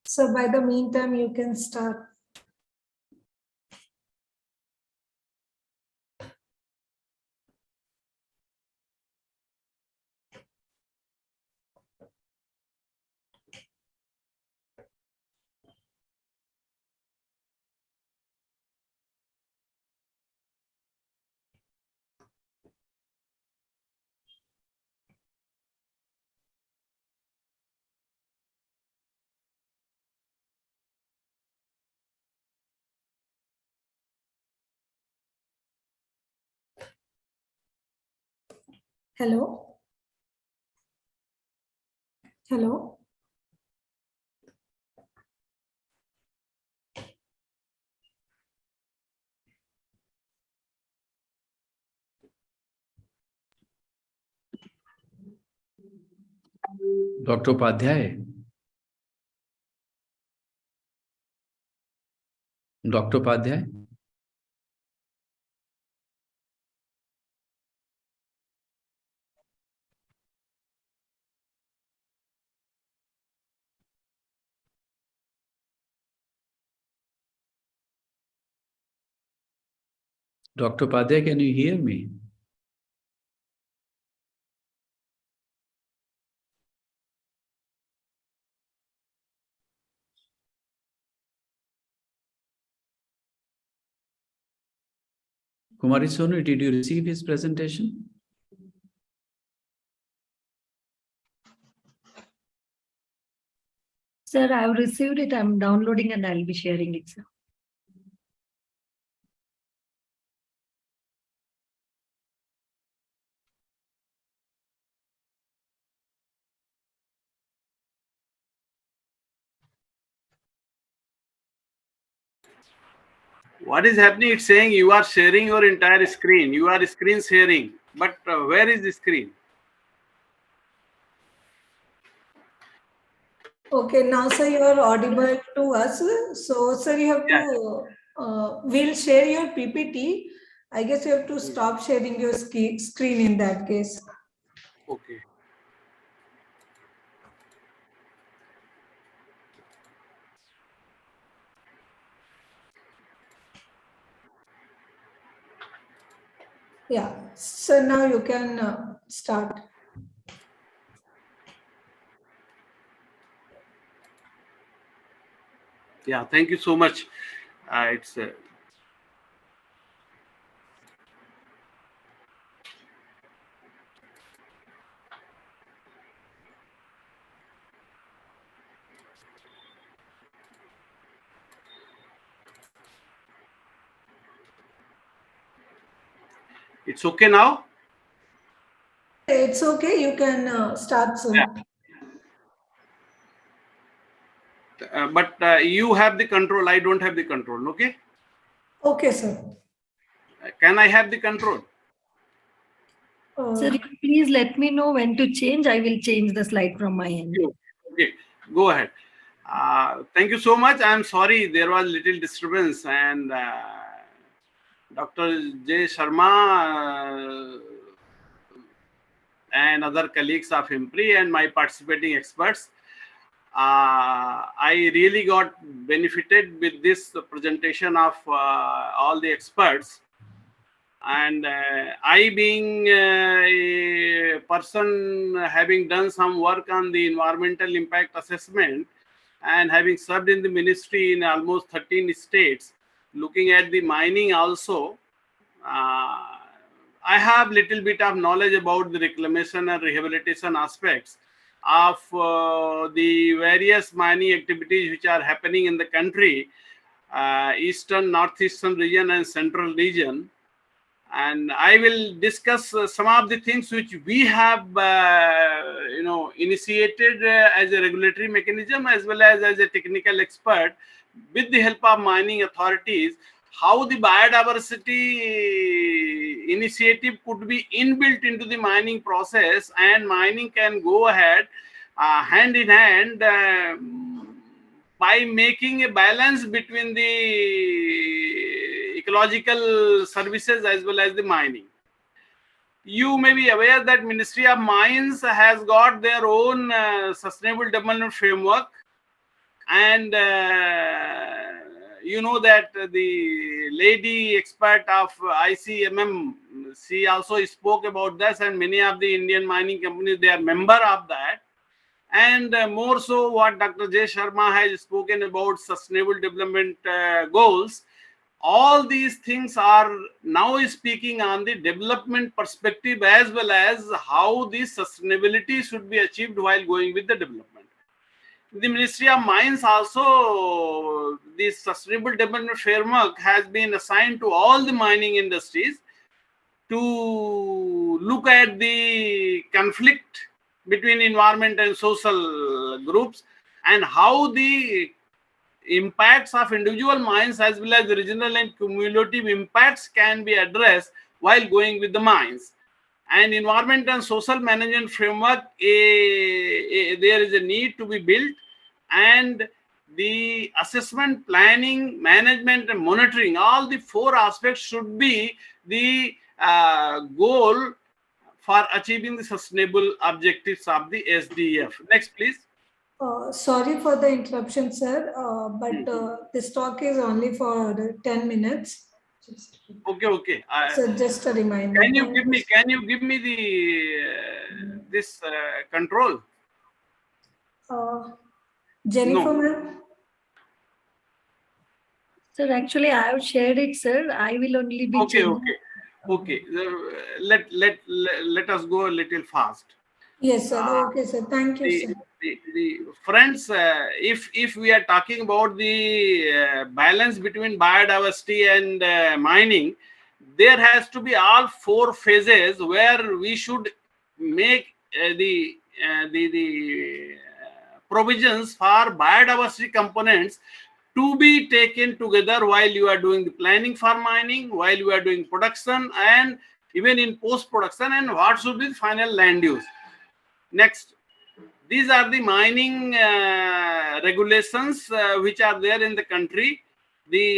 S1: So by the meantime, you can start. Hello? Hello?
S4: Dr. Upadhyay. Dr. Upadhyay. Dr. Upadhyay, can you hear me? Kumari Sonu, did you receive his presentation?
S2: Sir, I've received it. I'm downloading and I'll be sharing it, sir.
S10: What is happening? It's saying you are sharing your entire screen. You are screen sharing. But where is the screen?
S1: Okay, now sir, you are audible to us. So sir, you have to, we'll share your PPT. I guess you have to stop sharing your screen in that case.
S10: Okay.
S1: Yeah, so now you can start.
S10: Yeah, thank you so much. It's okay now?
S1: It's okay, you can start soon.
S10: Yeah. But you have the control. I don't have the control. Okay.
S1: Okay, sir.
S10: Can I have the control?
S2: Sir, please let me know when to change. I will change the slide from my end.
S10: Okay, go ahead. Thank you so much. I'm sorry there was little disturbance, and Dr. J. Sharma and other colleagues of IMPRI and my participating experts. I really got benefited with this presentation of all the experts. And I, being a person having done some work on the environmental impact assessment and having served in the ministry in almost 13 states, looking at the mining also, I have little bit of knowledge about the reclamation and rehabilitation aspects of the various mining activities which are happening in the country, eastern, northeastern region and central region. And I will discuss some of the things which we have, initiated as a regulatory mechanism as well as a technical expert with the help of mining authorities, how the biodiversity initiative could be inbuilt into the mining process, and mining can go ahead hand in hand by making a balance between the ecological services as well as the mining. You may be aware that Ministry of Mines has got their own sustainable development framework, And you know that the lady expert of ICMM, she also spoke about this, and many of the Indian mining companies, they are member of that. And more so what Dr. J. Sharma has spoken about sustainable development goals. All these things are now speaking on the development perspective as well as how the sustainability should be achieved while going with the development. The Ministry of Mines also, the Sustainable Development Framework has been assigned to all the mining industries to look at the conflict between environment and social groups and how the impacts of individual mines as well as the regional and cumulative impacts can be addressed while going with the mines. And environment and social management framework, there is a need to be built, and the assessment, planning, management, and monitoring, all the four aspects should be the goal for achieving the sustainable objectives of the SDF. Next, please.
S1: Sorry for the interruption, sir, but this talk is only for 10 minutes.
S10: Okay.
S1: So just a reminder.
S10: Can you give me the this control?
S1: Jennifer,
S10: No.
S1: ma'am.
S2: Sir, actually, I have shared it, sir. I will only be changing.
S10: Okay. Let us go a little fast.
S1: Yes, sir. Okay, sir. Thank you, sir.
S10: The friends, if we are talking about the balance between biodiversity and mining, there has to be all four phases where we should make the provisions for biodiversity components to be taken together while you are doing the planning for mining, while you are doing production, and even in post-production, and what should be the final land use. Next, these are the mining regulations which are there in the country.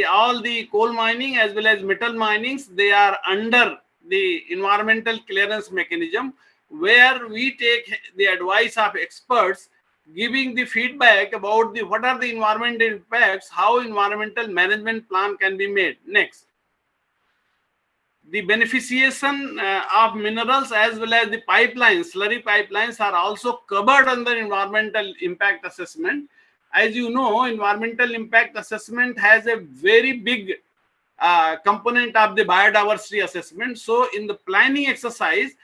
S10: All the coal mining as well as metal minings, they are under the environmental clearance mechanism, where we take the advice of experts giving the feedback about what are the environmental impacts, how environmental management plan can be made. Next, the beneficiation of minerals as well as the pipelines, slurry pipelines, are also covered under environmental impact assessment. As you know, environmental impact assessment has a very big component of the biodiversity assessment. So in the planning exercise,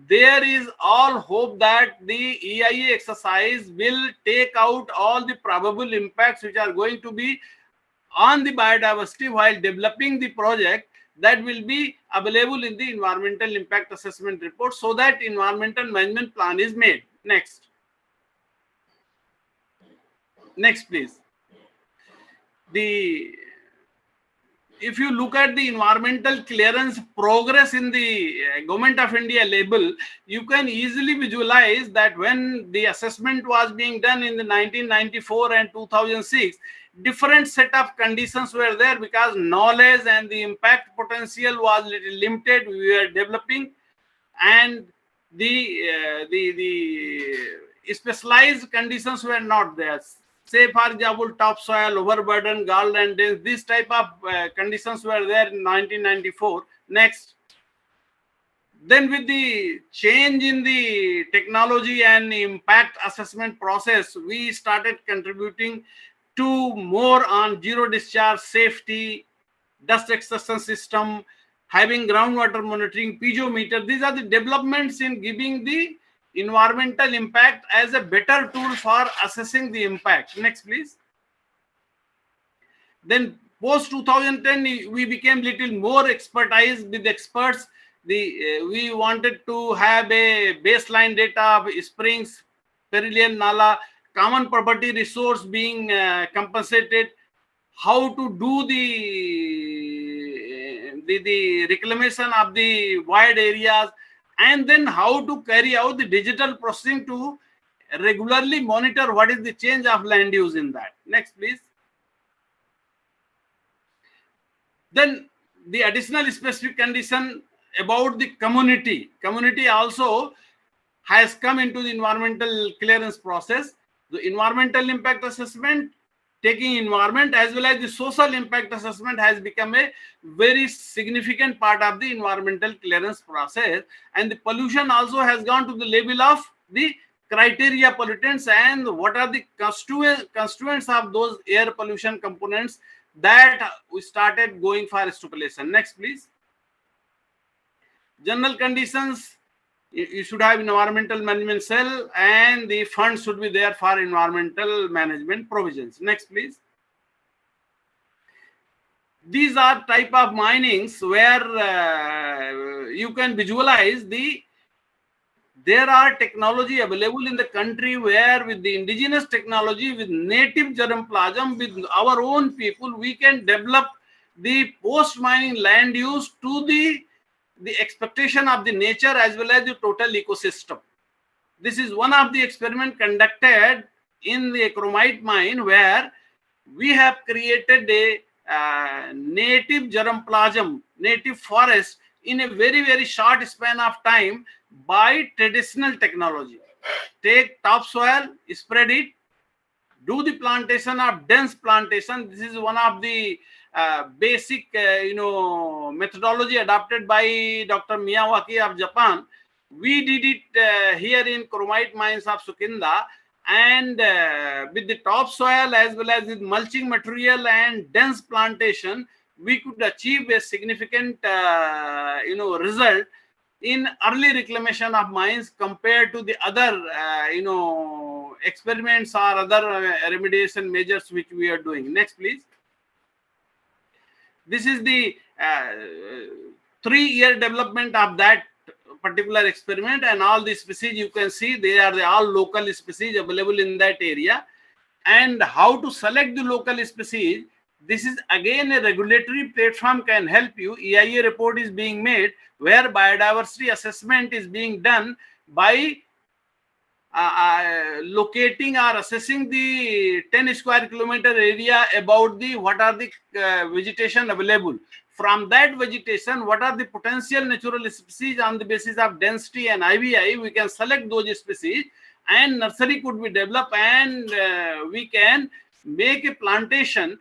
S10: there is all hope that the EIA exercise will take out all the probable impacts which are going to be on the biodiversity while developing the project, that will be available in the environmental impact assessment report, so that environmental management plan is made. Next, please. If you look at the environmental clearance progress in the Government of India label, you can easily visualize that when the assessment was being done in the 1994 and 2006, different set of conditions were there because knowledge and the impact potential was little limited. We were developing, and the specialized conditions were not there. Say, for example, topsoil, overburden, gall and dense, this type of conditions were there in 1994. Next. Then with the change in the technology and impact assessment process, we started contributing to more on zero discharge safety, dust extraction system, having groundwater monitoring, piezometer. These are the developments in giving the environmental impact as a better tool for assessing the impact. Next, please. Then post 2010, we became little more expertise with experts. We wanted to have a baseline data of springs, perillion, nala, common property resource being compensated, how to do the reclamation of the wide areas, and then how to carry out the digital processing to regularly monitor what is the change of land use in that. Next, please. Then the additional specific condition about the community. Community also has come into the environmental clearance process. The environmental impact assessment taking environment as well as the social impact assessment has become a very significant part of the environmental clearance process. And the pollution also has gone to the level of the criteria pollutants and what are the constituents of those air pollution components that we started going for stipulation. Next, please. General conditions, you should have environmental management cell and the funds should be there for environmental management provisions. Next, please. These are type of minings where you can visualize there are technology available in the country where with the indigenous technology, with native germplasm, with our own people, we can develop the post-mining land use to the expectation of the nature as well as the total ecosystem. This is one of the experiment conducted in the chromite mine where we have created a native germplasm, native forest in a very, very short span of time by traditional technology. Take topsoil, spread it, do the plantation of dense plantation. This is one of the basic methodology adopted by Dr. Miyawaki of Japan. We did it here in chromite mines of Sukinda, and with the topsoil as well as with mulching material and dense plantation, we could achieve a significant result in early reclamation of mines compared to the other experiments or other remediation measures which we are doing. Next, please. This is the 3-year development of that particular experiment, and all the species you can see, they are all local species available in that area. And how to select the local species, this is again a regulatory platform can help you. EIA report is being made where biodiversity assessment is being done by locating or assessing the 10 square kilometer area about the what are the vegetation available. From that vegetation, what are the potential natural species on the basis of density and IVI, we can select those species and nursery could be developed, and we can make a plantation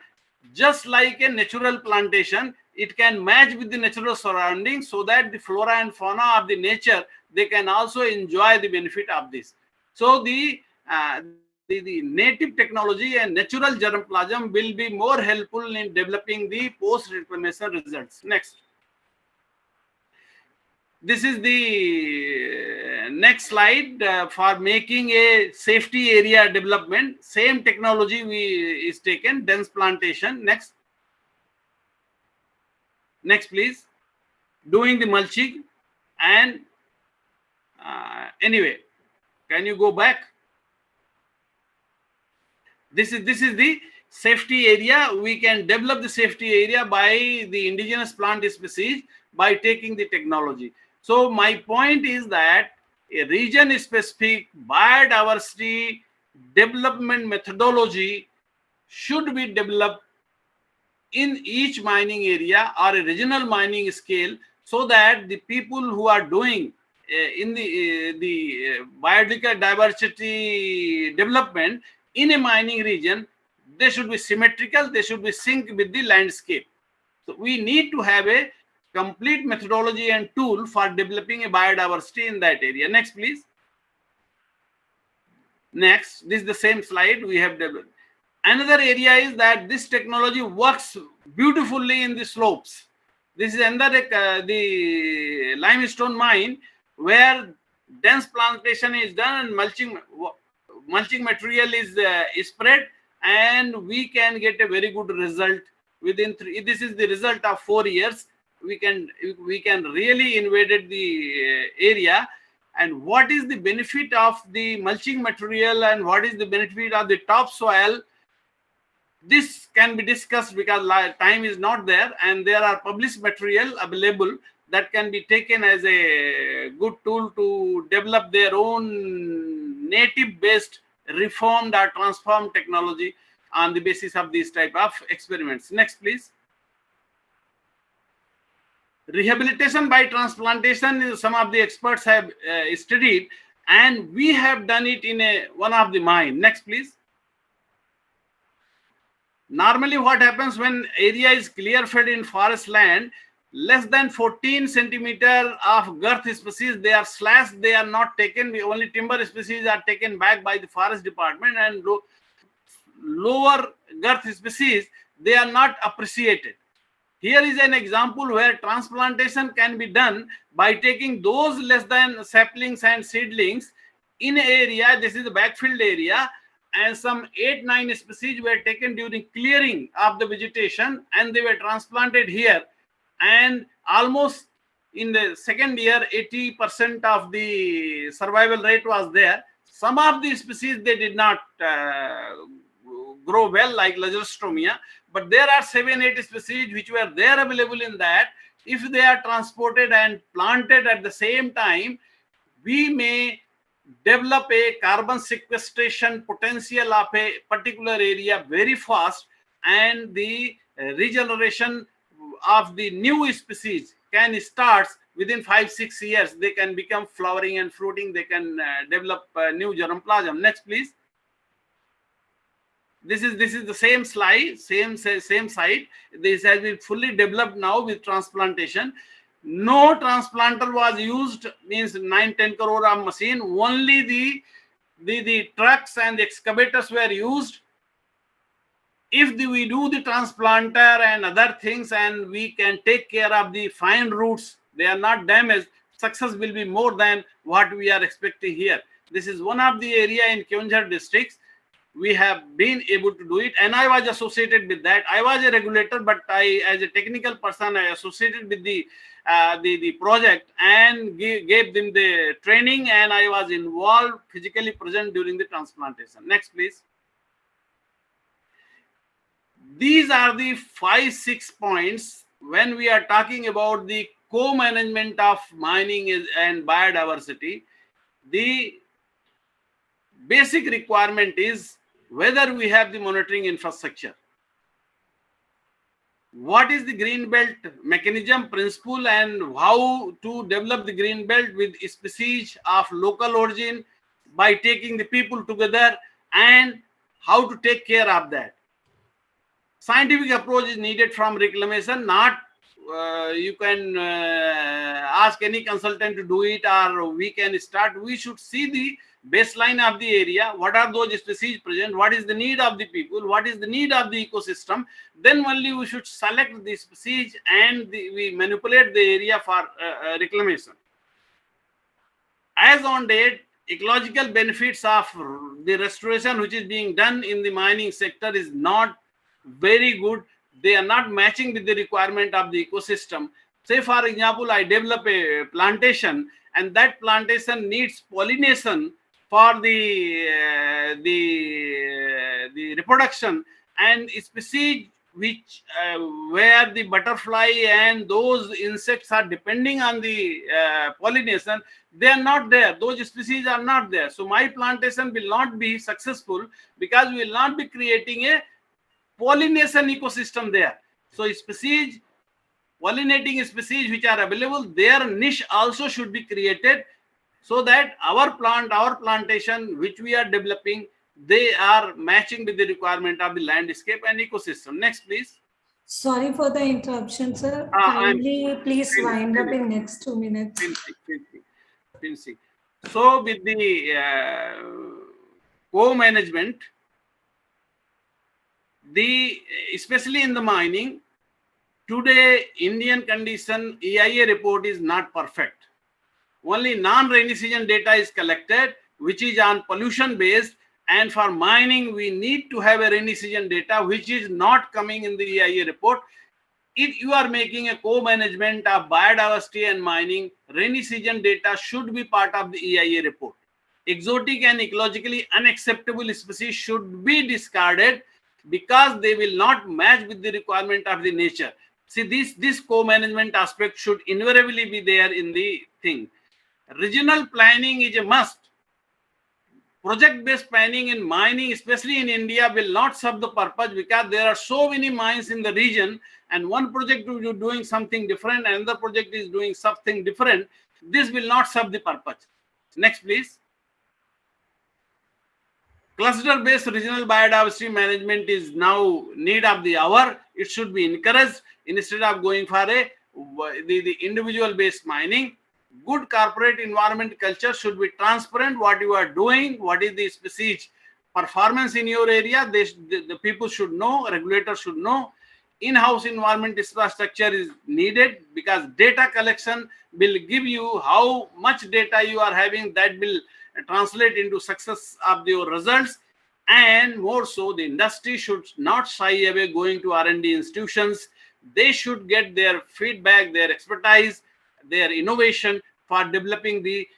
S10: just like a natural plantation. It can match with the natural surroundings so that the flora and fauna of the nature, they can also enjoy the benefit of this. So the native technology and natural germplasm will be more helpful in developing the post-reclamation results. Next. This is the next slide for making a safety area development. Same technology is taken, dense plantation. Next. Next, please. Doing the mulching and anyway, can you go back? This is the safety area. We can develop the safety area by the indigenous plant species by taking the technology. So my point is that a region-specific biodiversity development methodology should be developed in each mining area or a regional mining scale, so that the people who are doing in the biodiversity development in a mining region, they should be symmetrical, they should be synced with the landscape. So we need to have a complete methodology and tool for developing a biodiversity in that area. Next, please. Next, this is the same slide we have developed. Another area is that this technology works beautifully in the slopes. This is another the limestone mine where dense plantation is done and mulching material is spread, and we can get a very good result within this is the result of 4 years. We can really invaded the area. And what is the benefit of the mulching material and what is the benefit of the topsoil? This can be discussed because time is not there, and there are published material available that can be taken as a good tool to develop their own native based reformed or transformed technology on the basis of these type of experiments. Next, please. Rehabilitation by transplantation, some of the experts have studied, and we have done it in one of the mine. Next, please. Normally what happens when area is clear fed in forest land, less than 14 centimeter of girth species, they are slashed, they are not taken. Only timber species are taken back by the forest department, and lower girth species, they are not appreciated. Here is an example where transplantation can be done by taking those less than saplings and seedlings in an area. This is the backfilled area, and some 8-9 species were taken during clearing of the vegetation, and they were transplanted here. And almost in the second year, 80% of the survival rate was there. Some of the species, they did not grow well, like Lagerstomia, but there are 7-8 species which were there available in that. If they are transported and planted at the same time, we may develop a carbon sequestration potential of a particular area very fast, and the regeneration of the new species can start within 5-6 years. They can become flowering and fruiting. They can develop new germplasm. Next, please. This is the same slide, same site. This has been fully developed now with transplantation. No transplanter was used, means 9-10 crore of machine. Only the trucks and the excavators were used. If we do the transplanter and other things, and we can take care of the fine roots, they are not damaged, success will be more than what we are expecting here. This is one of the area in Keonjhar districts. We have been able to do it, and I was associated with that. I was a regulator, but I, as a technical person, I associated with the project and gave them the training, and I was involved, physically present during the transplantation. Next, please. These are the 5-6 points when we are talking about the co-management of mining and biodiversity. The basic requirement is whether we have the monitoring infrastructure. What is the green belt mechanism principle, and how to develop the green belt with species of local origin by taking the people together, and how to take care of that. Scientific approach is needed from reclamation. Not you can ask any consultant to do it, or we can start. We should see the baseline of the area. What are those species present? What is the need of the people? What is the need of the ecosystem? Then only we should select the species, and we manipulate the area for reclamation. As on date, ecological benefits of the restoration which is being done in the mining sector is not very good. They are not matching with the requirement of the ecosystem. Say, for example, I develop a plantation, and that plantation needs pollination for the reproduction, and species which where the butterfly and those insects are depending on the pollination, they are not there. Those species are not there. So my plantation will not be successful, because we will not be creating a pollination ecosystem there. So species, pollinating species which are available, their niche also should be created, so that our plantation which we are developing, they are matching with the requirement of the landscape and ecosystem. Next, please.
S1: Sorry for the interruption, sir. Kindly please wind up in next 2 minutes.
S10: Finishing. So with the co-management, especially in the mining, today Indian condition EIA report is not perfect. Only non-rainy season data is collected, which is on pollution based, and for mining we need to have a rainy season data, which is not coming in the EIA report. If you are making a co-management of biodiversity and mining, rainy season data should be part of the EIA report. Exotic and ecologically unacceptable species should be discarded, because they will not match with the requirement of the nature. See, this co-management aspect should invariably be there in the thing. Regional planning is a must. Project-based planning in mining, especially in India, will not serve the purpose, because there are so many mines in the region, and one project will be doing something different, another project is doing something different. This will not serve the purpose. Next, please. Cluster-based regional biodiversity management is now need of the hour. It should be encouraged instead of going for the individual-based mining. Good corporate environment culture should be transparent. What you are doing, what is the species performance in your area, the people should know, regulators should know. In-house environment infrastructure is needed because data collection will give you how much data you are having, that will translate into success of your results. And more so, the industry should not shy away going to R&D institutions. They should get their feedback, their expertise, their innovation for developing the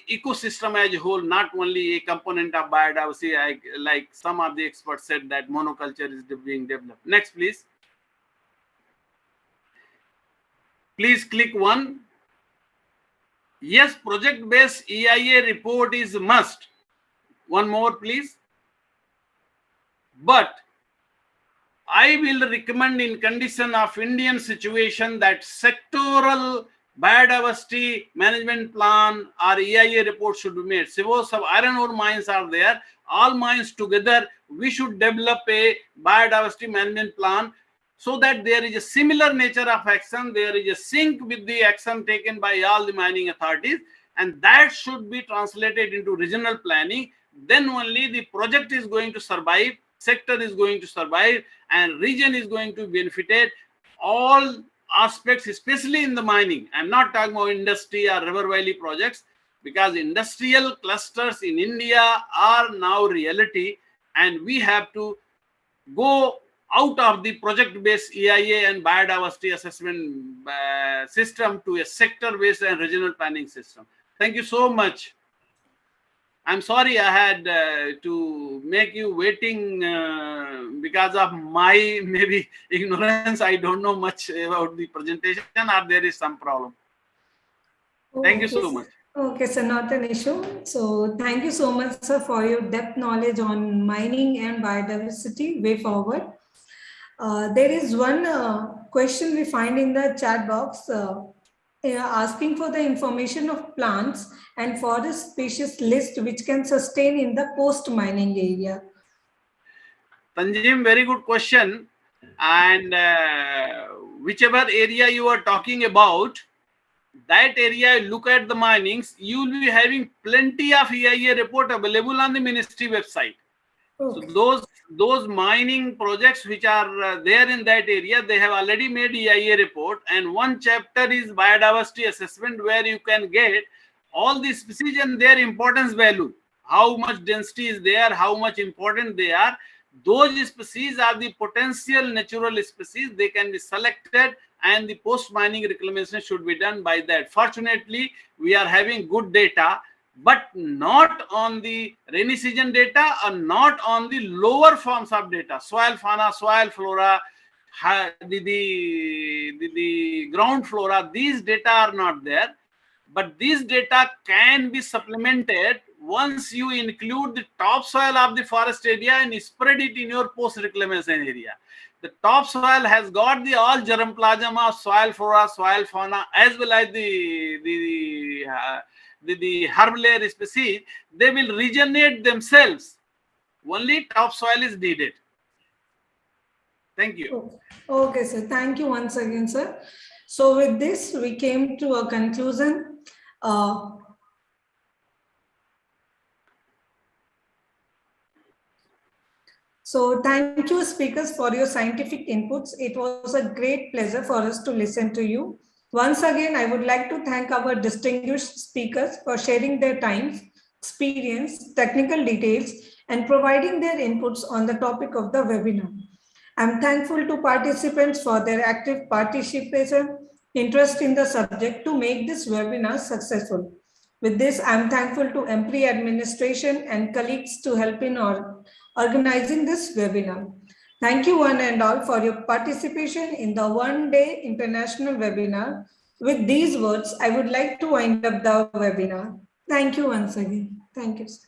S10: ecosystem as a whole, not only a component of biodiversity, like some of the experts said that monoculture is being developed. Next, please. Please click 1. Yes, project-based EIA report is a must. One more, please. But I will recommend in condition of Indian situation that sectoral biodiversity management plan or EIA report should be made. Suppose some iron ore mines are there, all mines together, we should develop a biodiversity management plan so that there is a similar nature of action, there is a sync with the action taken by all the mining authorities, and that should be translated into regional planning. Then only the project is going to survive, sector is going to survive, and region is going to be benefited. All aspects, especially in the mining. I'm not talking about industry or river valley projects, because industrial clusters in India are now reality, and we have to go out of the project-based EIA and biodiversity assessment system to a sector-based and regional planning system. Thank you so much. I'm sorry I had to make you waiting because of my maybe ignorance. I don't know much about the presentation, or there is some problem. Thank you so much.
S1: Okay, sir, not an issue. So thank you so much, sir, for your depth knowledge on mining and biodiversity way forward. There is one question we find in the chat box asking for the information of plants and forest species list which can sustain in the post-mining area.
S10: Tanjim, very good question. And whichever area you are talking about, that area, look at the minings, you will be having plenty of EIA report available on the ministry website. Okay. So those mining projects which are there in that area, they have already made EIA report, and one chapter is biodiversity assessment, where you can get all the species and their importance value, how much density is there, how much important they are. Those species are the potential natural species. They can be selected, and the post-mining reclamation should be done by that. Fortunately, we are having good data, but not on the rainy season data, or not on the lower forms of data, soil fauna, soil flora, the ground flora. These data are not there, but these data can be supplemented once you include the topsoil of the forest area and spread it in your post-reclamation area. The topsoil has got the all germplasm of soil flora, soil fauna, as well as the herb layer species. They will regenerate themselves. Only topsoil is needed. Thank you.
S1: Okay, sir. Thank you once again, sir. So with this, we came to a conclusion. So thank you, speakers, for your scientific inputs. It was a great pleasure for us to listen to you. Once again, I would like to thank our distinguished speakers for sharing their time, experience, technical details, and providing their inputs on the topic of the webinar. I'm thankful to participants for their active participation, interest in the subject to make this webinar successful. With this, I'm thankful to EMPRI administration and colleagues to help in organizing this webinar. Thank you one and all for your participation in the one-day international webinar. With these words, I would like to wind up the webinar. Thank you once again. Thank you, sir.